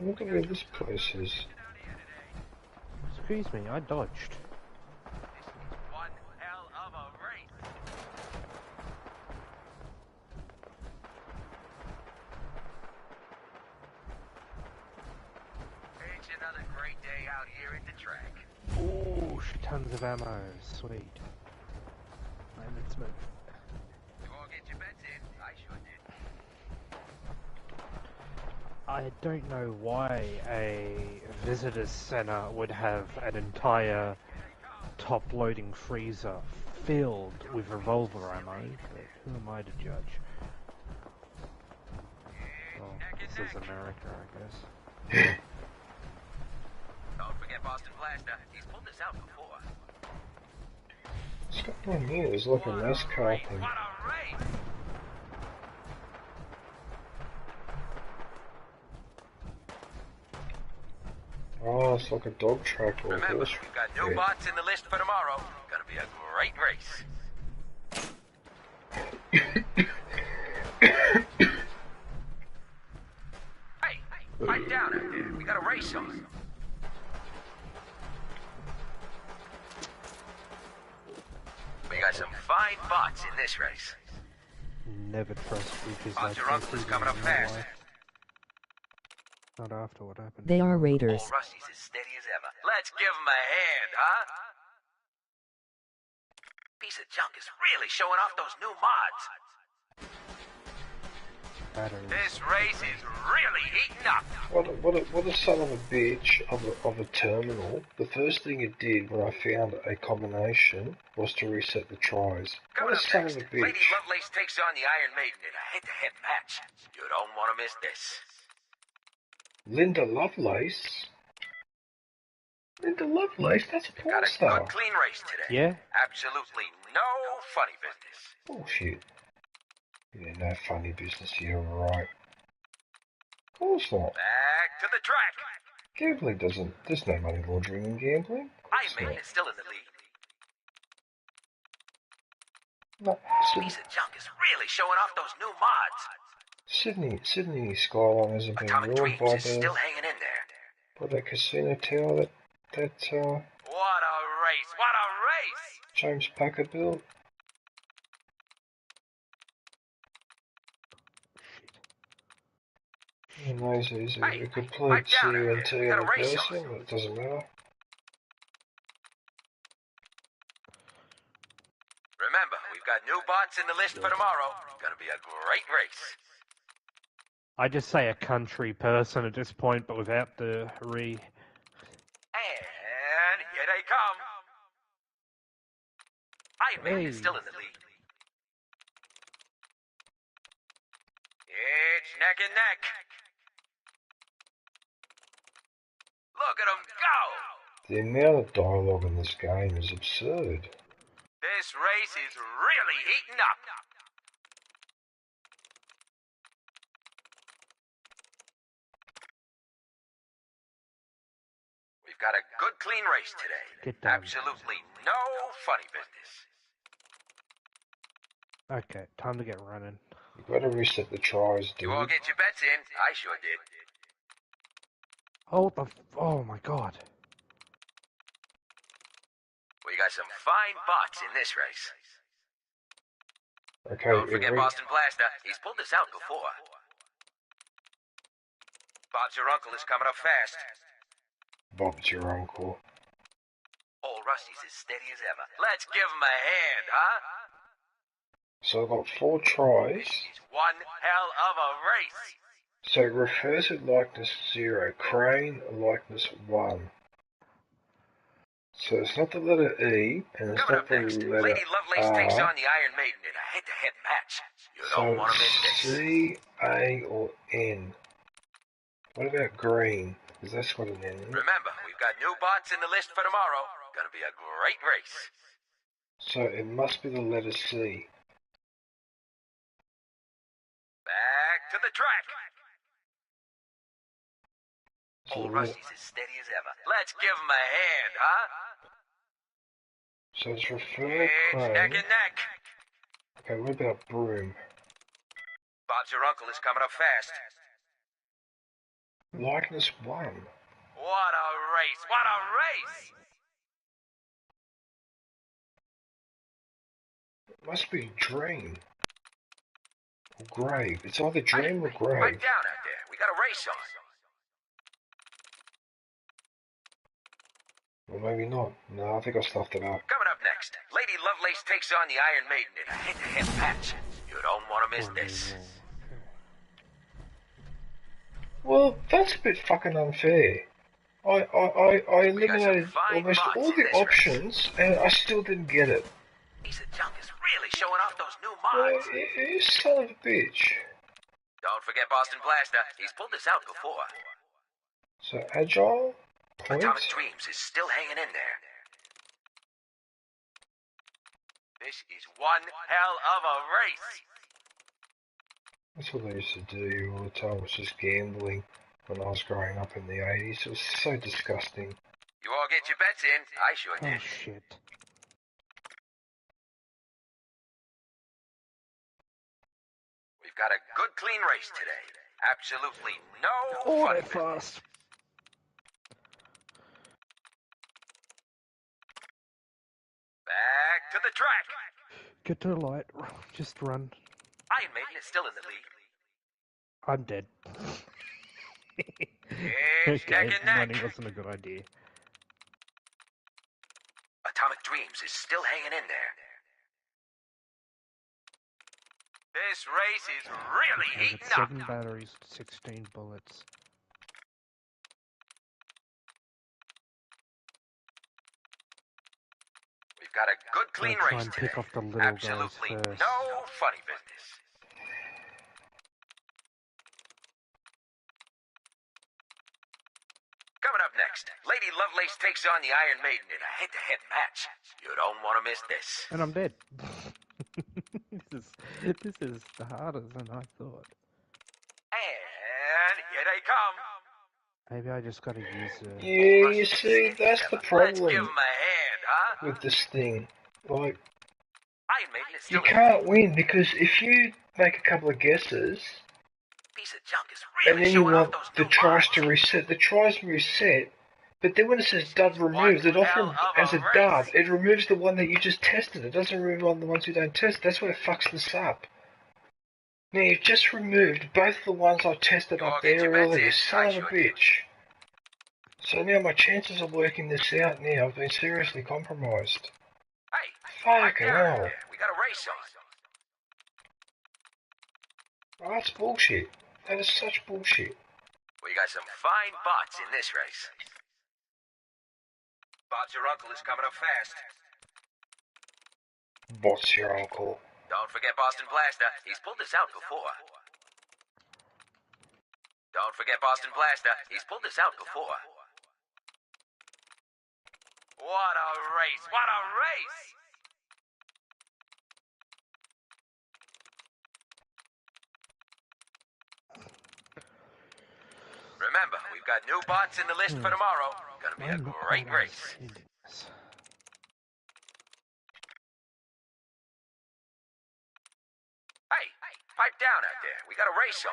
wonder where this place is. Excuse me, I dodged. another great day out here at the track. Ooh, tons of ammo. Sweet. Right, let's move. You all get your bets in? I sure did. I don't know why a visitor's center would have an entire top-loading freezer filled with revolver ammo, but who am I to judge? Well, this is America, I guess. Don't forget Boston Blaster. He's pulled this out before. What's going on here? There's like a NASCAR thing. Oh, it's like a dog track or a Remember, horse. we've got new bots in the list for tomorrow. Gonna be a great race. Hey, pipe down out there. We got a race on. We got some fine bots in this race. Never trust creatures like Your uncle is coming up fast. Not after what happened. They are raiders. Old Rusty's as steady as ever. Let's give him a hand, huh? Piece of junk is really showing off those new mods. Batteries. This race is really heating up. What a son of a bitch of a terminal. The first thing it did when I found a combination was to reset the tries. What a son of a bitch. Lady Lovelace takes on the Iron Maiden in a head-to-head match. You don't want to miss this. Linda Lovelace? Linda Lovelace? That's a porn star. Got a good clean race today. Yeah? Absolutely no funny business. Bullshit. Yeah, no funny business here, right? Of course not. Back to the track. Gambling doesn't... There's no money laundering in gambling. Iron Maiden is still in the lead. No, Piece of junk is really showing off those new mods. Sydney skyline hasn't been Atomic ruined Dreams by is still hanging in there. that casino tower that What a race! What a race! James Packer built. And those is a complete CUNT of a person, but it doesn't matter. Remember, we've got new bots in the list for tomorrow. Gonna be a great race. I just say a country person at this point, but without the re. And here they come. Iron Maiden is still in the lead. It's neck and neck. Look at them go! The amount of dialogue in this game is absurd. This race is really heating up. We've got a good clean race today. Get down. Absolutely no funny business. Okay, time to get running. You've got to reset the tries, dude. You all get your bets in. I sure did. Oh my god. We got some fine bots in this race. Okay, Don't forget Boston Blaster. He's pulled this out before. Bob's your uncle is coming up fast. Bob's your uncle. Old Rusty's as steady as ever. Let's give him a hand, huh? So I've got 4 tries. It's one hell of a race. So recursive likeness 0, crane likeness 1. So it's not the letter E, and it's not the letter Lady Lovelace takes R. on the Iron Maiden in a head-to-head match. You So don't want to miss this. C, A, or N. What about green? Because that's what an N is. Remember, we've got new bots in the list for tomorrow. Gonna be a great race. So it must be the letter C. Back to the track. So Old Rusty's as steady as ever. Let's give him a hand, huh? So it's refer It's crane. neck and neck. Okay, what about broom? Bob's your uncle is coming up fast. Likeness 1. What a race! What a race! It must be dream. Or grave. It's either dream or grave. Right down out there. We got a race on. Or maybe not. No, I think I stuffed it up. Coming up next, Lady Lovelace takes on the Iron Maiden in a head-to-head match. You don't want to miss this. Well, that's a bit fucking unfair. I eliminated almost all the options, and I still didn't get it. Piece of junk is really showing off those new mods. You son of a bitch. Don't forget Boston Blaster. He's pulled this out before. So, Agile? Points? Atomic Dreams is still hanging in there. This is one hell of a race. That's what I used to do all the time, was just gambling when I was growing up in the 80s. It was so disgusting. You all get your bets in. I sure did. Oh, shit. We've got a good, clean race today. Absolutely no Oh, fun. that fast. Back to the track. Get to the light. Just run. Iron Maiden is still in the lead. I'm dead. It's Okay, neck and neck. running wasn't a good idea. Atomic Dreams is still hanging in there. This race is really Okay, heating with up. 7 batteries, 16 bullets. We've got a good, clean Try race and today. pick off the little Absolutely guys first. no funny business. Coming up next, Lady Lovelace takes on the Iron Maiden in a head-to-head match. You don't want to miss this. And I'm dead. This is harder than I thought. And here they come. Maybe I just gotta use Yeah, you see, that's the Let's give problem them a hand, huh? with this thing. Like, Iron Maiden is you still can't win, because if you make a couple of guesses, piece of junk is and really then you showing off want those the tries to reset, the tries reset, but then when it says dud removed, it often, as a dud, it removes the one that you just tested. It doesn't remove on the ones you don't test. That's where it fucks this up. Now, you've just removed both the ones I tested up there earlier, you son of a bitch. So now my chances of working this out now have been seriously compromised. Hey, fucking hell. we got a race on. Oh, that's bullshit. That is such bullshit. We got some fine bots in this race. Bob's your uncle is coming up fast. What's your uncle? Don't forget Boston Blaster. He's pulled this out before. Don't forget Boston Blaster. He's pulled this out before. What a race! What a race! Remember, we've got new bots in the list for tomorrow. Gonna be a great race. Hey, pipe down out there. We got a race on.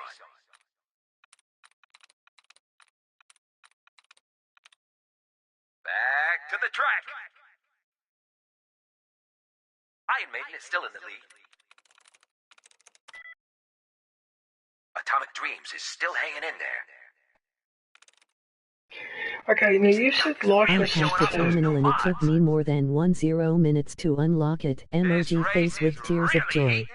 Back to the track. Iron Maiden is still in the lead. Atomic Dreams is still hanging in there. Okay, now you said I likeness passed the terminal and it took me more than 10 minutes to unlock it. Emoji face with tears of joy.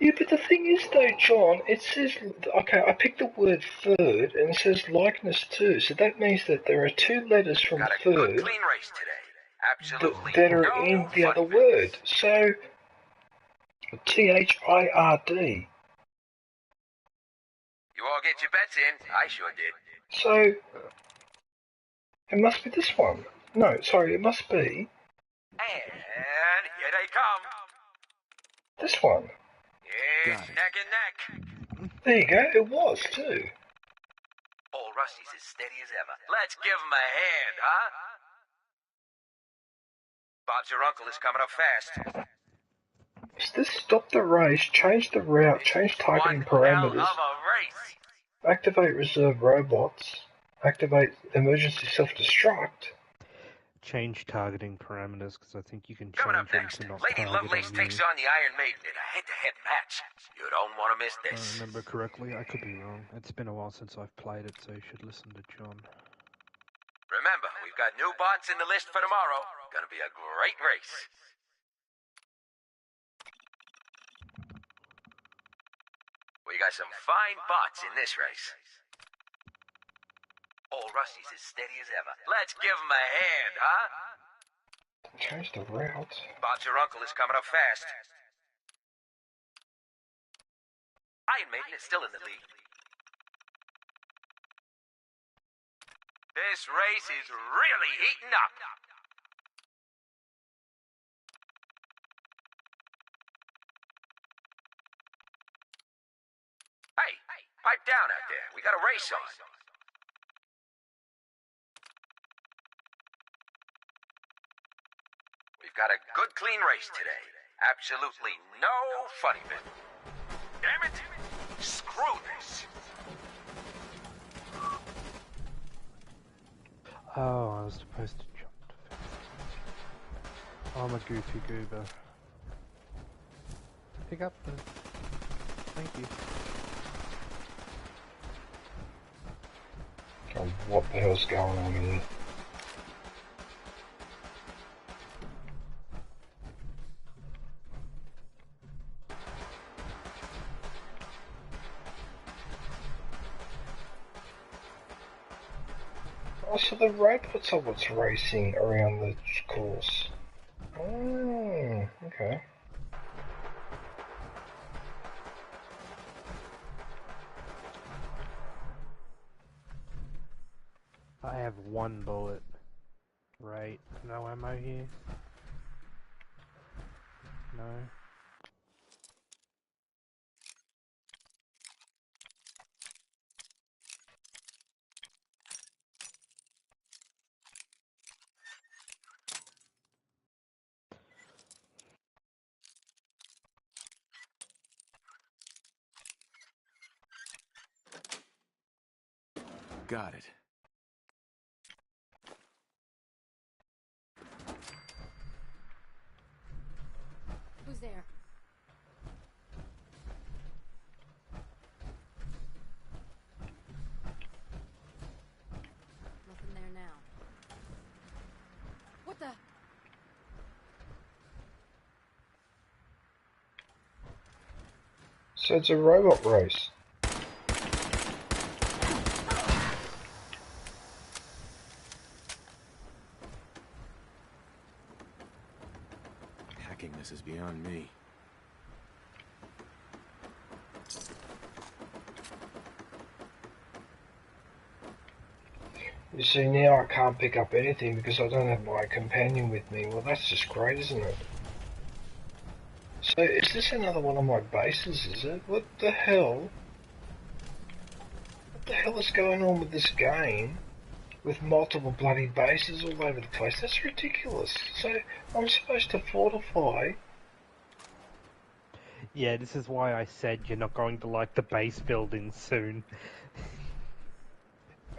Yeah, but the thing is though, John, it says, okay, I picked the word third, and it says likeness too, so that means that there are 2 letters from third Clean race today. Absolutely. that are in the other word. So, THIRD. You all get your bets in. I sure did. So, it must be this one. No, sorry, it must be And here they come. this one. It's neck and neck. There you go, it was too. Old Rusty's as steady as ever. Let's give him a hand, huh? Bob's your uncle is coming up fast. Is this stop the race, change the route, change targeting parameters, activate reserve robots, activate emergency self-destruct? Change targeting parameters, because I think you can change Coming up them next, to not Lady target Lovelace on takes you. on the Iron Maiden in a head-to-head match. You don't want to miss If I this. remember correctly, I could be wrong. It's been a while since I've played it, so you should listen to John. Remember, we've got new bots in the list for tomorrow. Gonna be a great race. We got some fine bots in this race. Old Rusty's as steady as ever. Let's give him a hand, huh? Change the route. Bob's your uncle is coming up fast. Iron Maiden is still in the lead. This race is really heating up. Hey, pipe down out there. We got a race on. We've got a good, clean race today. Absolutely no funny bit. Damn it! Screw this! Oh, I was supposed to jump to fence. Oh, I'm a goofy goober. Pick up the... Thank you. Oh, what the hell's going on here? Oh, so the robots are what's racing around the course. Oh, okay. I have one bullet. Right. No ammo here? No. Got it. Who's there? Nothing there now. What the? So it's a robot race. Hacking this is beyond me. You see, now I can't pick up anything because I don't have my companion with me. Well, that's just great, isn't it? So, is this another one of my bases, is it? What the hell? What the hell is going on with this game? With multiple bloody bases all over the place? That's ridiculous. So, I'm supposed to fortify. Yeah, this is why I said you're not going to like the base building soon.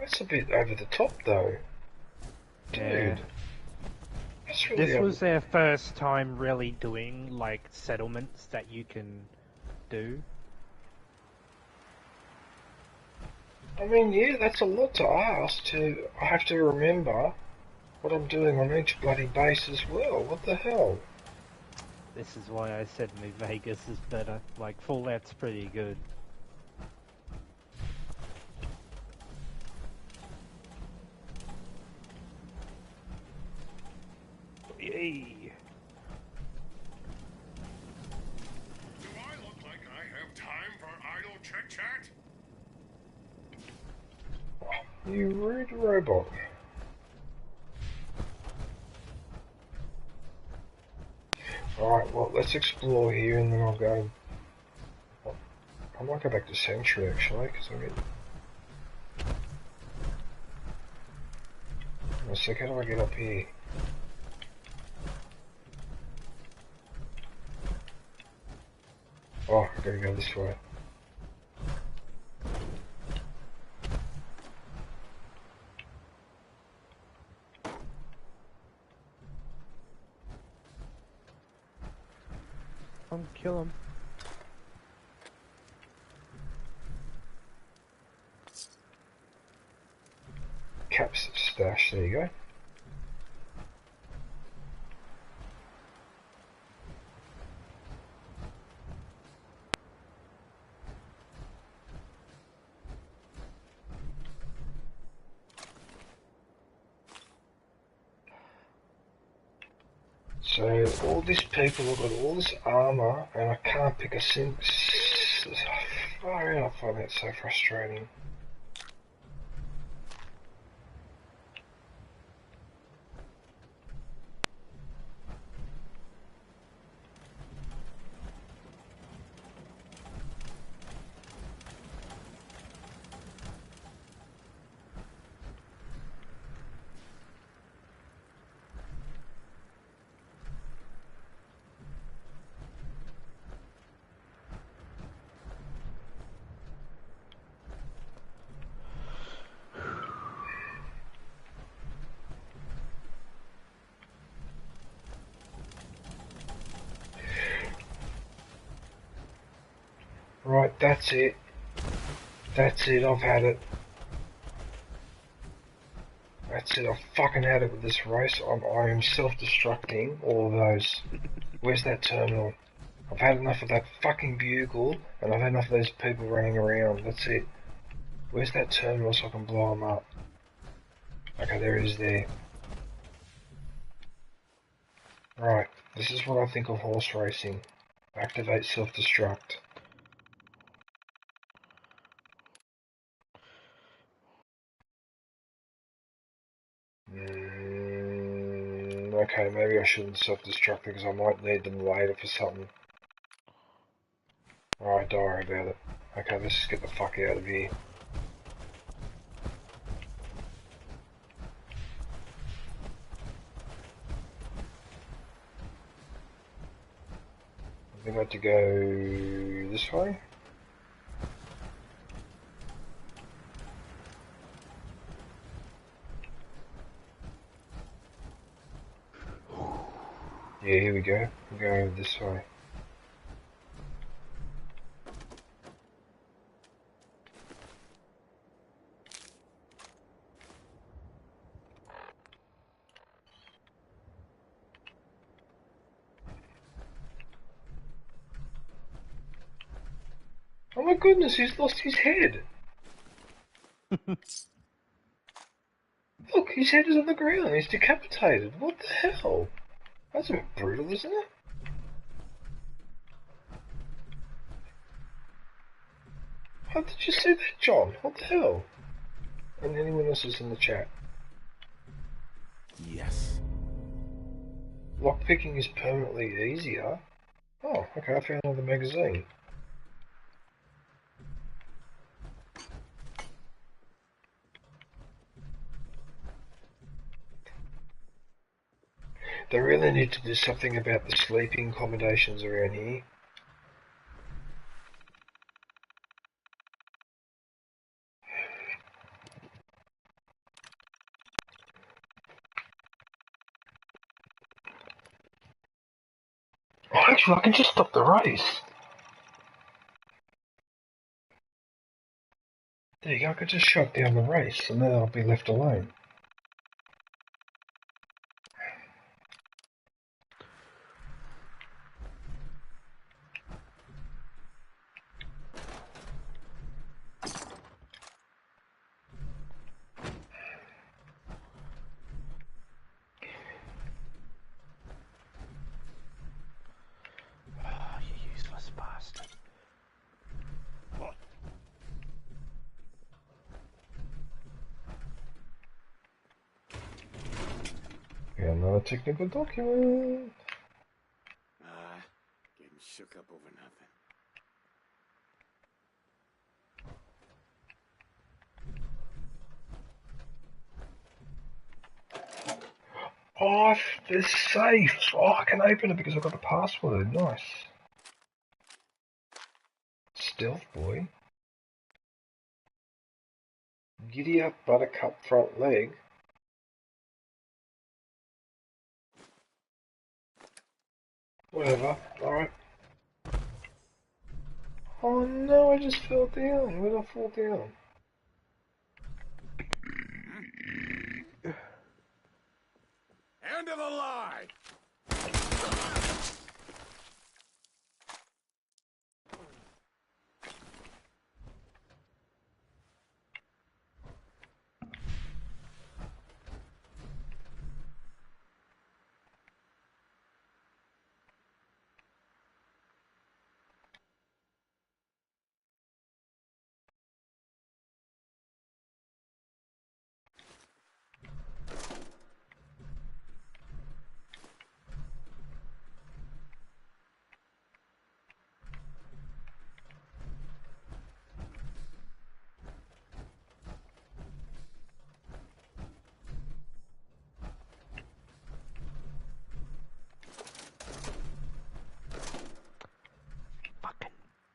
That's a bit over the top, though. Dude. Yeah. That's really This was their first time really doing, like, settlements that you can do. I mean, yeah, that's a lot to ask. I have to remember what I'm doing on each bloody base as well. What the hell? This is why I said New Vegas is better. Like, Fallout's pretty good. Yay! Do I look like I have time for idle chit-chat? You rude robot. Alright, well, let's explore here and then I'll go... I might go back to Sanctuary, actually, because I'm getting... One sec, how do I get up here? Oh, I gotta go this way. Kill him. Caps stash. crash. There you go. So all these people have got all this armor, and I can't pick a single. I find that so frustrating. Right, that's it. That's it, I've had it. That's it, I've fucking had it with this race. I am self-destructing all of those. Where's that terminal? I've had enough of that fucking bugle, and I've had enough of those people running around. That's it. Where's that terminal so I can blow them up? Okay, there it is there. Right, this is what I think of horse racing. Activate self-destruct. Okay, maybe I shouldn't self-destruct because I might need them later for something. Alright, don't worry about it. Okay, let's just get the fuck out of here. I think I have to go this way. Yeah, here we go. We're going this way. Oh my goodness, he's lost his head! Look, his head is on the ground, he's decapitated. What the hell? That's a bit brutal, isn't it? How did you see that, John? What the hell? And anyone else is in the chat? Yes. Lockpicking is permanently easier. Oh, okay, I found another magazine. They really need to do something about the sleeping accommodations around here. Oh, actually, I can just stop the race. There you go, I could just shut down the race, and then I'll be left alone. Got another technical document. Getting shook up over nothing. Oh, it's safe. Oh, I can open it because I've got the password. Nice. Stealth boy. Giddy up, buttercup front leg. Whatever, alright. Oh no, I just fell down. Where did I fall down? end of the line!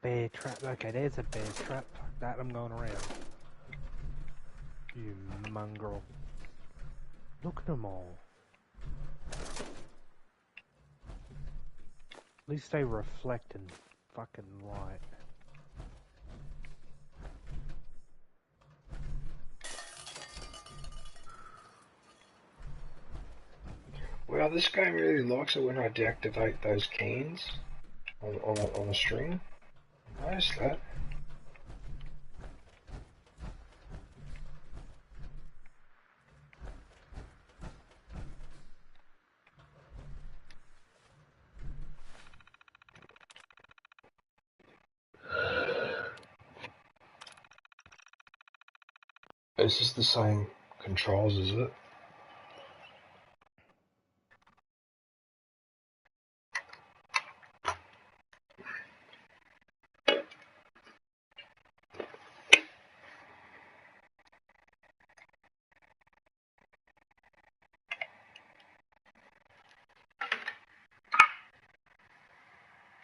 Bear trap. Okay, there's a bear trap. Fuck that, I'm going around. You mongrel. Look at them all. At least they reflect in fucking light. Well, this game really likes it when I deactivate those cans on a string. Notice that. Is this the same controls, is it?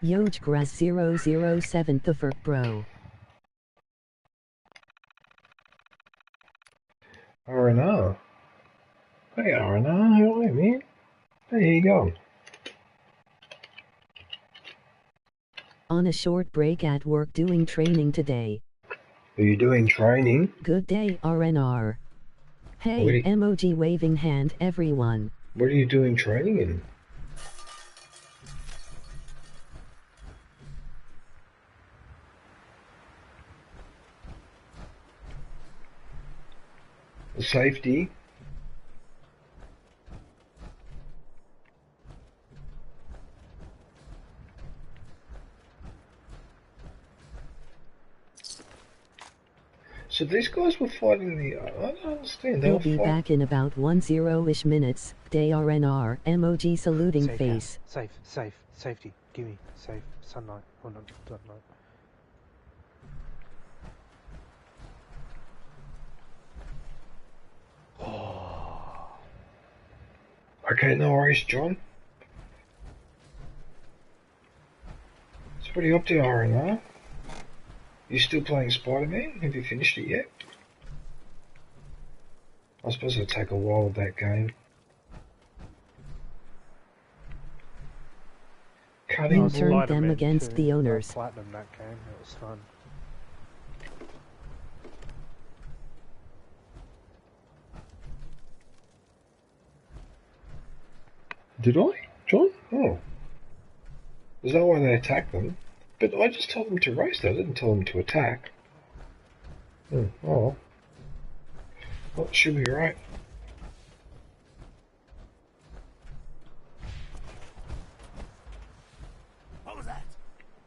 Yojgrass 007 the Ferk bro. RNR. Hey RNR, how are you, man? Hey, here you go. On a short break at work doing training today. Are you doing training? Good day, RNR. Hey, emoji waving hand, everyone. What are you doing training in? Safety. So these guys were fighting the... I don't understand. They'll be back in about 10-ish minutes. Day RNR, emoji saluting Safe face. House. Safety. Gimme. Safe. Sunlight. Oh no, sunlight. Okay, no worries, John. So what are you up to, RNR? You still playing Spider-Man? Have you finished it yet? I suppose it'll take a while with that game. You turned them against the owners. Platinum that game. It was fun. Did I, John? Oh. Is that why they attacked them? But I just told them to race, I didn't tell them to attack. Oh. Well, it should be right. What was that?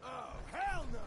Oh, hell no!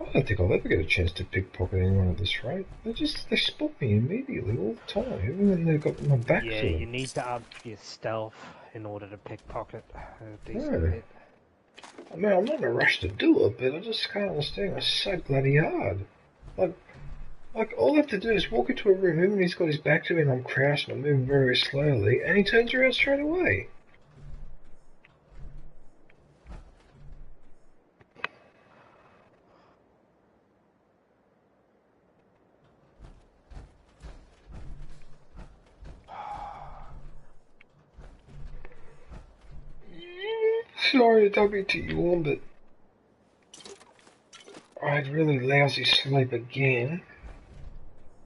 I don't think I'll ever get a chance to pickpocket anyone at this rate. They spot me immediately all the time, even when they've got my back to them. Yeah, you need to up your stealth in order to pickpocket a decent bit. I mean, I'm not in a rush to do it, but I just can't understand. It's so bloody hard. Like all I have to do is walk into a room, even when he's got his back to me and I'm crouched and I'm moving very slowly, and he turns around straight away. Sorry, don't mean to yawn, but I had really lousy sleep again.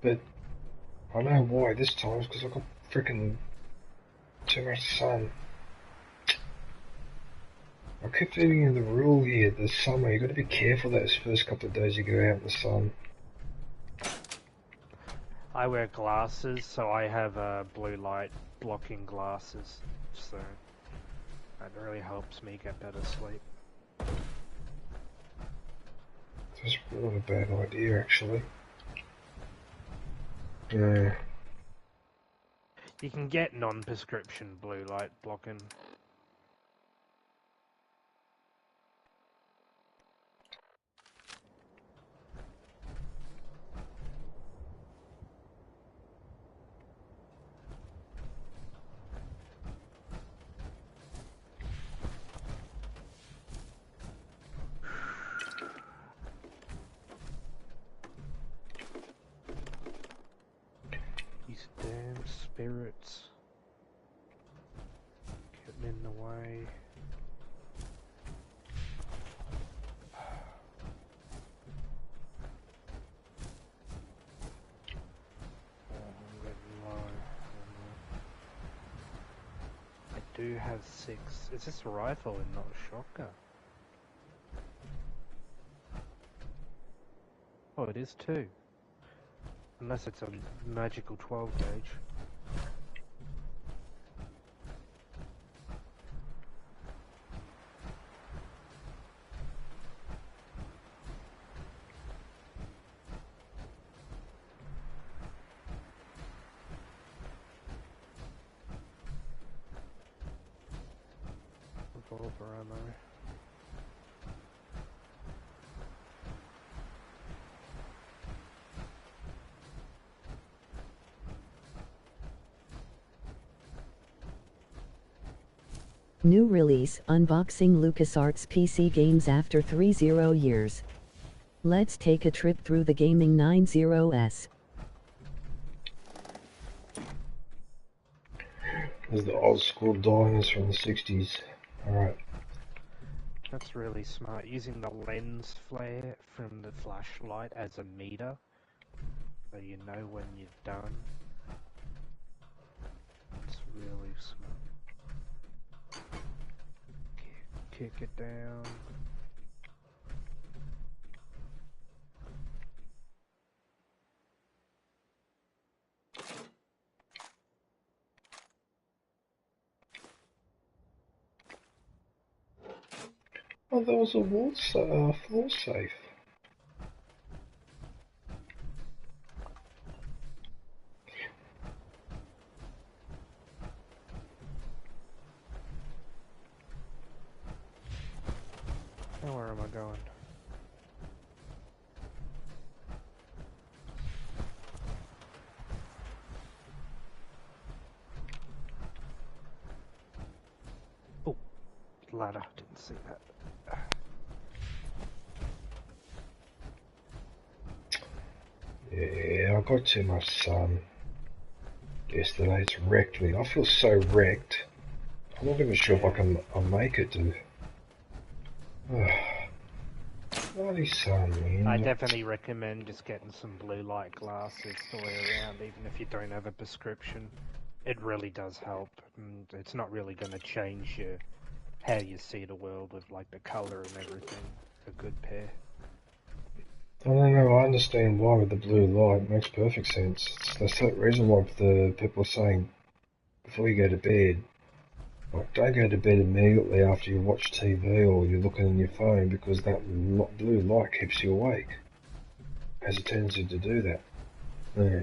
But I know why this time, because I got freaking too much sun. I kept reading the rule here this summer, you got to be careful those first couple of days you go out in the sun. I wear glasses, so I have blue light blocking glasses, so that really helps me get better sleep. That's not a bad idea, actually. Yeah. You can get non-prescription blue light blocking. These damn spirits getting in the way. I'm getting low. I do have 6. Is this a rifle and not a shotgun? Oh, it is 2. Unless it's a magical 12 gauge. Revolver ammo. New release, unboxing LucasArts PC games after 30 years. Let's take a trip through the gaming 90s. There's the old school diners from the 60s. Alright. That's really smart, using the lens flare from the flashlight as a meter, so you know when you're done. It's really smart. Kick it down. Oh, there was a floor safe. Now where am I going? Oh, ladder, didn't see that. Yeah, I got too much sun. Yesterday it's wrecked me. I feel so wrecked. I'm not even sure if I'll make it to... Bloody sun, man. I definitely recommend just getting some blue light glasses the way around, even if you don't have a prescription. It really does help, and it's not really going to change how you see the world with like the colour and everything. A good pair. I don't know, I understand why with the blue light. It makes perfect sense. That's the reason why the people are saying before you go to bed, like, don't go to bed immediately after you watch TV or you're looking on your phone, because that blue light keeps you awake. Has a tendency to do that. Yeah.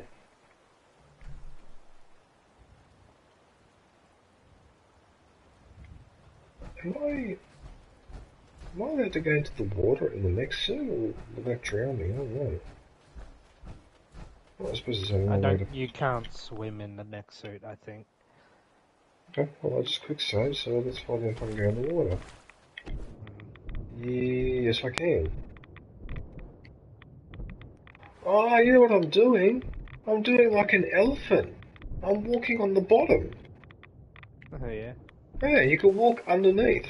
Am I allowed to go into the water in the next suit, or will that drown me? I don't know. Well, I suppose there's only one way to... You can't swim in the next suit, I think. Okay, well, I'll just quick save, so let's find out if I can go in the water. Yes, I can. Oh, you know what I'm doing? I'm doing like an elephant. I'm walking on the bottom. Oh, yeah. Yeah, you can walk underneath.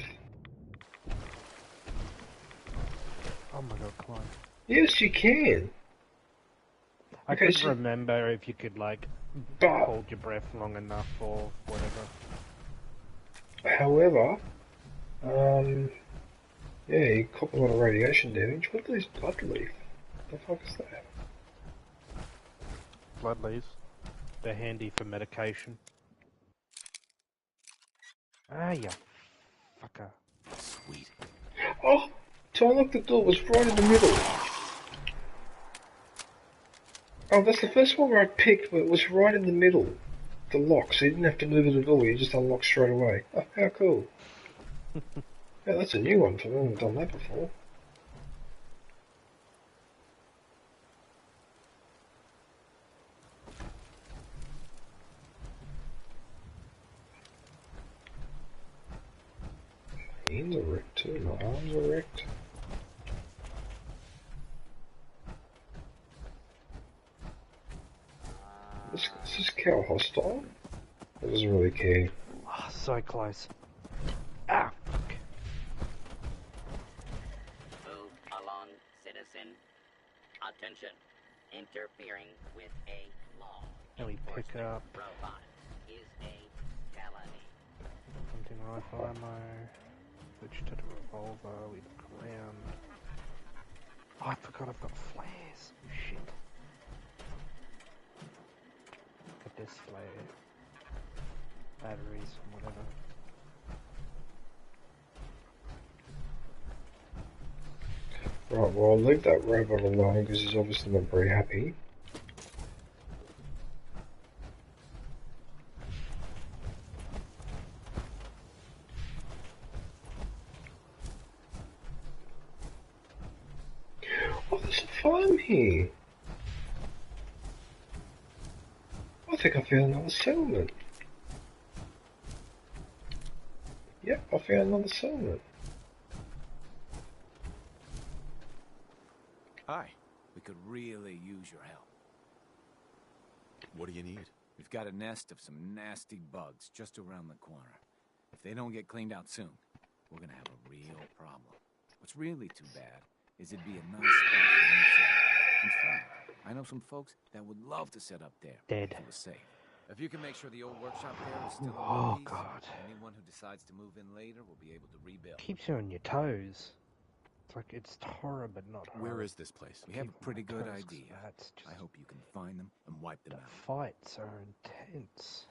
Oh my god, climb. Yes, you can. I couldn't remember if you could, like, hold your breath long enough or whatever. However, yeah, you cop a lot of radiation damage. What are these blood leaf? The fuck is that? Blood leaves. They're handy for medication. Ah, you fucker. Sweet. Oh, to unlock the door was right in the middle. Oh, that's the first one where I picked, but it was right in the middle. The lock, so you didn't have to move it at all, you just unlocked straight away. Oh, how cool. Yeah, that's a new one for me, I haven't done that before. My hands are wrecked too, my arms are wrecked. Is this cow hostile? It doesn't really care. Oh, so close. Ah, fuck. Move along, citizen. Attention. Interfering with a law. Can we pick up Robot is a felony. hunting rifle ammo? Switch to the revolver, we look around. Oh, I forgot I've got flares. Shit. Look at this flare. Batteries, whatever. Right, well I'll leave that robot alone because he's obviously not very happy. Oh, there's a farm here! I think I found another settlement. Yep, I found another settlement. Hi. We could really use your help. What do you need? We've got a nest of some nasty bugs just around the corner. If they don't get cleaned out soon, we're gonna have a real problem. What's really too bad is it'd be a nice spot for new setup. In fact, I know some folks that would love to set up there. Dead. If it was safe. If you can make sure the old workshop there is still in Oh, one piece, God. anyone who decides to move in later will be able to rebuild. Keeps you on your toes. It's like it's horror, but not horror. Where is this place? We have a pretty good toes, idea. that's just- I hope you can find them and wipe them The out. fights are intense.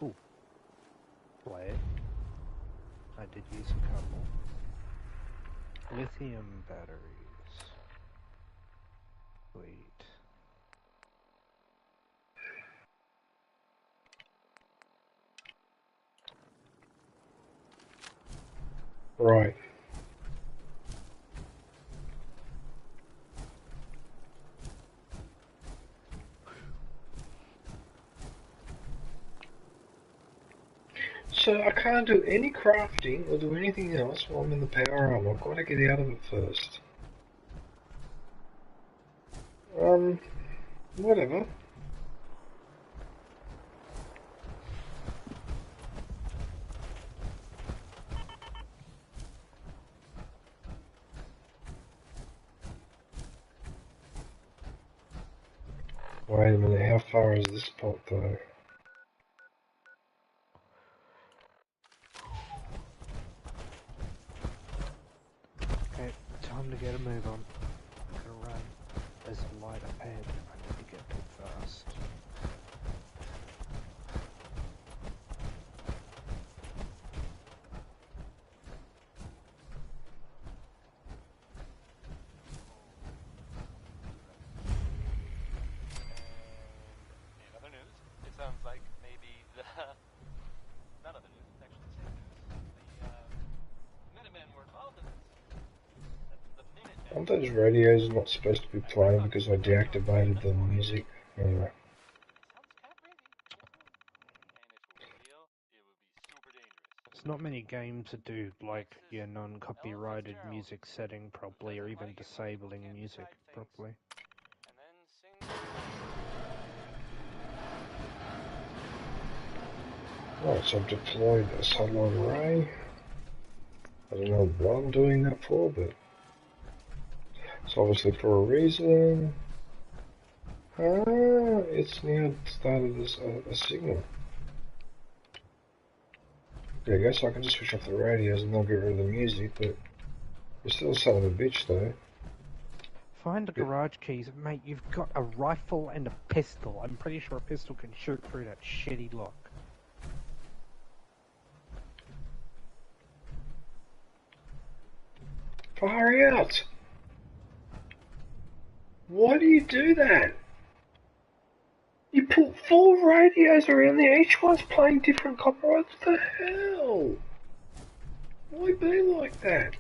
Ooh. Flare. I did use a couple. Lithium batteries. Sweet. Right. So I can't do any crafting or do anything else while I'm in the power armor. I've got to get out of it first. Whatever. Wait a minute, how far is this pot though? Okay, time to get a move on. I'm gonna run. There's a light ahead. I need to get to it fast. In other news, it sounds like maybe the... Not other news, it's actually the same news. The Minutemen were involved in this. The Minutemen... Aren't those radios not supposed to be playing because I deactivated the music? Anyway. There's not many games that do like your non-copyrighted music setting properly, or even disabling music properly. Right, so I've deployed a satellite array. I don't know what I'm doing that for, but obviously for a reason. Ah, it's now started as a signal. There you go, so I can just switch off the radios and not get rid of the music, but you're still a son of a bitch though. Find the garage keys, mate. You've got a rifle and a pistol. I'm pretty sure a pistol can shoot through that shitty lock. Fire out! Why do you do that? You put 4 radios around there, each one's playing different copyrights. What the hell? Why be like that?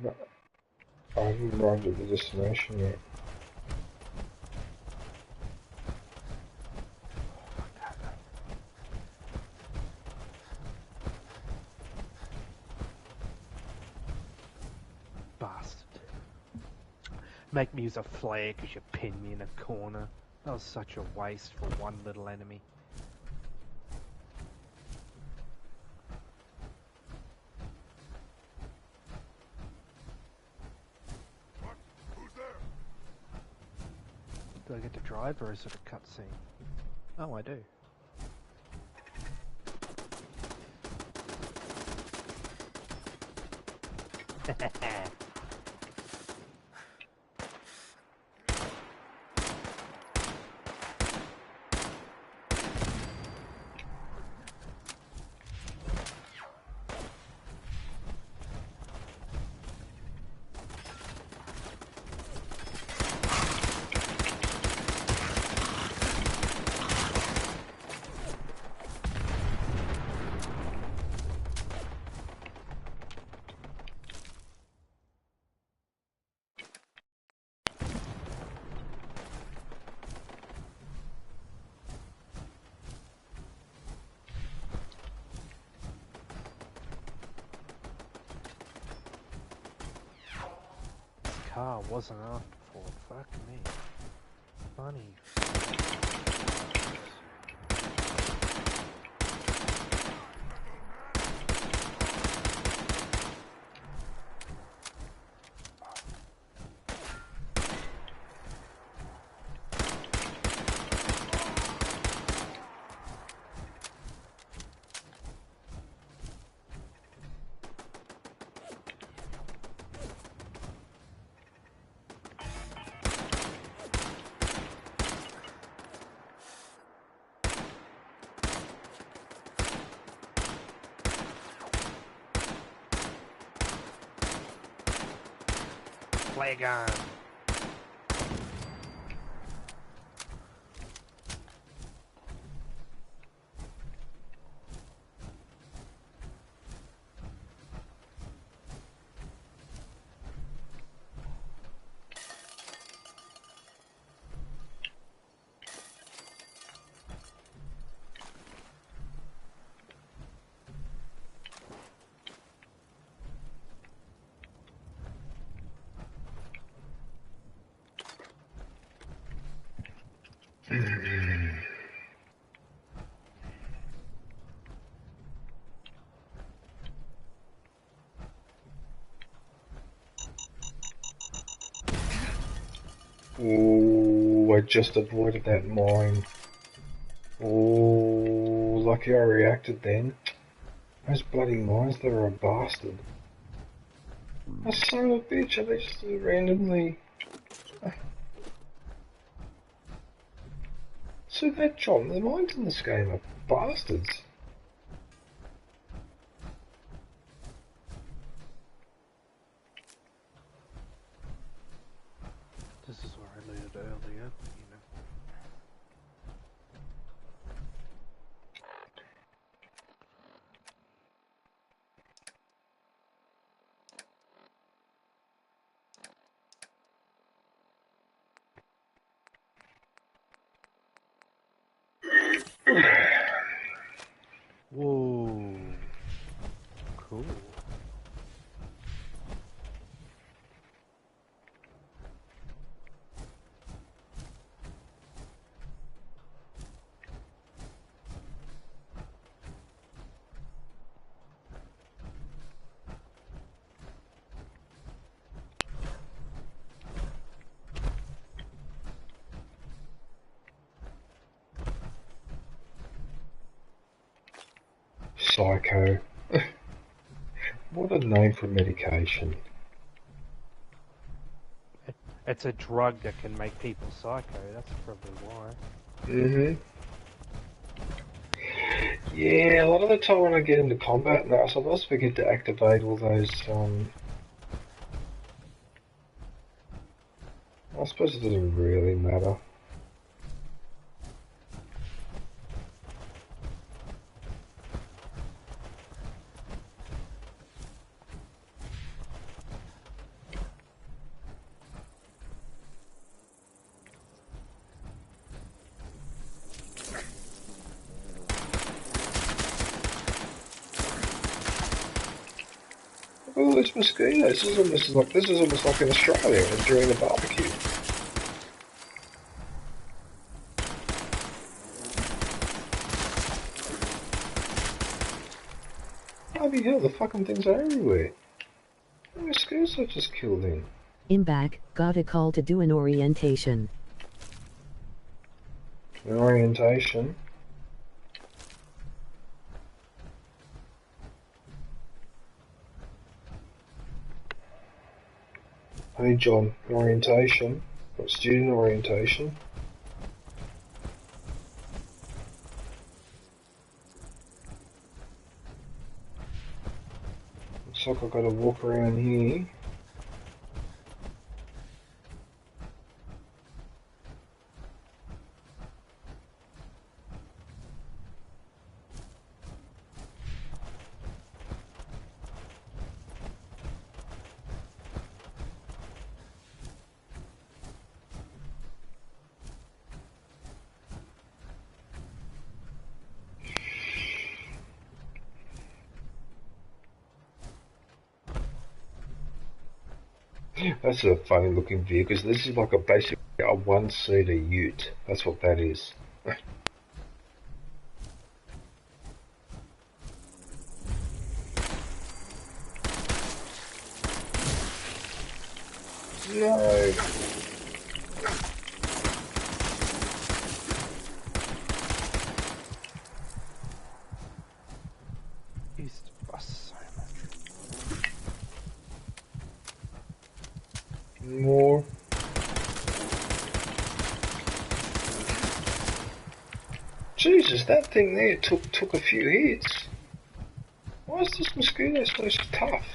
No, I haven't arrived at the destination yet. Bastard. Make me use a flare because you pinned me in a corner. That was such a waste for one little enemy. Do I get to drive or is it a cutscene? Oh, I do. Car wasn't asked for. Fuck me. Funny. Play gun. Oh, I just avoided that mine. Oh, lucky I reacted then. Those bloody mines, they were a bastard. Oh, son of a bitch, are they just randomly... So that John, the minds in this game are bastards. This is where I looted earlier, you know. Whoa. Cool. Psycho. What a name for medication. It's a drug that can make people psycho, that's probably why. Yeah, a lot of the time when I get into combat now, sometimes I forget to activate all those, I suppose it doesn't really matter. Oh, it's mosquitoes. This is almost like in Australia during the barbecue. Bloody hell, the fucking things are everywhere. How many mosquitoes I just killed in? I'm back, got a call to do an orientation. An orientation? Hey John, orientation. Got student orientation. Looks like I've got to walk around here. That's a funny looking vehicle, because this is like basically a one-seater ute. That's what that is. No. East bus More. Jesus, that thing there took a few hits. Why is this mosquito so tough?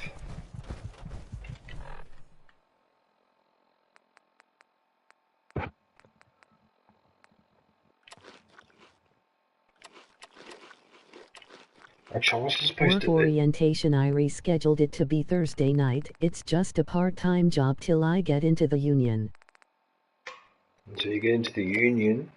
Actually, what's supposed Work to be? orientation, I rescheduled it to be Thursday night. It's just a part-time job till I get into the union. Until you get into the union.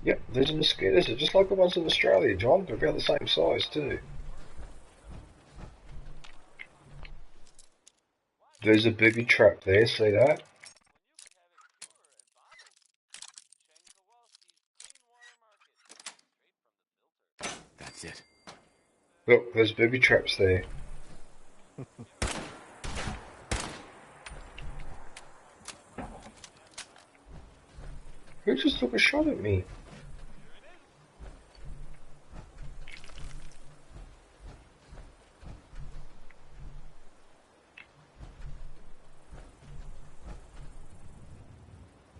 Yep, these are mosquitoes. They're just like the ones in Australia, John. They're about the same size too. There's a booby trap there, see that? That's it. Look, there's booby traps there. Who just took a shot at me?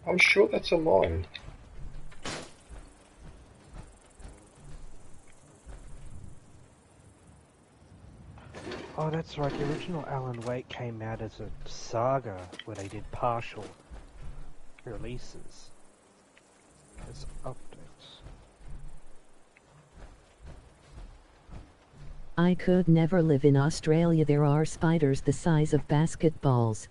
I'm sure that's a mine. Oh, that's right. The original Alan Wake came out as a saga where they did partial releases as updates. I could never live in Australia. There are spiders the size of basketballs.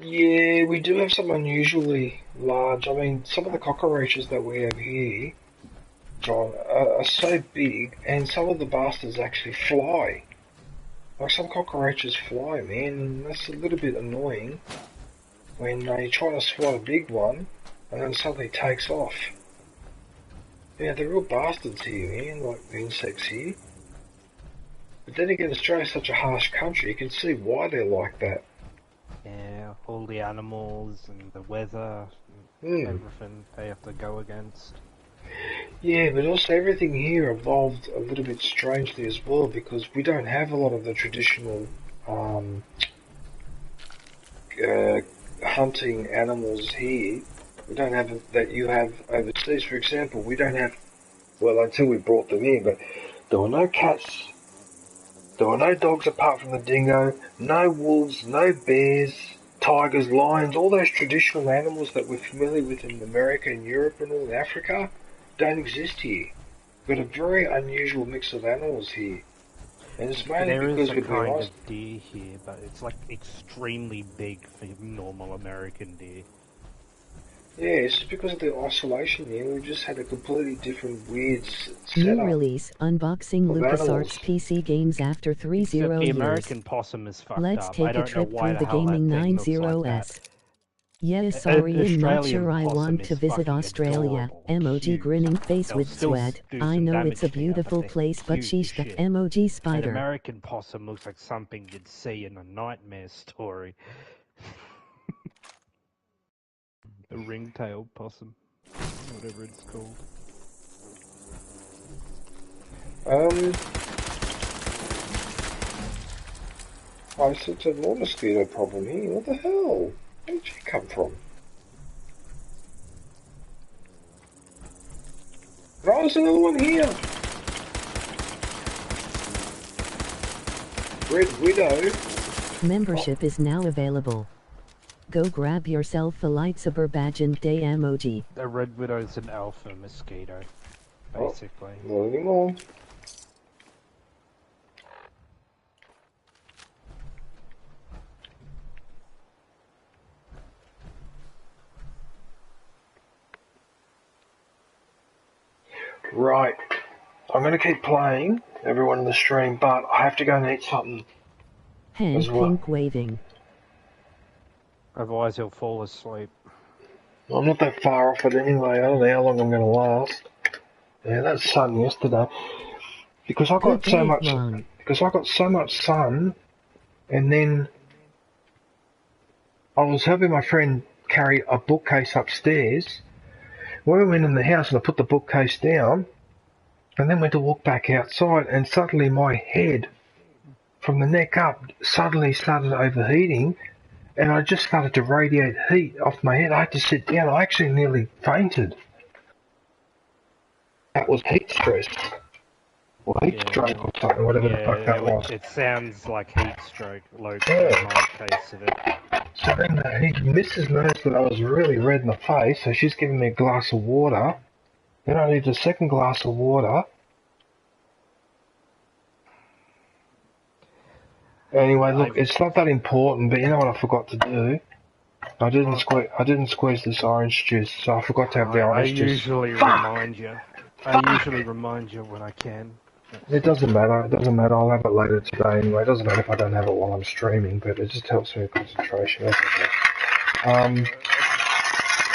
Yeah, we do have some unusually large. I mean, some of the cockroaches that we have here, John, are so big, and some of the bastards actually fly. Like, some cockroaches fly, man, and that's a little bit annoying when they try to swat a big one, and then suddenly takes off. Yeah, they're real bastards here, man, like the insects here. But then again, Australia's such a harsh country, you can see why they're like that. Yeah, all the animals and the weather and everything they have to go against. Yeah, but also everything here evolved a little bit strangely as well, because we don't have a lot of the traditional hunting animals here. We don't have that you have overseas. For example, we don't have, well, until we brought them in, but there were no cats, there were no dogs apart from the dingo, no wolves, no bears, tigers, lions, all those traditional animals that we're familiar with in America and Europe and all in Africa don't exist here. We've got a very unusual mix of animals here. And it's mainly There because is a we've kind been of deer here, but it's like extremely big for normal American deer. Yeah, it's just because of the isolation here. We've just had a completely different weird New setup. release, unboxing Of LucasArts animals. PC games after 30 Except the years. American possum is fucked Let's up. take I a don't know trip why through the the hell that gaming thing looks like 90S. that. Yeah, sorry, I'm not Australian sure I possum want is to visit fucking Australia. adorable, Emoji cute. grinning face They'll with still sweat. do I some know damage it's a to you, but beautiful they're place, but cute as sheesh the shit. emoji An spider. American possum looks like something you'd see in a nightmare story. The ring-tailed possum, whatever it's called. I see it's a more mosquito problem here. What the hell? Where did you come from? Oh, there's another one here. Red Widow. Membership is now available. Go grab yourself a lightsaber badge and day emoji. The red widow's an alpha mosquito, basically. Not anymore. Right. I'm going to keep playing, everyone in the stream, but I have to go and eat something. Hand as well. pink waving. Otherwise he'll fall asleep. I'm not that far off it anyway. I don't know how long I'm going to last. Yeah, that's sun yesterday. Because I got so much. Because I got so much sun, and then I was helping my friend carry a bookcase upstairs. When we went in the house and I put the bookcase down, and then went to walk back outside, and suddenly my head, from the neck up, suddenly started overheating, and I just started to radiate heat off my head. I had to sit down. I actually nearly fainted. That was heat stress. Or heat stroke or something, whatever the fuck that was. It sounds like heat stroke, in my case of it. So then Mrs. noticed that I was really red in the face, so she's giving me a glass of water. Then I need a second glass of water. Anyway, look, it's not that important, but you know what I forgot to do? I didn't squeeze this orange juice, so I forgot to have the orange juice. I usually remind you when I can. It doesn't matter. It doesn't matter. I'll have it later today anyway. It doesn't matter if I don't have it while I'm streaming, but it just helps me with concentration. That's okay.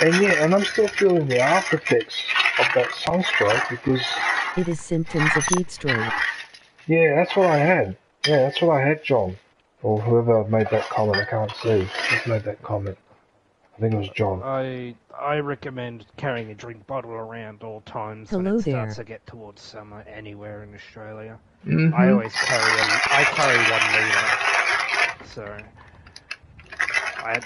And yeah, and I'm still feeling the after effects of that sunstroke because... It is symptoms of heat stroke. Yeah, that's what I had. Yeah, that's what I had, John. Or whoever made that comment, I can't see. Just made that comment. I think it was John. I recommend carrying a drink bottle around all times when Hello it starts there. to get towards summer anywhere in Australia. Mm-hmm. I always carry 1 litre, so I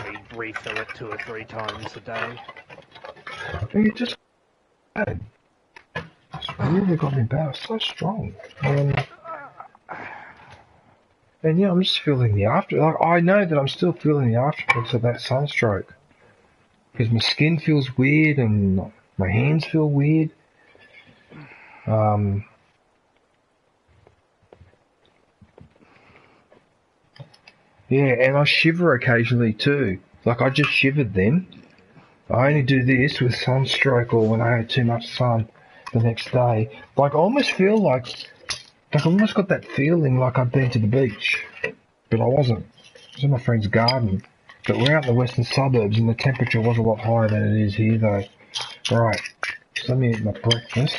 usually refill it 2 or 3 times a day. It just bad. It's really got me bad. It's so strong. And yeah, I'm just feeling the after. Like I know that I'm still feeling the after effects of that sunstroke because my skin feels weird and my hands feel weird. Yeah, and I shiver occasionally too. Like I just shivered then. I only do this with sunstroke or when I had too much sun the next day. Like I almost feel like I almost got that feeling like I'd been to the beach. But I wasn't. I was in my friend's garden. But we're out in the western suburbs and the temperature was a lot higher than it is here though. Right, so let me eat my breakfast.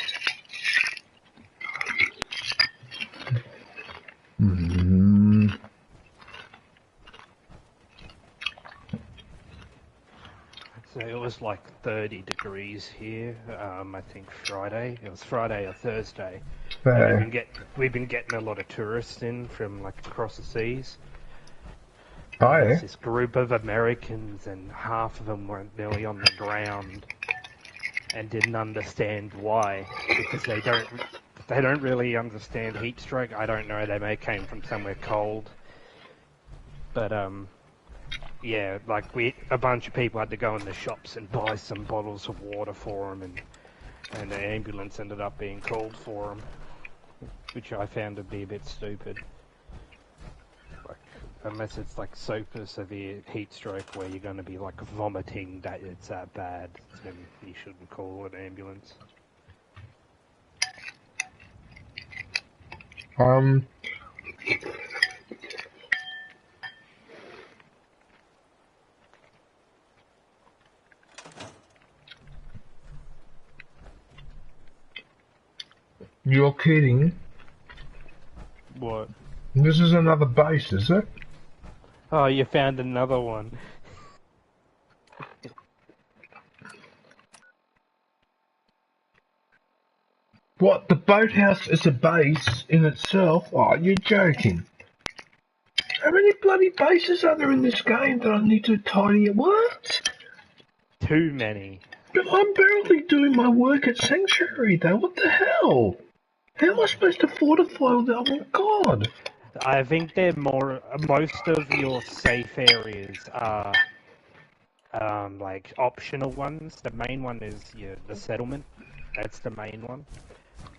So it was like 30 degrees here, I think Friday. It was Friday or Thursday. And we've been getting a lot of tourists in from like across the seas. Oh, yeah? There's this group of Americans and half of them were nearly on the ground and didn't understand why, because they don't really understand heat stroke. I don't know, they may came from somewhere cold. But yeah, like a bunch of people had to go in the shops and buy some bottles of water for them, and the ambulance ended up being called for them, which I found to be a bit stupid. Like, unless it's like super severe heat stroke where you're going to be like vomiting that it's that bad, then you shouldn't call an ambulance. You're kidding? What? This is another base, is it? Oh, you found another one. What, the boathouse is a base in itself? Oh, you're joking. How many bloody bases are there in this game that I need to tidy up? What? Too many. But I'm barely doing my work at Sanctuary though, what the hell? How am I supposed to fortify all that? Oh my god! I think they're most of your safe areas are like optional ones. The main one is the settlement. That's the main one.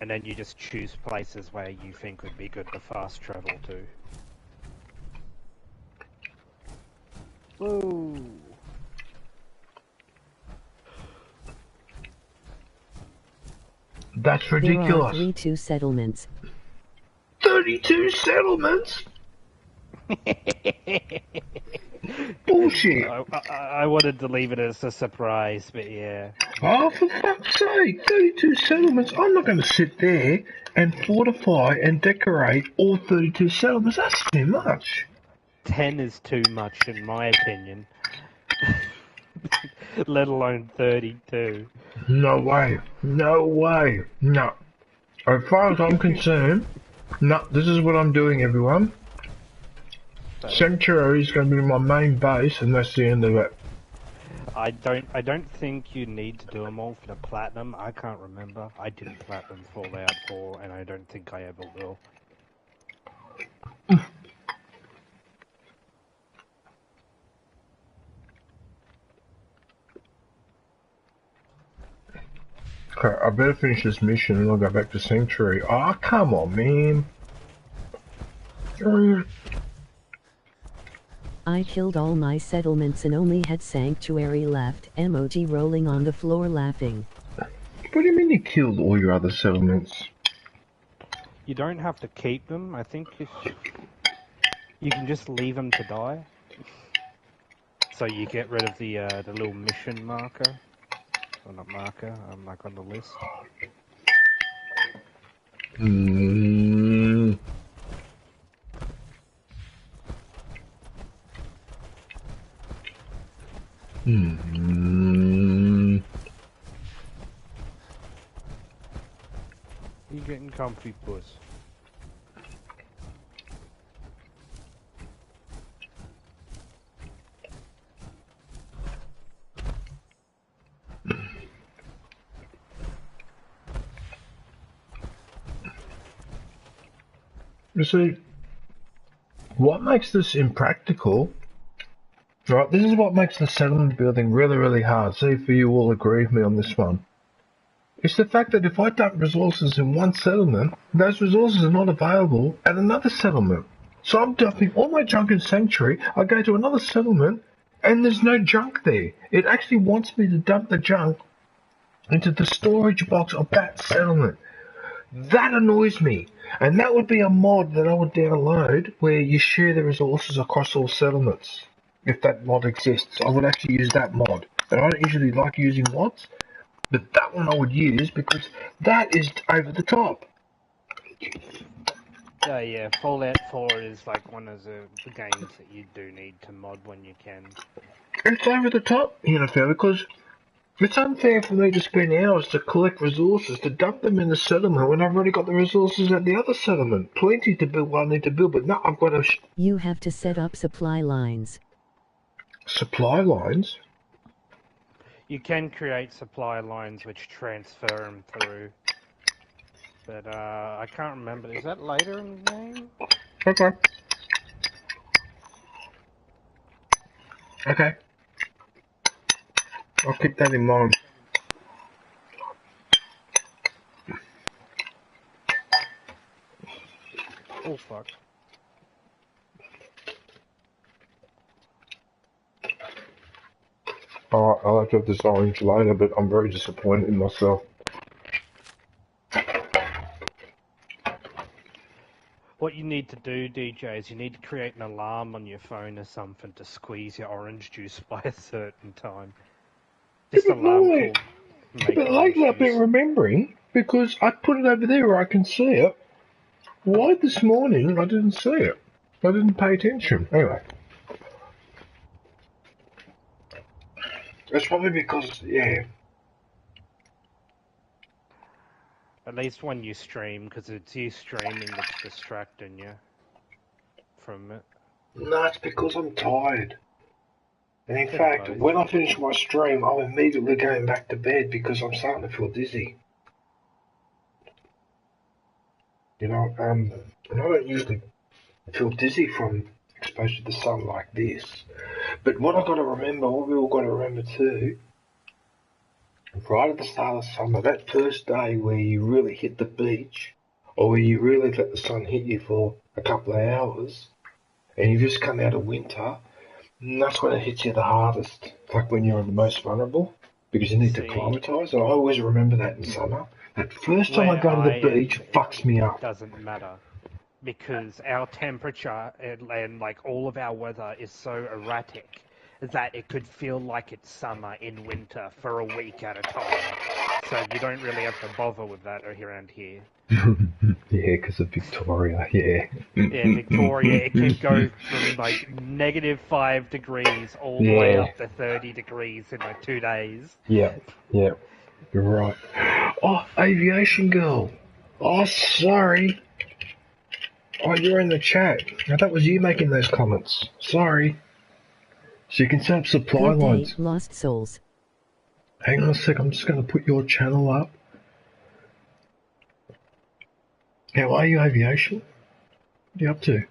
And then you just choose places where you think would be good to fast travel to. Whoa! That's ridiculous. There are 32 settlements. 32 settlements? Bullshit. I wanted to leave it as a surprise, but yeah. Oh, for fuck's sake, 32 settlements. I'm not going to sit there and fortify and decorate all 32 settlements. That's too much. 10 is too much, in my opinion. Let alone 32. No way. No way. No. As far as I'm concerned, no, this is what I'm doing, everyone. Sanctuary is going to be my main base, and that's the end of it. I don't think you need to do them all for the platinum. I can't remember. I didn't platinum Fallout 4, and I don't think I ever will. Okay, I better finish this mission and I'll go back to Sanctuary. Ah, oh, come on, man. I killed all my settlements and only had Sanctuary left. Emoji rolling on the floor laughing. What do you mean you killed all your other settlements? You don't have to keep them. I think you can just leave them to die. So you get rid of the little mission marker, or not marker, like on the list. Mm. Mm. You getting comfy, puss? You see, what makes this impractical, right, this is what makes the settlement building really, really hard. See if you will agree with me on this one. It's the fact that if I dump resources in one settlement, those resources are not available at another settlement. So I'm dumping all my junk in Sanctuary, I go to another settlement, and there's no junk there. It actually wants me to dump the junk into the storage box of that settlement. That annoys me. And that would be a mod that I would download where you share the resources across all settlements. If that mod exists, I would actually use that mod. And I don't usually like using mods, but that one I would use because that is over the top. Yeah, Fallout 4 is like one of the games that you do need to mod when you can. It's over the top, because it's unfair for me to spend hours to collect resources, to dump them in the settlement when I've already got the resources at the other settlement. Plenty to build what I need to build, but no, I've got to... You have to set up supply lines. Supply lines? You can create supply lines which transfer them through. But I can't remember. Is that later in the game? Okay. Okay. I'll keep that in mind. Oh, fuck. Alright, I'll have to have this orange later, but I'm very disappointed in myself. What you need to do, DJ, is you need to create an alarm on your phone or something to squeeze your orange juice by a certain time. Just alarm call. But lately I've been remembering, because I put it over there where I can see it. Why this morning I didn't see it? I didn't pay attention. Anyway. It's probably because, yeah. At least when you stream, because it's you streaming that's distracting you from it. No, it's because I'm tired. And in fact, when I finish my stream, I'm immediately going back to bed because I'm starting to feel dizzy. And I don't usually feel dizzy from exposure to the sun like this. But what I've got to remember, what we all got to remember too, right at the start of summer, that first day where you really hit the beach, or where you really let the sun hit you for a couple of hours, and you just come out of winter, and that's when it hits you the hardest, like when you're the most vulnerable, because you need to acclimatise. And I always remember that in summer. That first time I go to the beach fucks me up. It doesn't matter, because our temperature and like all of our weather is so erratic that it could feel like it's summer in winter for a week at a time. So you don't really have to bother with that around here. Yeah, because of Victoria, yeah. Yeah, Victoria, it can go from like -5 degrees all the way up to 30 degrees in like 2 days. Yeah, you're right. Oh, Aviation Girl. Oh, sorry. Oh, you're in the chat. I thought it was you making those comments. Sorry. So you can set up supply Good day, lines. Lost Souls. Hang on a sec, I'm just going to put your channel up. How are you, Aviation? What are you up to?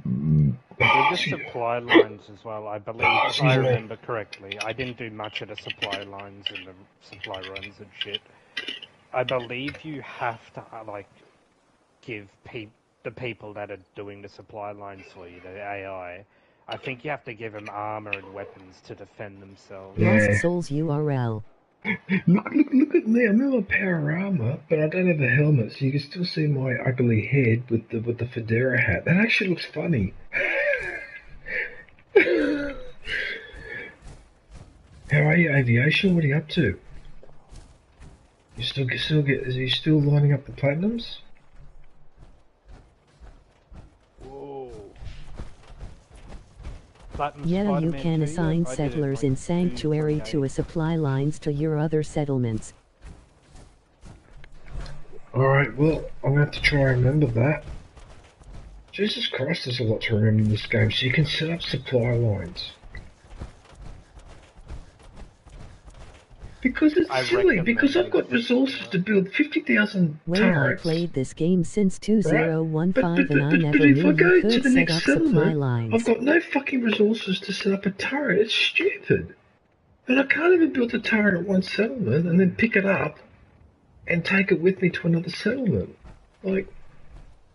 With the supply lines as well, I believe, if I remember correctly, I didn't do much of the supply lines and the supply runs and shit. I believe you have to, like, give the people that are doing the supply lines for you, the AI, I think you have to give them armor and weapons to defend themselves. Lost Souls URL. Look at me, I'm in my power armor, but I don't have a helmet, so you can still see my ugly head with the fedora hat. That actually looks funny. How are you, aviation? What are you up to? Is he still lining up the platinums? Whoa. Yeah, you can assign settlers in Sanctuary to a supply lines to your other settlements. Alright, well, I'm going to have to try and remember that. Jesus Christ, there's a lot to remember in this game. So you can set up supply lines. Because it's silly, because I've got resources to build 50,000 Well, turrets. I played this game since 2015 Right? and I never but if knew I go you to could the set next up supply settlement, lines. I've got no fucking resources to set up a turret. It's stupid. And I can't even build a turret at one settlement and then pick it up and take it with me to another settlement. Like,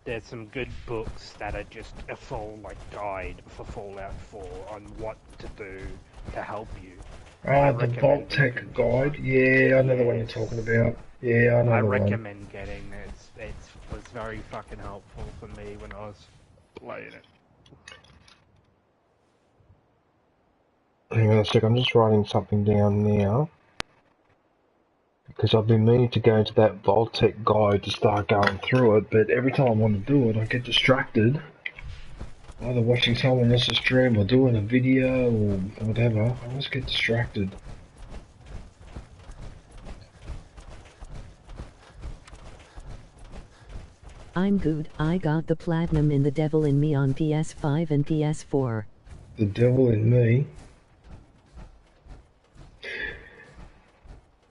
there's some good books that are just a full guide for Fallout 4 on what to do to help you. the Vault Tech guide. Yeah, I know the one you're talking about. Yeah, I know the one. I recommend getting it. It was very fucking helpful for me when I was playing it. Hang on a sec, I'm just writing something down now. Because I've been meaning to go into that Vault Tech guide to start going through it, but every time I want to do it, I get distracted. Either watching someone else's stream or doing a video or whatever. I always get distracted. I'm good. I got the platinum in The Devil in Me on PS5 and PS4. The Devil in Me?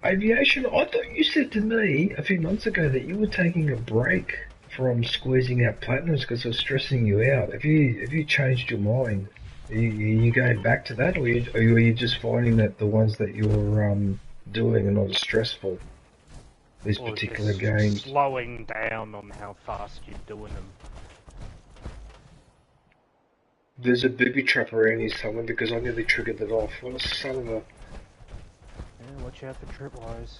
Aviation, I thought you said to me a few months ago that you were taking a break from squeezing out platinums because it was stressing you out. Have you changed your mind? Are you going back to that, or are you just finding that the ones that you're doing are not as stressful? These particular games. Slowing down on how fast you're doing them. There's a booby trap around here somewhere because I nearly triggered it off. What a son of a... Yeah, watch out for tripwires.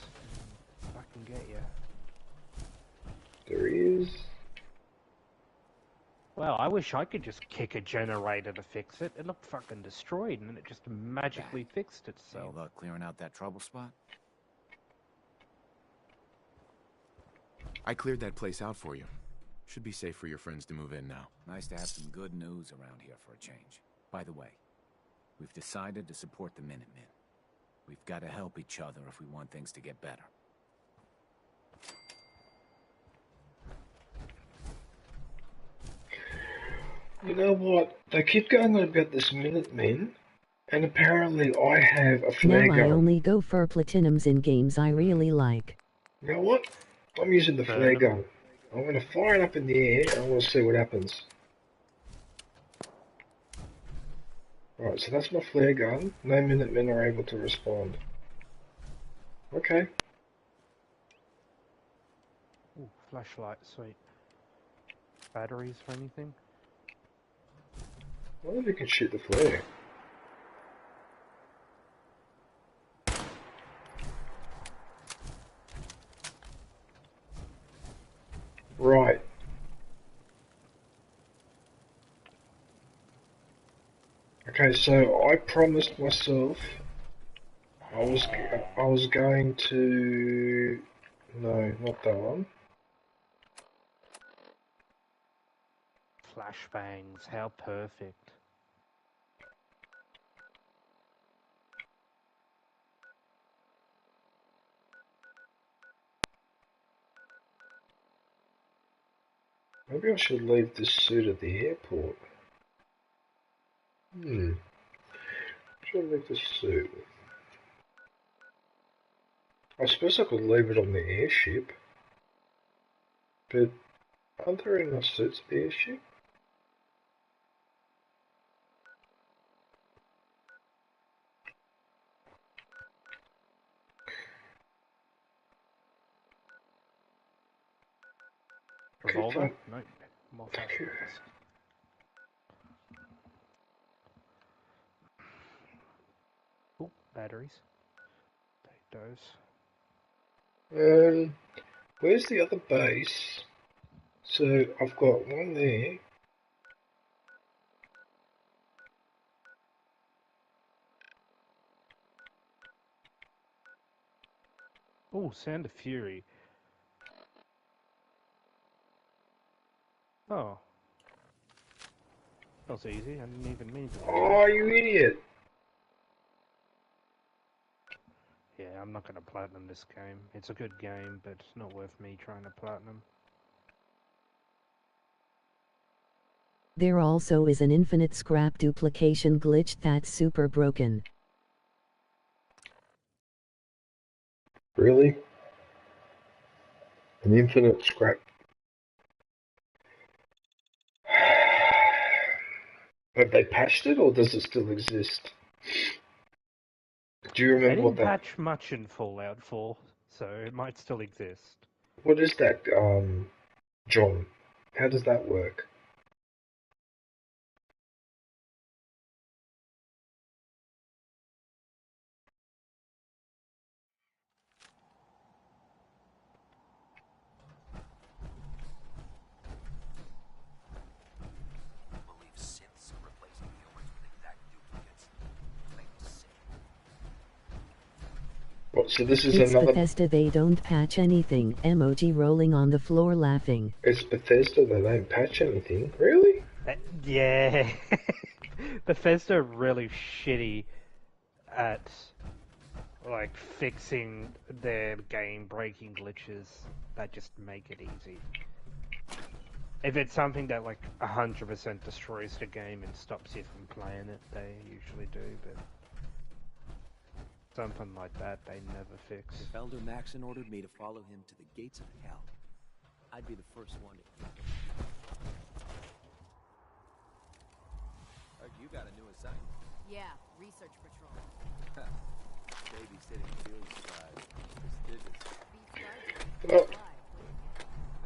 Fucking get you. There he is. Well, I wish I could just kick a generator to fix it. It looked fucking destroyed and then it just magically fixed itself. Hey, look, clearing out that trouble spot? I cleared that place out for you. Should be safe for your friends to move in now. Nice to have some good news around here for a change. By the way, we've decided to support the Minutemen. We've got to help each other if we want things to get better. You know what? They keep going on about this Minutemen, and apparently I have a flare gun. Now I only go for platinums in games I really like. You know what? I'm using the flare gun. I'm going to fire it up in the air and I want to see what happens. Alright, so that's my flare gun. No Minutemen are able to respond. Okay. Ooh, flashlight, sweet. Batteries for anything? I wonder if you can shoot the flare. Right. Okay, so I promised myself I was going to... No, not that one. Flashbangs, how perfect. Maybe I should leave this suit at the airport. Should I leave this suit? I suppose I could leave it on the airship. But aren't there enough suits at the airship? Revolver? No, more Thank you. Oh, batteries. Take those. Where's the other base? So I've got one there. Oh, Sound of Fury. Oh. That was easy, I didn't even mean to. Oh, you idiot! Yeah, I'm not gonna platinum this game. It's a good game, but it's not worth me trying to platinum. There also is an infinite scrap duplication glitch that's super broken. Really? An infinite scrap. Have they patched it, or does it still exist? Do you remember what that... They didn't patch much in Fallout 4, so it might still exist. What is that, John? How does that work? What, so this is it's another... Bethesda, they don't patch anything. Emoji rolling on the floor laughing. It's Bethesda, they don't patch anything? Really? Yeah. Bethesda are really shitty at, like, fixing their game-breaking glitches that just make it easy. If it's something that, like, 100% destroys the game and stops you from playing it, they usually do, but... something like that, they never fix. If Elder Maxon ordered me to follow him to the gates of hell, I'd be the first one to kick him. Heard you got a new assignment. Yeah, research patrol. Babysitting field supplies. Prestigious. Oh.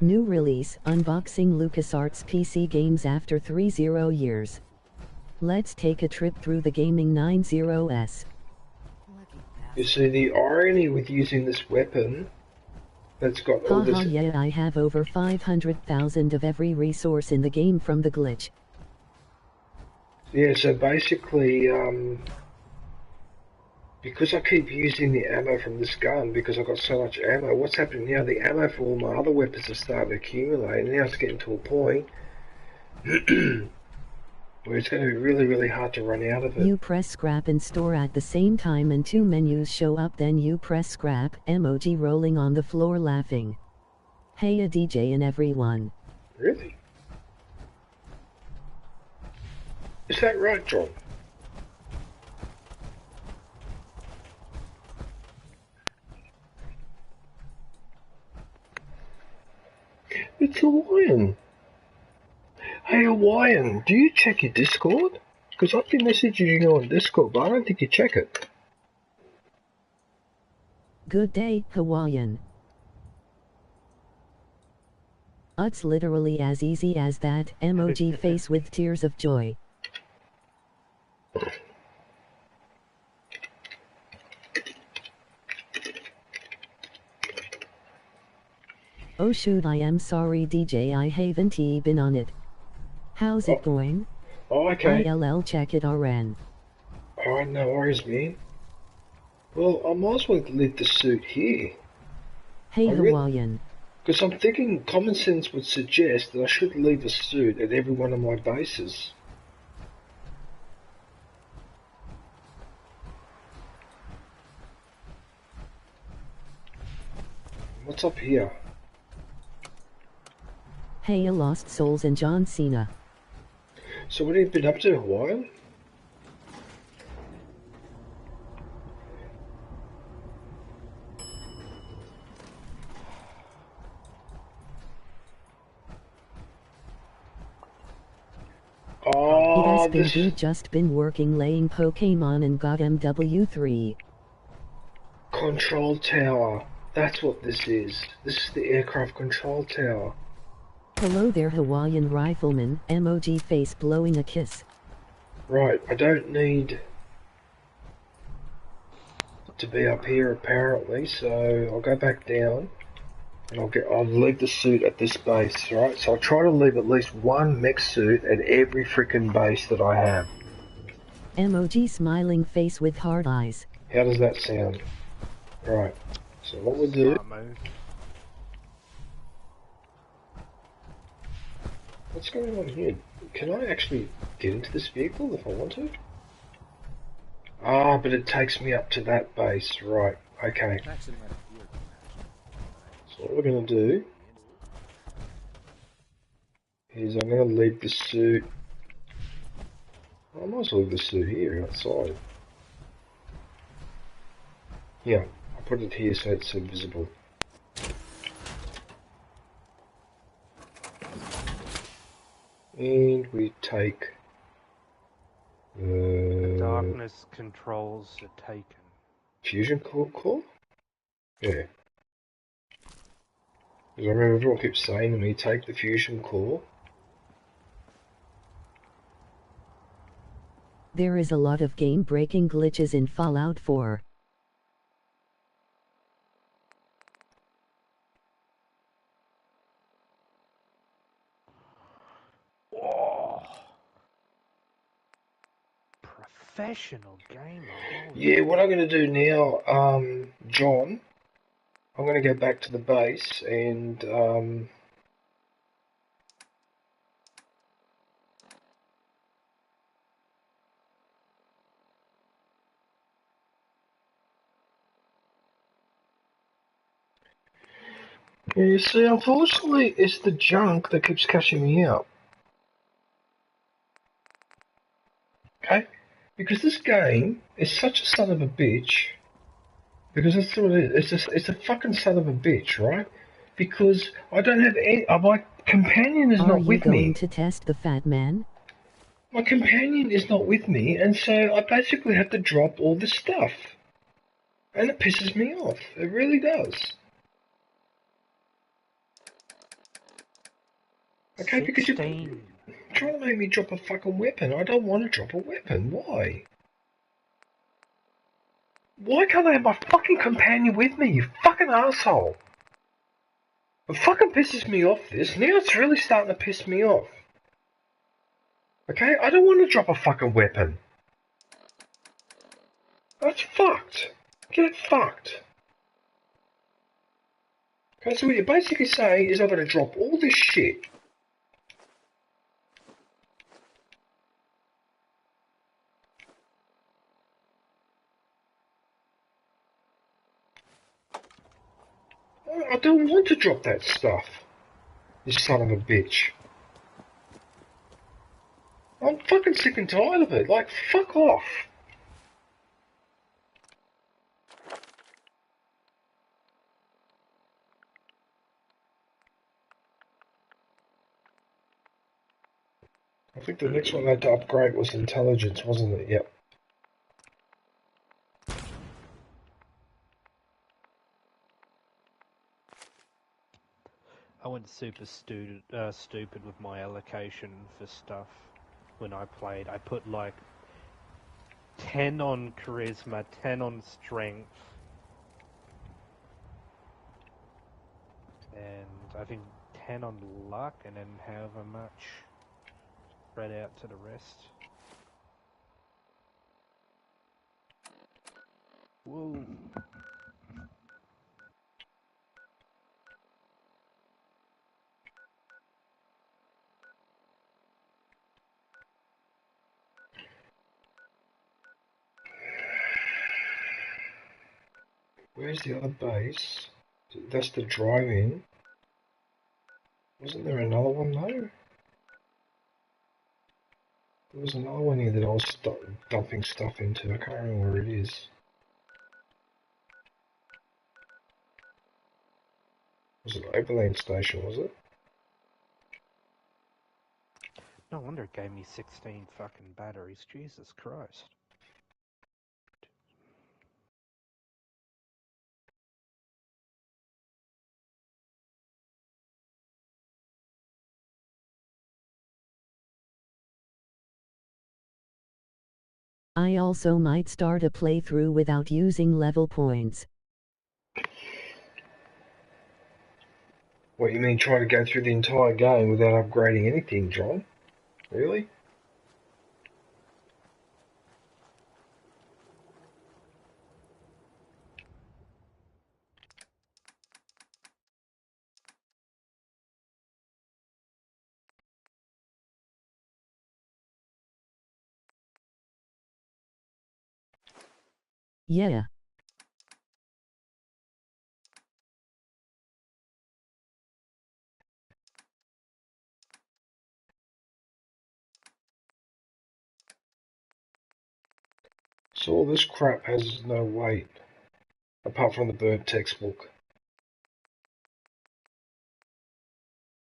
New release, unboxing LucasArts PC games after 30 years. Let's take a trip through the gaming 90s. You see, the irony with using this weapon that's got all this... yeah, I have over 500,000 of every resource in the game from the glitch. Yeah, so basically, because I keep using the ammo from this gun, because I've got so much ammo, what's happening now, the ammo for all my other weapons is starting to accumulate, and now it's getting to a point where it's going to be really, really hard to run out of it. You press scrap and store at the same time and two menus show up, then you press scrap, emoji rolling on the floor laughing. Hey a DJ and everyone. Really? Is that right, John? It's Hawaiian. Hey Hawaiian, do you check your Discord? Because I've been messaging you on Discord, but I don't think you check it. Good day, Hawaiian. It's literally as easy as that, emoji face with tears of joy. Oh shoot, I am sorry DJ, I haven't been on it. How's it going? Oh, okay. ILL check it RN. Alright, no worries, man. Well, I might as well leave the suit here. Hey Hawaiian. Because I'm thinking common sense would suggest that I should leave a suit at every one of my bases. What's up here? Hey Lost Souls and John Cena. So what have you been up to, Hawaiian? Oh, just been working laying Pokemon and got MW3. Control tower. That's what this is. This is the aircraft control tower. Hello there, Hawaiian rifleman, emoji face blowing a kiss. Right, I don't need to be up here apparently, so I'll go back down and I'll leave the suit at this base, right? So I'll try to leave at least one mech suit at every freaking base that I have. Emoji smiling face with hard eyes. How does that sound? Right. So what we'll do... What's going on here? Can I actually get into this vehicle if I want to? Ah, but it takes me up to that base. Right, okay. So what we're going to do is I'm going to leave the suit... I might as well leave the suit here outside. Yeah, I'll put it here so it's invisible. And we take... The darkness controls are taken. Fusion core? Yeah. Because I remember everyone keeps saying to me, take the fusion core. There is a lot of game-breaking glitches in Fallout 4. Oh. Professional gamer. Yeah, what I'm going to do now, John, I'm going to go back to the base and, you see, unfortunately, it's the junk that keeps cashing me out. Okay? Because this game is such a son of a bitch. Because that's what it is. It's a fucking son of a bitch, right? Because I don't have any... my companion is not with me. Are you going to test the fat man? My companion is not with me, and so I basically have to drop all this stuff. And it pisses me off. It really does. Okay, 16. because you're trying to make me drop a fucking weapon. I don't want to drop a weapon. Why? Why can't I have my fucking companion with me, you fucking asshole? It fucking pisses me off, this. Now it's really starting to piss me off. Okay, I don't want to drop a fucking weapon. That's fucked. Get fucked. Okay, so what you're basically saying is I've got to drop all this shit. I don't want to drop that stuff. You son of a bitch. I'm fucking sick and tired of it. Like, fuck off. I think the next one I had to upgrade was intelligence, wasn't it? Yep. I went super stupid with my allocation for stuff when I played. I put like 10 on charisma, 10 on strength, and I think 10 on luck, and then however much spread out to the rest. Whoa. Where's the other base? That's the drive-in. Wasn't there another one though? There was another one here that I was dumping stuff into. I can't remember where it is. Was it Overland Station, was it? No wonder it gave me 16 fucking batteries. Jesus Christ. I also might start a playthrough without using level points. What, you mean try to go through the entire game without upgrading anything, John? Really? Yeah. So all this crap has no weight, apart from the bird textbook.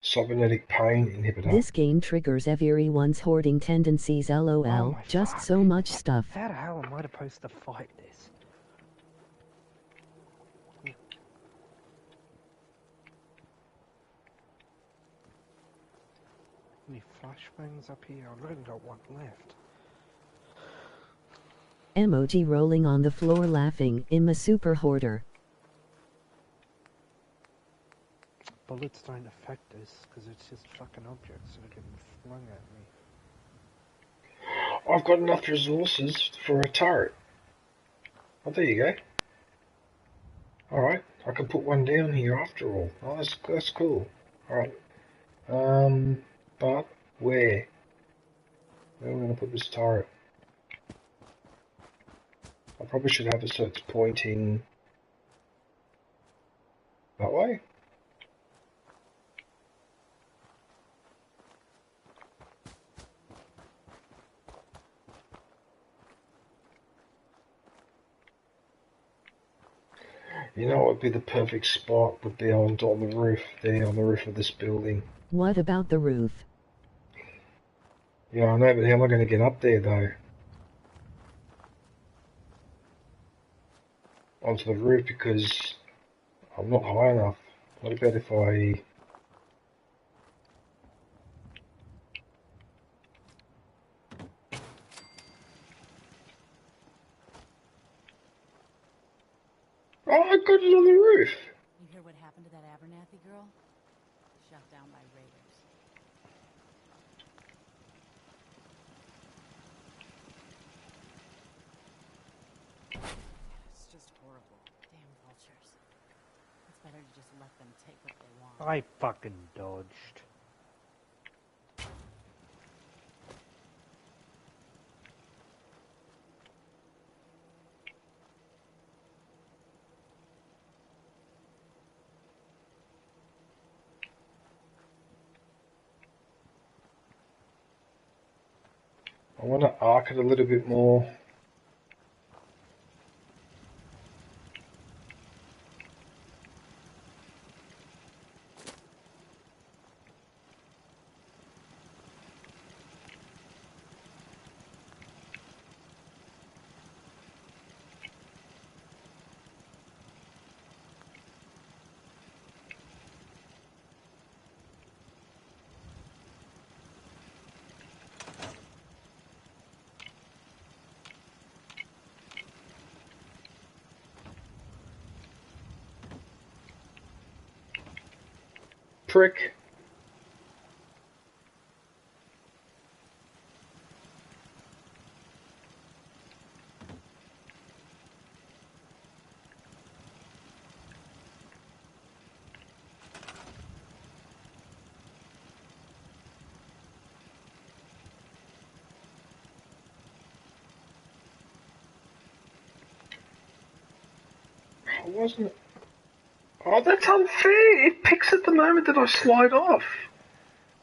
Cybernetic pain inhibitor. This game triggers everyone's hoarding tendencies, lol. Oh my Just fuck. so much stuff. How the hell am I supposed to fight this? Any flashbangs up here? I've only got one left. Emoji rolling on the floor laughing. I'm a super hoarder. Bullets don't affect this because it's just fucking objects that are getting flung at me. I've got enough resources for a turret. Oh, there you go. Alright, I can put one down here after all. Oh, that's cool. Alright. But where? Where am I going to put this turret? I probably should have it so it's pointing that way. You know what would be the perfect spot would be on the roof, there on the roof of this building. What about the roof? Yeah, I know, but how am I going to get up there though? Onto the roof because I'm not high enough. What about if I... Oh, I got it on the roof! You hear what happened to that Abernathy girl? Shot down by raiders. It's just horrible. Damn vultures. It's better to just let them take what they want. I fucking dodged. I want to arc it a little bit more. Prick. I wasn't... Oh, that's unfair! It picks at the moment that I slide off.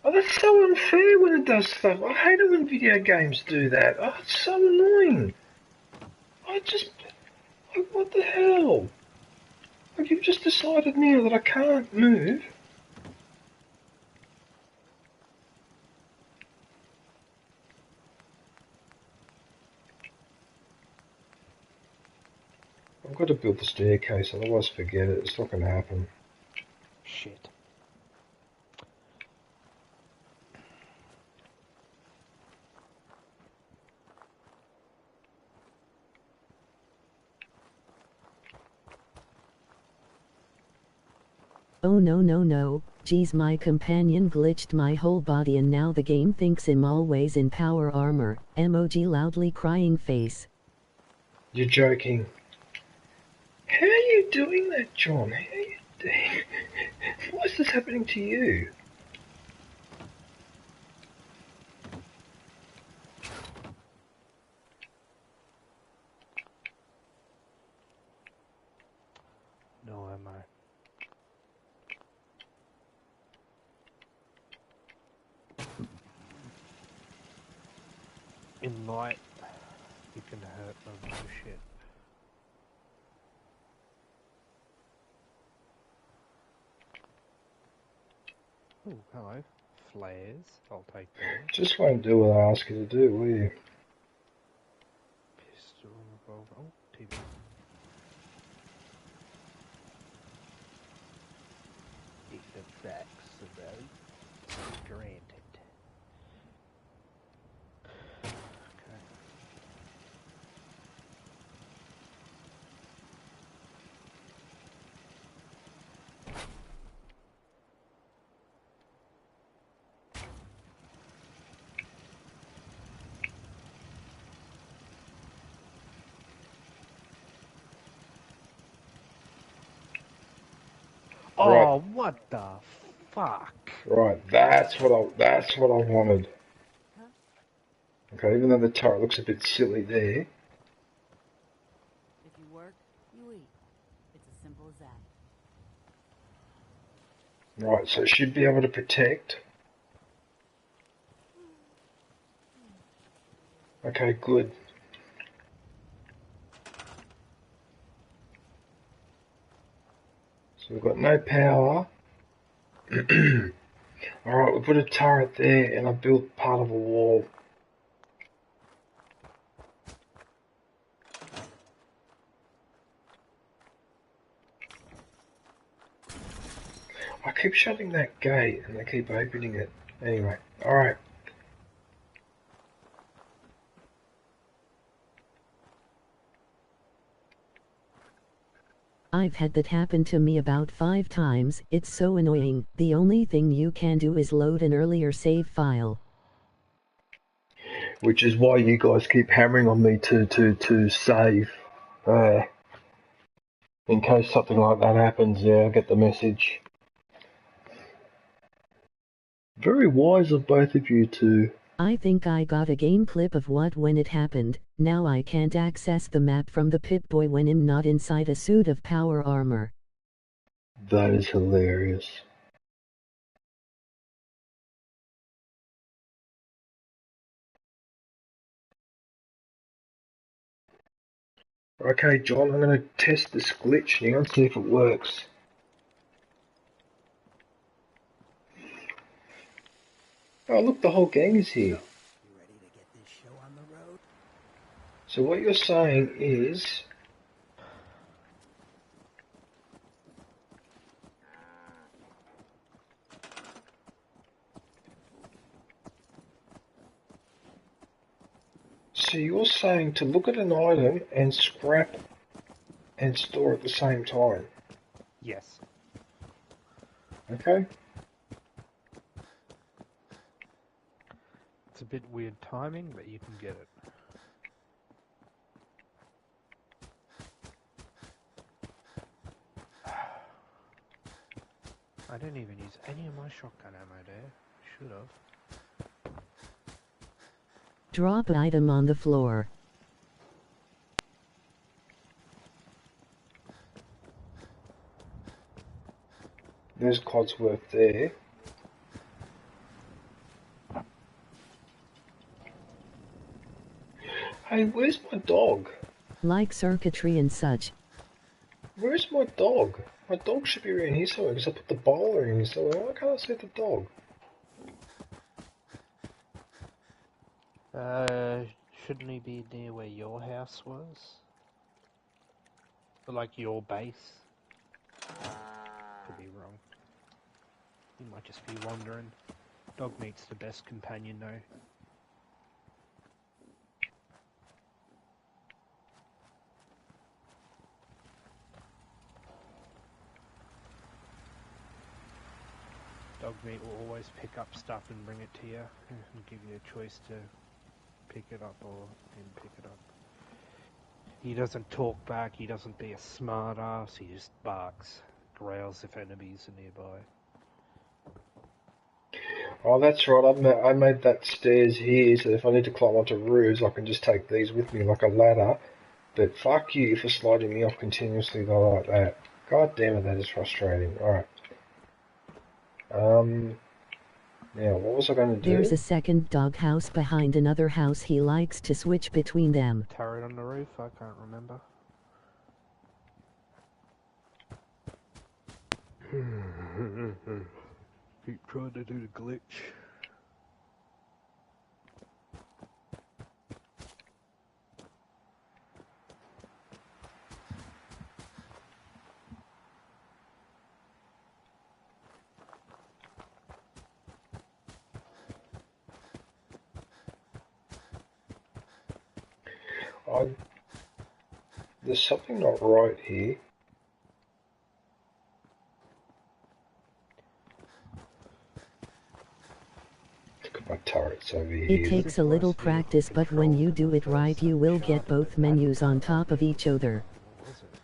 Oh, that's so unfair when it does stuff. I hate it when video games do that. Oh, it's so annoying. Like, what the hell? Like, you've just decided now that I can't move. I've got to build the staircase, otherwise forget it. It's not going to happen. Shit. Oh no. Geez, my companion glitched my whole body and now the game thinks I'm always in power armor. Emoji loudly crying face. You're joking. How are you doing that, John? How are you doing? Why is this happening to you? ammo. In light, you can hurt them. Oh shit. Oh, hello. Flares. I'll take them. Just won't do what I ask you to do, will you? Pistol, revolver. Oh, TV. If the facts are right, granted. Oh, Right. what the fuck? Right, that's what I wanted. Okay, even though the turret looks a bit silly there. If you work, you eat. It's as simple as that. Right, so it should be able to protect. Okay, good. So we've got no power. Alright, we put a turret there and I built part of a wall. I keep shutting that gate and they keep opening it. Anyway, alright. I've had that happen to me about 5 times. It's so annoying. The only thing you can do is load an earlier save file. Which is why you guys keep hammering on me to save. In case something like that happens, yeah, I get the message. Very wise of both of you to... I think I got a game clip of what when it happened. Now I can't access the map from the Pip-Boy when I'm not inside a suit of power armor. That is hilarious. Okay, John, I'm going to test this glitch now and see if it works. Oh, look, the whole gang is here. You ready to get this show on the road? So what you're saying is... So you're saying to look at an item and scrap and store at the same time? Yes. Okay. It's a bit weird timing, but you can get it. I didn't even use any of my shotgun ammo there. Should have. Drop item on the floor. There's Codsworth there. Hey, where's my dog? Like circuitry and such. Where's my dog? My dog should be around here somewhere because I put the bowler in here somewhere. Why can't I see the dog? Shouldn't he be near where your house was? Or like your base? Could be wrong. He might just be wandering. Dog meat's the best companion though. Dog meat will always pick up stuff and bring it to you and give you a choice to pick it up or didn't pick it up. He doesn't talk back, he doesn't be a smart ass, he just barks, growls if enemies are nearby. Oh, that's right, I made that stairs here so if I need to climb onto roofs I can just take these with me like a ladder. But fuck you for sliding me off continuously though like that. God damn it, that is frustrating. Alright. Now, what was I going to do? There's a second doghouse behind another house. He likes to switch between them. Turret on the roof? I can't remember. Keep trying to do the glitch. There's something not right here. Look at my turrets over here. It takes a little practice, but when you do it right, you will get both menus on top of each other. Was it?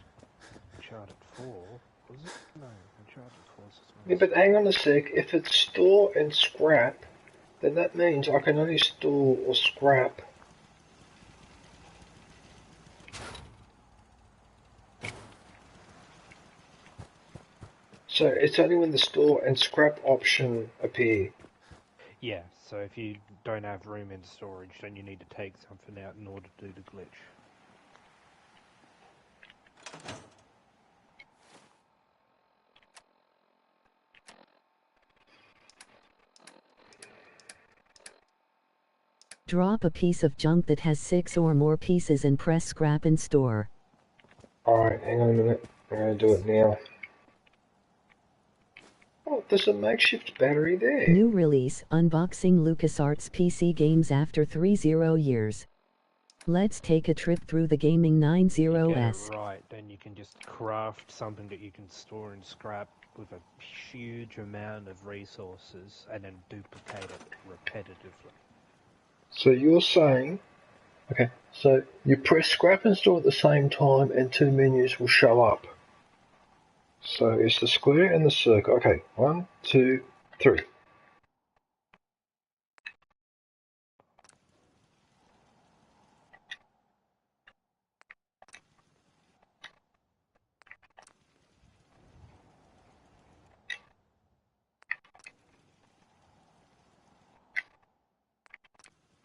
Uncharted 4? Was it? No, Uncharted 4 is Yeah, but hang on a sec. If it's store and scrap, then that means I can only store or scrap. So it's only when the store and scrap option appear. Yeah, so if you don't have room in storage, then you need to take something out in order to do the glitch. Drop a piece of junk that has 6 or more pieces and press scrap and store. Alright, hang on a minute. I'm going to do it now. Oh, there's a makeshift battery there. New release, unboxing LucasArts PC games after 30 years. Let's take a trip through the gaming 90s. Right, then you can just craft something that you can store and scrap with a huge amount of resources and then duplicate it repetitively. So you're saying, okay, so you press scrap and store at the same time and two menus will show up. So it's the square and the circle. Okay, 1, 2, 3.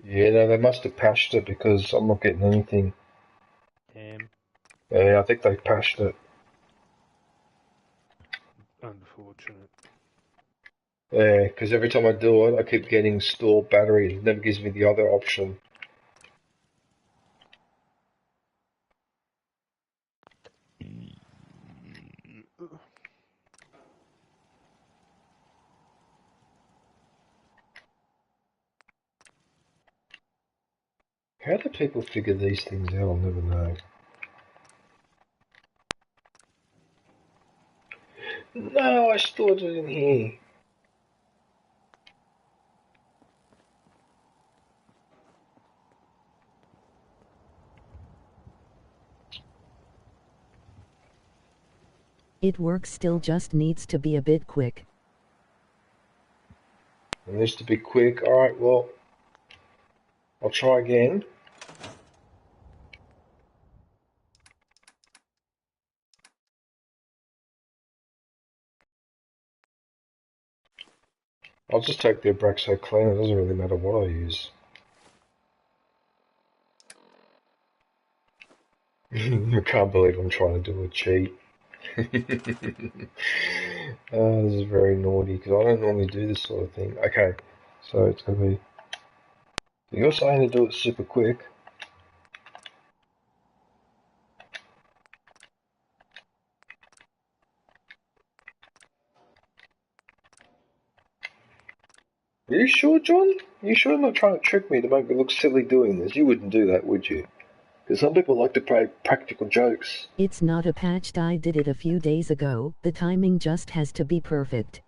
Yeah, no, they must have patched it because I'm not getting anything. Damn. Yeah, I think they patched it. Unfortunate. Yeah, because every time I do it, I keep getting store battery. It never gives me the other option. How do people figure these things out? I'll never know. No, I stored it in here. It works, still just needs to be a bit quick. It needs to be quick. Alright, well, I'll try again. I'll just take the Abraxo clean. It doesn't really matter what I use. I can't believe I'm trying to do a cheat. This is very naughty because I don't normally do this sort of thing. Okay, so it's going to be... You're saying to do it super quick. Are you sure, John? Are you sure you're not trying to trick me to make me look silly doing this? You wouldn't do that, would you? Because some people like to play practical jokes. It's not a patched. I did it a few days ago. The timing just has to be perfect.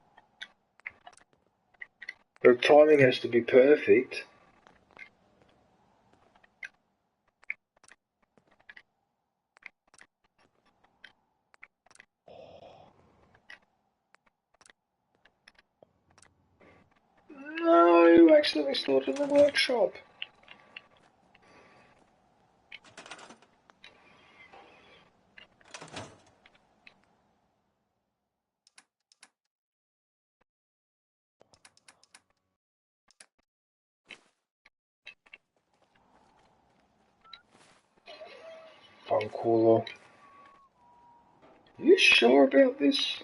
The timing has to be perfect. No, you accidentally stored it in the workshop. one cooler. You sure about this?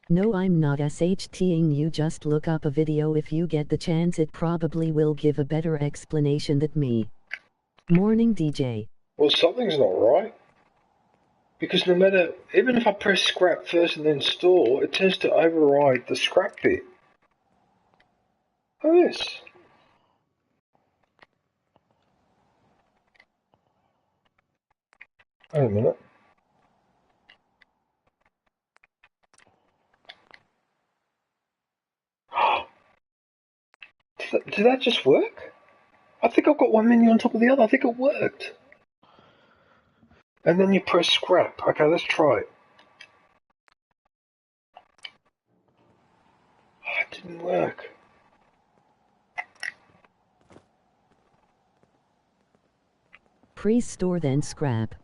No, I'm not SHTing you, just look up a video if you get the chance, it probably will give a better explanation than me. Morning DJ. Well, something's not right. Because no matter, even if I press scrap first and then store, it tends to override the scrap bit. Oh yes. Wait a minute. Did that just work? I think I've got one menu on top of the other. I think it worked. And then you press scrap. Okay, let's try it. Oh, it didn't work. Pre-store then scrap.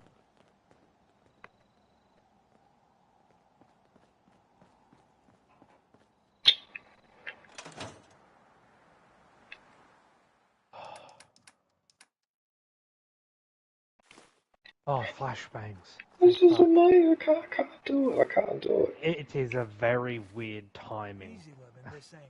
Oh, flashbangs. This is amazing. I can't do it. I can't do it. It is a very weird timing. Easy living, this ain't.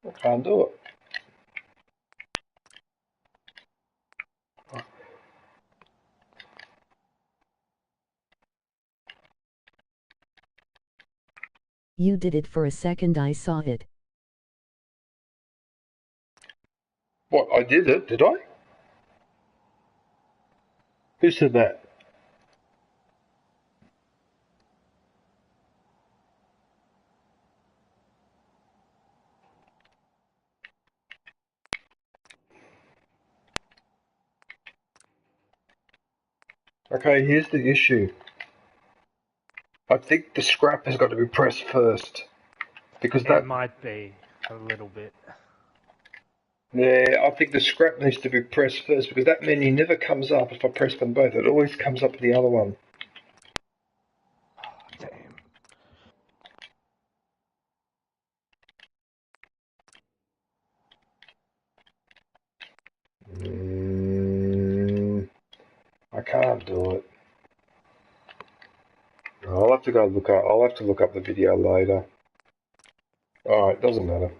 I can't do it. You did it for a second, I saw it. What, I did it, did I? Who said that? Okay, here's the issue. I think the scrap has got to be pressed first. Because that... It might be a little bit. Yeah, I think the scrap needs to be pressed first because that menu never comes up if I press them both. It always comes up with the other one. Oh, damn. I can't do it. I'll have to go look up. I'll have to look up the video later. Alright, doesn't matter.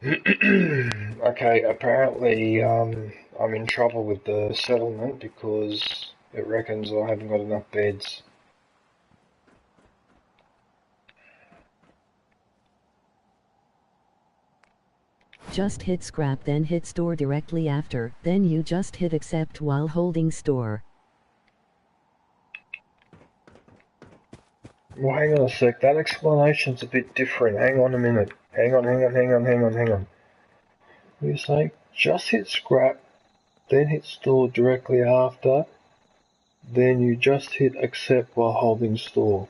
Okay, apparently I'm in trouble with the settlement because it reckons I haven't got enough beds. Just hit scrap then hit store directly after, then you just hit accept while holding store. Well, hang on a sec, that explanation's a bit different. Hang on a minute. Hang on. What are you saying? Just hit scrap, then hit store directly after, then you just hit accept while holding store.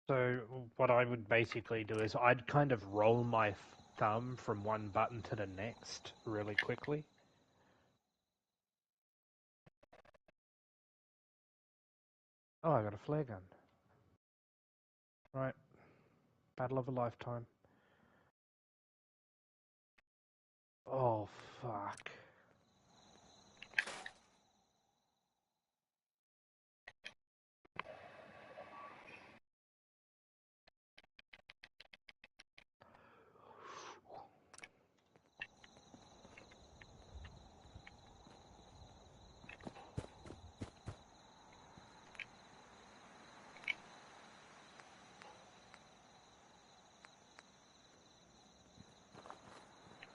So what I would basically do is I'd kind of roll my thumb from one button to the next really quickly. Oh, I got a flare gun. Right. Battle of a lifetime. Oh, fuck.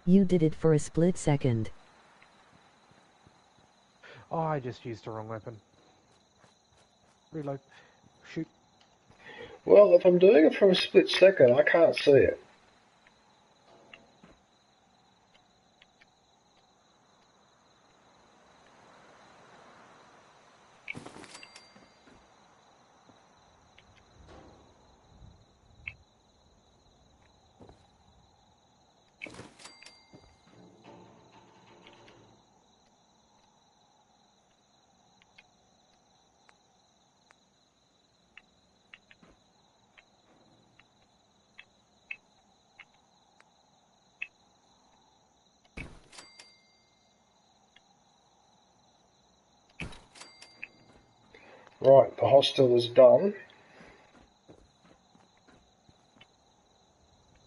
You did it for a split second. Oh, I just used the wrong weapon. Reload. Shoot. Well, if I'm doing it for a split second, I can't see it. Right, the hostel is done.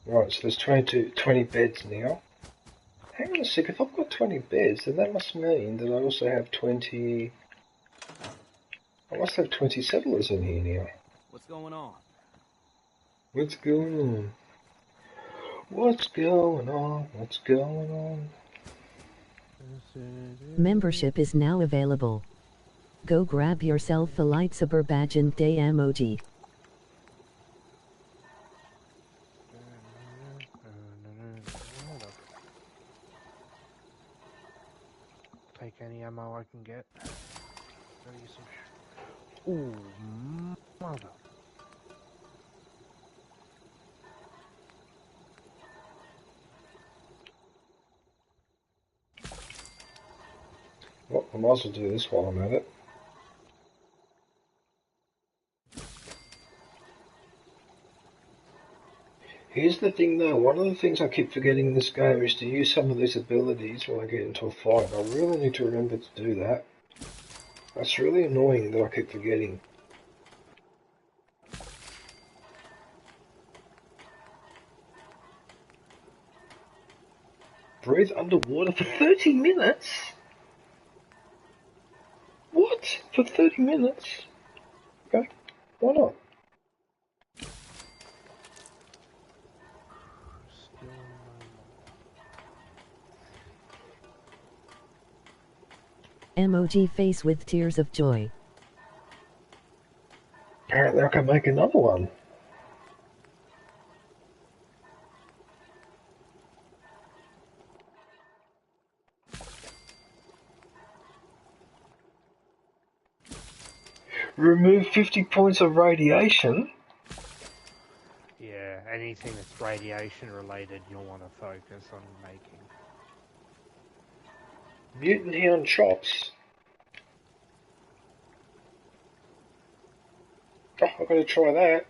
Right, so there's 20 beds now. Hang on a sec, if I've got 20 beds, then that must mean that I also have 20... I must have 20 settlers in here now. What's going on? What's going on? What's going on? What's going on? Membership is now available. Go grab yourself a lightsaber badge and day emoji. Take any ammo I can get. Ooh, mother. Well, I might as well do this while I'm at it. Here's the thing though, one of the things I keep forgetting in this game is to use some of these abilities when I get into a fight. I really need to remember to do that. That's really annoying that I keep forgetting. Breathe underwater for 30 minutes? What? For 30 minutes? Okay, why not? Emoji face with tears of joy. Apparently I can make another one. Remove 50 points of radiation? Yeah, anything that's radiation related you'll want to focus on making. Mutant Hound chops? Oh, I've got to try that.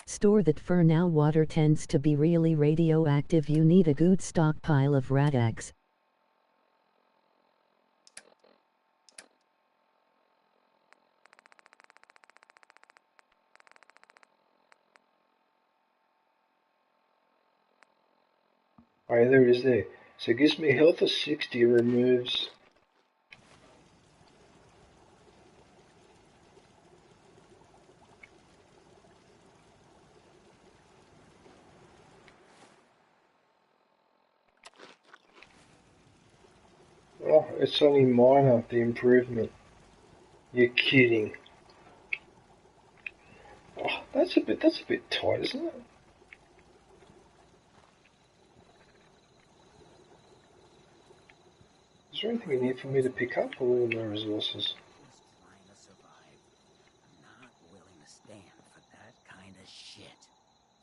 Store that for now water tends to be really radioactive. You need a good stockpile of rad-X. Oh yeah, there it is there. So it gives me health of 60, removes... Oh, it's only minor, the improvement. You're kidding. Oh, that's a bit tight, isn't it? Is there anything in here for me to pick up, or all the resources? Trying to survive. I'm not willing to stand for that kind of shit.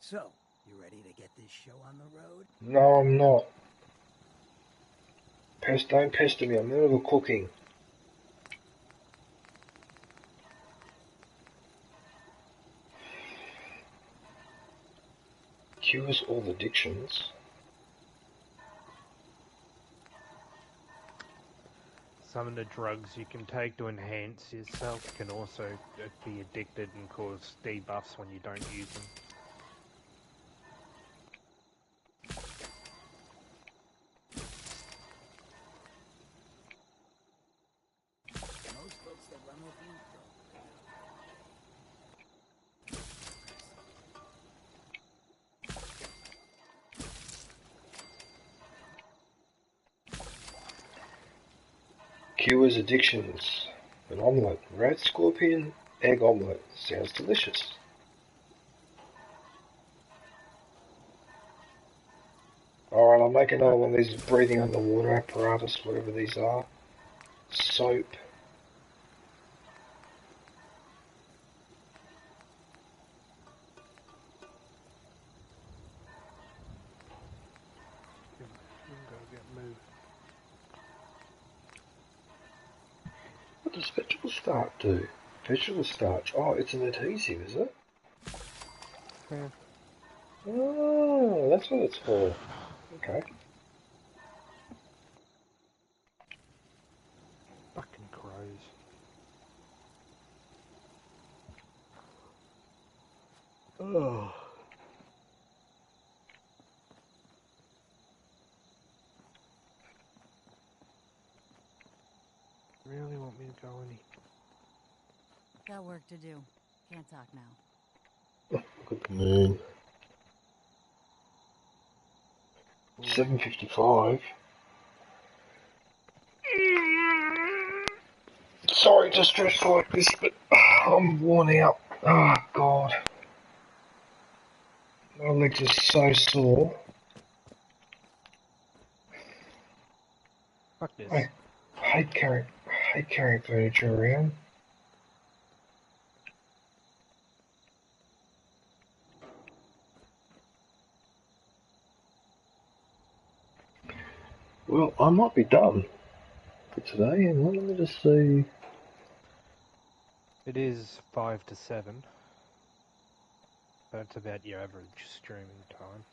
So, you ready to get this show on the road? No, I'm not. Don't pester me, I'm in the middle of cooking. Cures all addictions. Some of the drugs you can take to enhance yourself can also be addicted and cause debuffs when you don't use them. Most folks that run with you don't. Cures addictions. An omelette. Red scorpion egg omelette. Sounds delicious. Alright, I'll make another one of these breathing underwater apparatus, whatever these are. Soap. What does vegetable starch do? Vegetable starch. Oh, it's an adhesive, is it? Yeah. Oh, that's what it's for. Okay. Fucking crows. Oh. Really want me to go any? Got work to do. Can't talk now. Look at the moon. 7:55. Sorry to stress like this, but I'm worn out. Oh, God. My legs are so sore. Fuck this. I hate carrying furniture around. Well, I might be done for today. Hang on, let me just see. It is 5 to 7. That's about your average streaming time.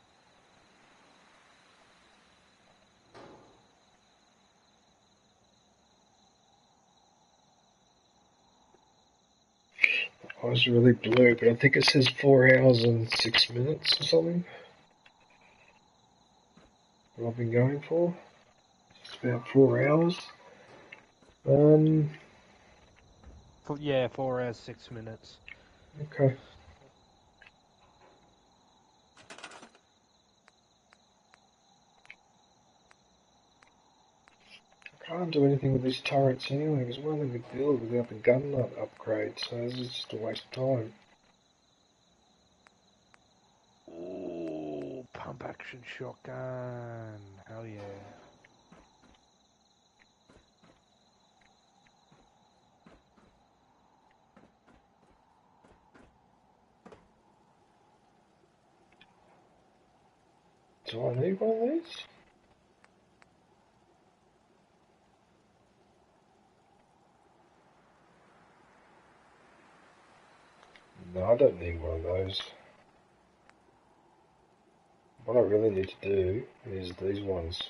I was really blue, but I think it says 4 hours and 6 minutes or something. What I've been going for. It's about 4 hours. Yeah, 4 hours, 6 minutes. Okay. I can't do anything with these turrets anyway, because one of them could build without the gun nut upgrade, so this is just a waste of time. Ooh, pump action shotgun. Hell yeah. Do I need one of these? No, I don't need one of those. What I really need to do is these ones.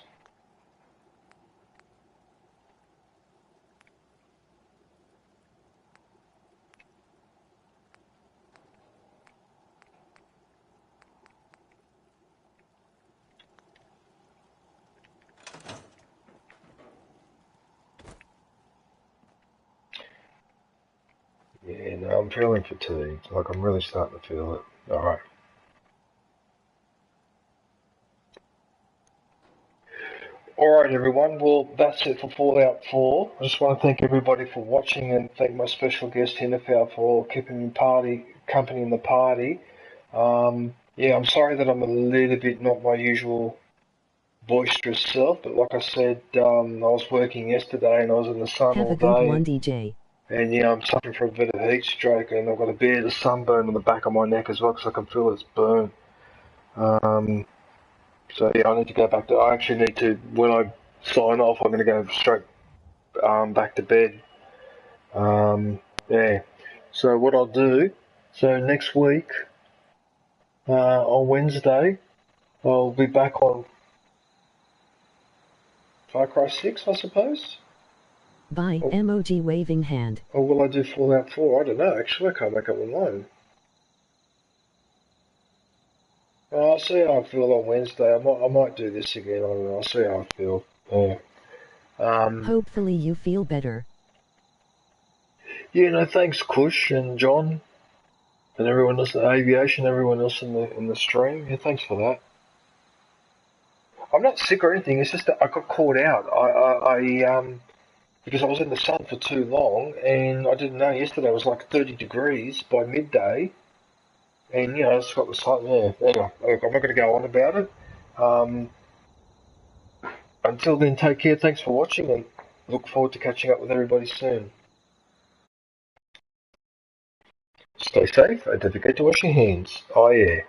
Yeah, no, I'm feeling fatigued. Like, I'm really starting to feel it. Alright. Alright everyone, well that's it for Fallout 4. I just want to thank everybody for watching and thank my special guest Hinterfell for keeping me company in the party. Yeah, I'm sorry that I'm a little bit not my usual boisterous self, but like I said, I was working yesterday and I was in the sun Have all a good day. one, DJ. And yeah, I'm suffering from a bit of heat stroke and I've got a bit of sunburn on the back of my neck as well because I can feel it's burn. So yeah, I need to go back to, I actually need to, when I sign off, I'm going to go straight back to bed. Yeah. So what I'll do, so next week, on Wednesday, I'll be back on Far Cry 6, I suppose? Bye, emoji waving hand. Or will I do Fallout 4? I don't know, actually, I can't make up my mind. I'll see how I feel on Wednesday. I might do this again, I don't know, I'll see how I feel. Yeah. Hopefully you feel better. Yeah, no, thanks Kush and John and everyone else in aviation, everyone else in the stream. Yeah, thanks for that. I'm not sick or anything. It's just that I got caught out. because I was in the sun for too long, and I didn't know yesterday was like 30 degrees by midday, and you know, it's got the sun. Yeah. Anyway, look, I'm not going to go on about it. Until then, take care. Thanks for watching, and look forward to catching up with everybody soon. Stay safe and don't forget to wash your hands. Oh yeah.